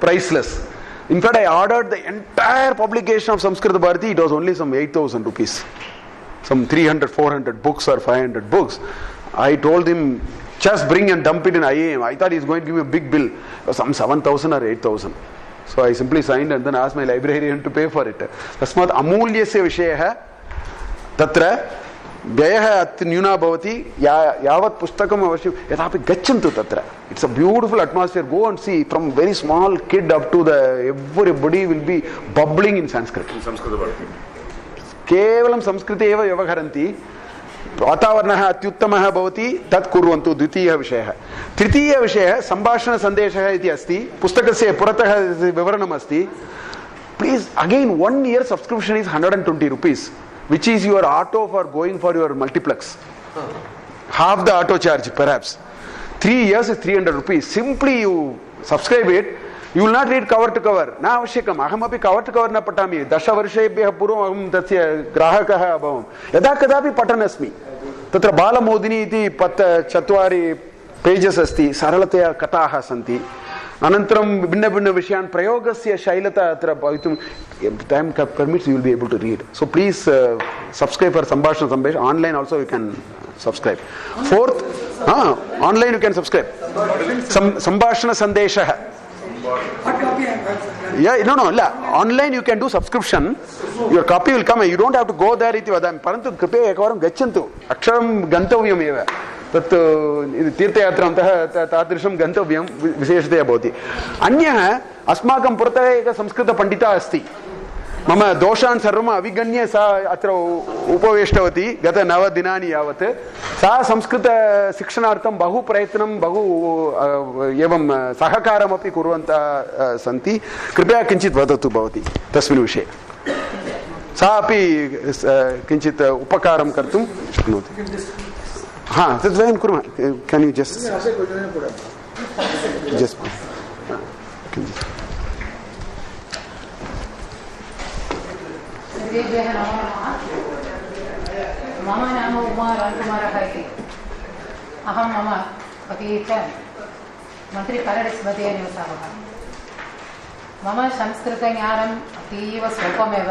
priceless. In fact, I ordered the entire publication of Sanskrit Bharati. It was only some 8,000 rupees. Some 300-400 books or 500 books. I told him, just bring and dump it in IAM. I thought he's going to give me a big bill. It was some 7,000 or 8,000. So I simply signed and then asked my librarian to pay for it. Tasmat amulyasya vishayah tatra vyayah atnyuna bhavati yavat pustakam avashyam yathapi gacchantu tatra. It's a beautiful atmosphere. Go and see, from very small kid up to everybody will be bubbling in Sanskrit. In Sanskrit Bharati. केवलं संस्कृते एव व्यवहरन्ति. वातावरणः अत्युत्तमः भवति, तत् कुर्वन्तु. द्वितीयः विषयः. तृतीयः विषयः सम्भाषणसन्देशः इति अस्ति. पुस्तकस्य पुरतः विवरणम् अस्ति. Please, again, 1 year subscription is 120 rupees, which is your auto for going for your multiplex. Half the auto charge perhaps. 3 years is 300 rupees. Simply you subscribe it. You will not read cover to cover. न आवश्यकम्. अहमपि cover to cover न पठामि. 10 वर्षेभ्यः पूर्वम् अहं तस्य ग्राहकः अभवम्. यदा कदापि पठन् अस्मि. तत्र बालमोदिनी इति 4 पेजेस् अस्ति. सरलतया कथाः सन्ति. अनन्तरं भिन्नभिन्नविषयान् प्रयोगस्य शैलता अत्र भवितुं time permits, you will be able to read. So please subscribe for Sambhashana Sandesh. Online also you can subscribe. Fourth, online you can subscribe. Sambhashana Sandeshah. Yeah, no. Online you can do subscription. Your copy will come. You don't have to go there iti vadami. Parantu कृपया एकवारं गच्छन्तु. अक्षरं गन्तव्यम् एव. तत् तीर्थयात्रान्तः तादृशं गन्तव्यं विशेषतया भवति. अन्यः, अस्माकं पुरतः एकः संस्कृतपण्डिता अस्ति. मम दोषान् सर्वम् अविगण्य सा अत्र उपवेष्टवती गत 9 दिनानि यावत्. सा संस्कृतशिक्षणार्थं बहु प्रयत्नं, बहु एवं सहकारमपि कुर्वन्तः सन्ति. कृपया किञ्चित् वदतु भवती तस्मिन् विषये. सा अपि किञ्चित् उपकारं कर्तुं शक्नोति. तद् वयं कुर्मः. केन् यू जस्ट् सर्वेभ्यः नमो नमः. मम नाम उमा राजकुमारः इति. अहं मम पतिः च मन्त्री पेरडैस् मध्ये निवसामः. मम संस्कृतज्ञानम् अतीव स्वल्पमेव.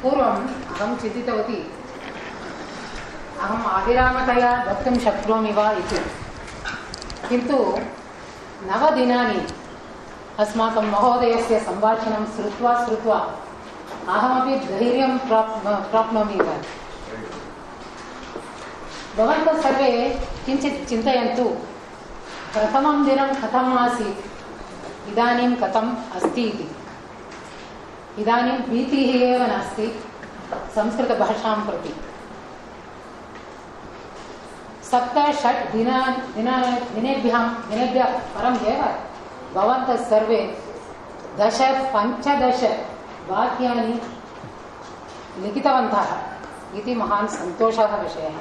पूर्वम् अहं चिन्तितवती अहम् अविरामतया वक्तुं शक्नोमि वा इति. किन्तु 9 दिनानि अस्माकं महोदयस्य सम्भाषणं श्रुत्वा अहमपि धैर्यं प्राप्नोमि इव. भवन्तः सर्वे किञ्चित् चिन्तयन्तु. प्रथमं दिनं कथम् आसीत्, इदानीं कथम् अस्ति इति. इदानीं भीतिः एव नास्ति संस्कृतभाषां प्रति. 7-8 दिनेभ्यः परम् एव भवन्तः सर्वे 10-15 वाक्यानि लिखितवन्तः इति महान् सन्तोषः विषयः.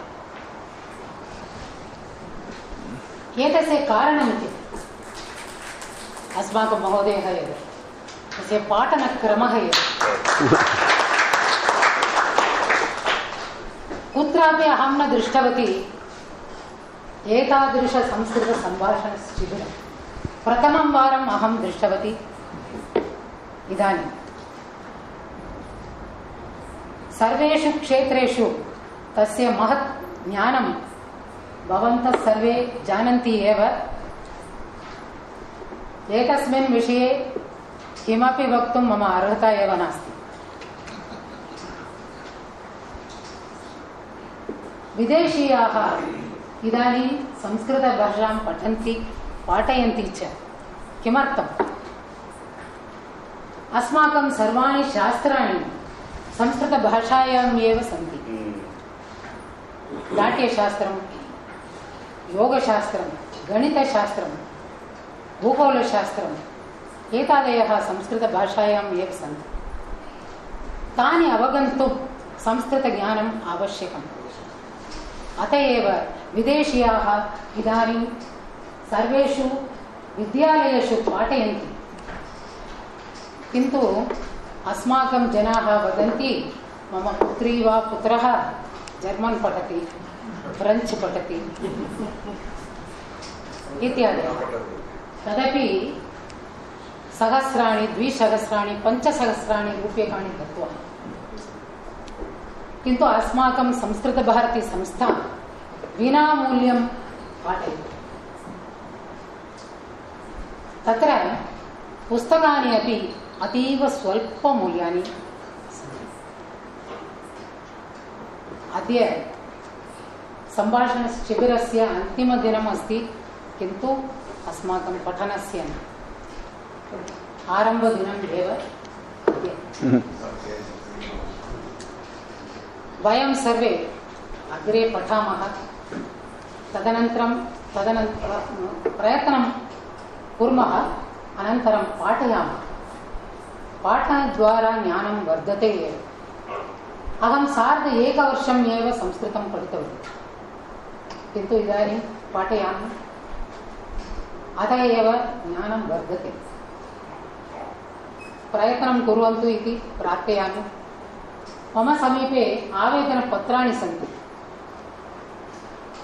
एतस्य कारणमिति अस्माकं महोदयः एव, तस्य पाठनक्रमः एव. कुत्रापि अहं न दृष्टवती एतादृश संस्कृतसम्भाषणशिबिरं प्रथमं वारम् अहं दृष्टवती। इदानीं सर्वेषु क्षेत्रेषु तस्य महत् ज्ञानं भवन्तः सर्वे जानन्ति एव। एकस्मिन् विषये किमपि वक्तुं मम अर्हता एव नास्ति। विदेशीयाः इदानीं संस्कृतभाषां पठन्ति, पाठयन्ति च। किमर्थम्? अस्माकं सर्वाणि शास्त्राणि संस्कृतभाषायाम् एव सन्ति। नाट्यशास्त्रं, योगशास्त्रं, गणितशास्त्रं, भूगोलशास्त्रम् एतादयः संस्कृतभाषायाम् एव सन्ति। तानि अवगन्तुं संस्कृतज्ञानम् आवश्यकम्। अत एव विदेशीयाः इदानीं सर्वेषु विद्यालयेषु पाठयन्ति। किन्तु अस्माकं जनाः वदन्ति मम पुत्री वा पुत्रः जर्मन् पठति, फ्रेञ्च् पठति इत्यादयः। तदपि सहस्राणि, द्विसहस्राणि, 5,000 रूप्यकाणि दत्त्वा। किन्तु अस्माकं संस्कृतभारतीसंस्था विनामूल्यं पाठयति। तत्र पुस्तकानि अपि अतीव स्वल्पमूल्यानि सन्ति। अद्य सम्भाषणशिबिरस्य अन्तिमदिनम् अस्ति, किन्तु अस्माकं पठनस्य आरम्भदिनम् एव अद्य। वयं सर्वे अग्रे पठामः, तदनन्तरं प्रयत्नं कुर्मः, अनन्तरं पाठयामः। पाठनद्वारा ज्ञानं वर्धते एव। अहं सार्ध 1 वर्षम् एव संस्कृतं पठितवती, किन्तु इदानीं पाठयामि, अतः एव ज्ञानं वर्धते। प्रयत्नं कुर्वन्तु इति प्रार्थयामि। मम समीपे आवेदनपत्राणि सन्ति,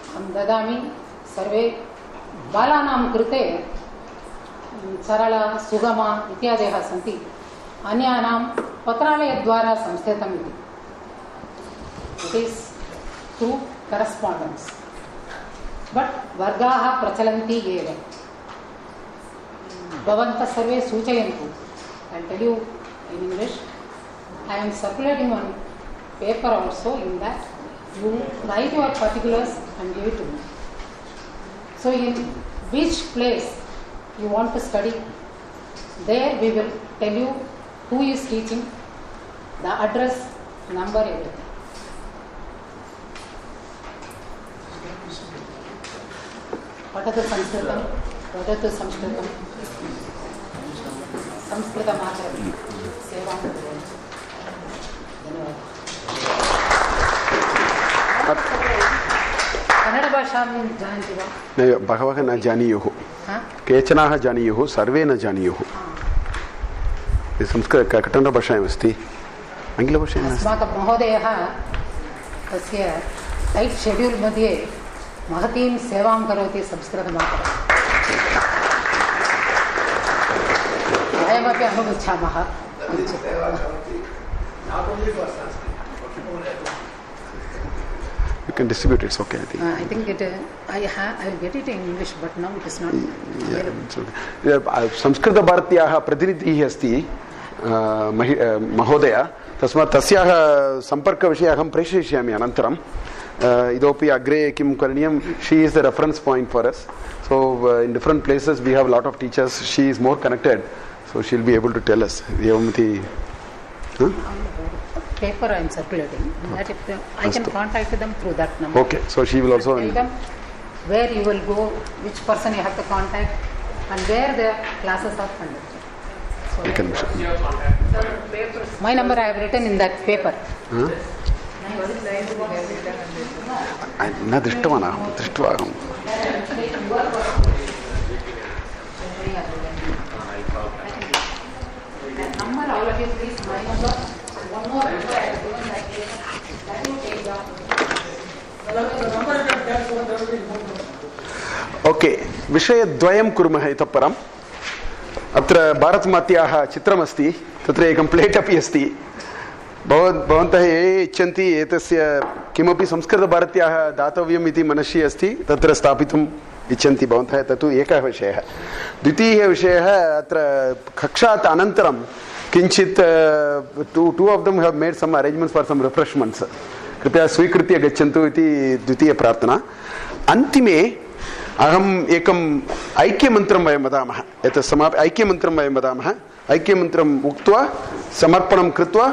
अहं ददामि। सर्वे बालानां कृते सरल, सुगम इत्यादयः सन्ति। अन्यानां पत्रालयद्वारा संस्थितम् इति। It is through correspondence, but वर्गाः प्रचलन्ति एव। भवन्तः सर्वे सूचयन्तु। I tell you in English. I am circulating one paper also. In that you write your particulars and give it to me. So in which place you want to study, there we will tell you who is teaching, the address, number, everything. पठतु संस्कृतं, वदतु संस्कृतं, संस्कृतमातरं सेवां कुर्वन्तु। धन्यवादः। कन्नडभाषां जानन्ति वा? बहवः न जानीयुः, केचनाः जानीयुः, सर्वे न जानीयुः। संस्कृत कन्नडभाषायामस्ति, आङ्ग्लभाषायाम् नास्ति। अस्माकं महोदयः तस्य टैट् शेड्यूल् मध्ये महतीं सेवां करोति संस्कृतमातरम्। वयमपि अनुभविच्छामः। You can distribute, it's okay, I think. I think it. I will get it in English, but now it is not available. Sanskrit भारत्याः प्रतिनिधिः अस्ति महोदय, तस्मात् तस्याः सम्पर्कविषये अहं प्रेषयिष्यामि अनन्तरं। इतोपि अग्रे किं करणीयं, she is the reference point for अस्. So in different places we have a lot of teachers. She is more connected, so she'll be able to tell us. Evamati, paper I am circulating. That if I can contact them through that number. Okay, so she will also tell them where you will go, which person you have to contact, and where the classes are conducted. So I can. My number I have written in that paper. न दृष्टवान् अहं, दृष्ट्वा अहं number all of you please, my number, one more number I have given that paper, that you take down. The number you can tell, so there will be more. Okay, विषयद्वयं कुर्मः इतः परम्. अत्र भारतमात्याः चित्रमस्ति, तत्र एकं प्लेट् अपि अस्ति. भवन्तः ये इच्छन्ति एतस्य किमपि संस्कृतभारत्याः दातव्यम् इति मनसि अस्ति, तत्र स्थापितुम् इच्छन्ति भवन्तः, तत्तु एकः विषयः. द्वितीयः विषयः, अत्र कक्षात् अनन्तरं किञ्चित् टु आफ् दम् हेव् मेड् सम् अरेञ्ज्मेण्ट्स् फार् सम् रिफ्रेश्मेण्ट्स्. कृपया स्वीकृत्य गच्छन्तु इति द्वितीयप्रार्थना. अन्तिमे अहम् एकम् ऐक्यमन्त्रं वयं वदामः. एतत् ऐक्यमन्त्रं वयं वदामः. ऐक्यमन्त्रम् उक्त्वा समर्पणं कृत्वा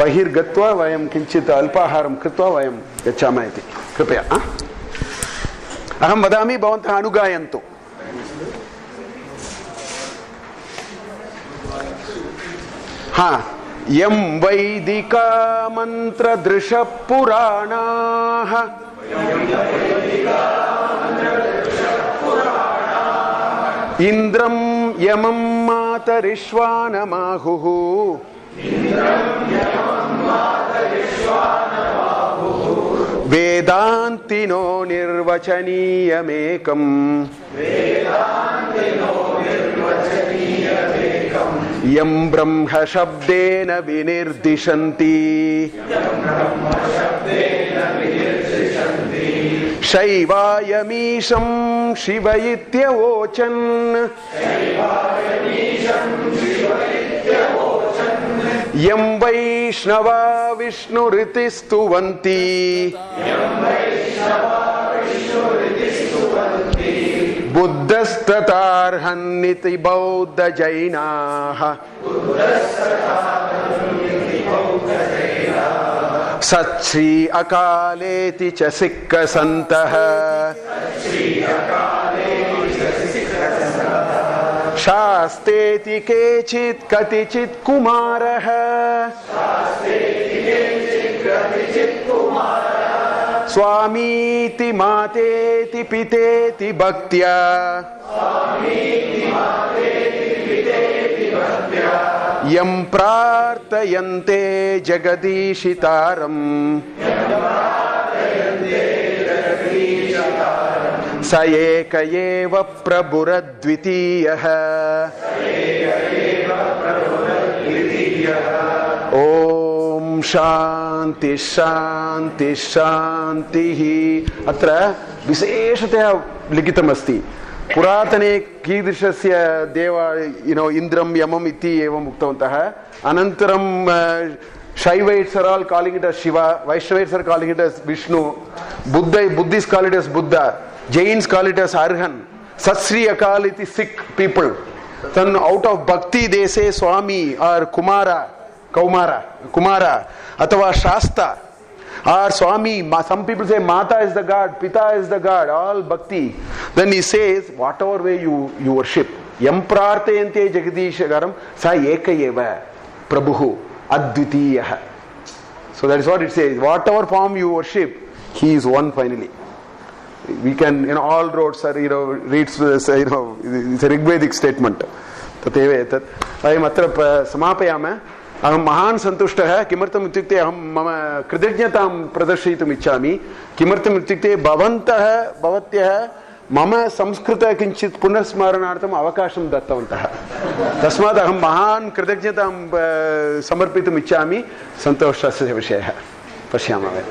बहिर्गत्वा वयं किञ्चित् अल्पाहारं कृत्वा वयं गच्छामः इति. कृपया अहं वदामि, भवन्तः अनुगायन्तु. यं वैदिका मन्त्रदृशः पुराणाः इन्द्रं यमं मातरिश्वानमाहुः वेदान्तिनो निर्वचनीयमेकम् यं ब्रह्म शब्देन विनिर्दिशन्ति शैवायमीशं शिव इत्यवोचन् यं वैष्णवा विष्णुरिति स्तुवन्ति बुद्धस्तथार्हन्निति बौद्धजैनाः सच्छ्री अकालेति च सिक्खसन्तः शास्तेति केचित् कतिचित् कुमारः स्वामीति मातेति पितेति भक्त्या यं प्रार्थयन्ते जगदीशितारम् स एक एव प्रभुरद्वितीयः ओम शांति शांति शान्तिः. अत्र विशेषतया लिखितमस्ति. पुरातने कीदृशस्य देव इन्द्रं यमम् इति एवम् उक्तवन्तः. अनन्तरं Shaivites are all calling it as Shiva, Vaishnavites are calling it as Vishnu, Buddhists call it as Buddha, Jains call it as Arhan, Satsri Akal iti Sikh people. Then out of bhakti they say Swami or Kumara, Atava Shasta or Swami. Some people say Mata is the God, Pita is the God, all bhakti. Then he says, whatever way you worship, Yam Prarthayante Jagadishagaram Sa Ekayeva Prabhu Advitiyaha. So that is what it says. Whatever form you worship, He is one finally. We can, all roads are, reads this, it's a Rigvedic statement. Tateva etat. Ayam atra samapayama. Aham mahan santushtah. Kimartam ityukte aham mama kritijnatam pradashyitum ichchami. Kimartam ityukte bhavantah bhavatyah mama samskrita kinchit punasmaranartam avakasham dattavantah. Tasmat aham mahan kritijnatam samarpitum ichchami. Santoshasya vishayah. Pashyamave.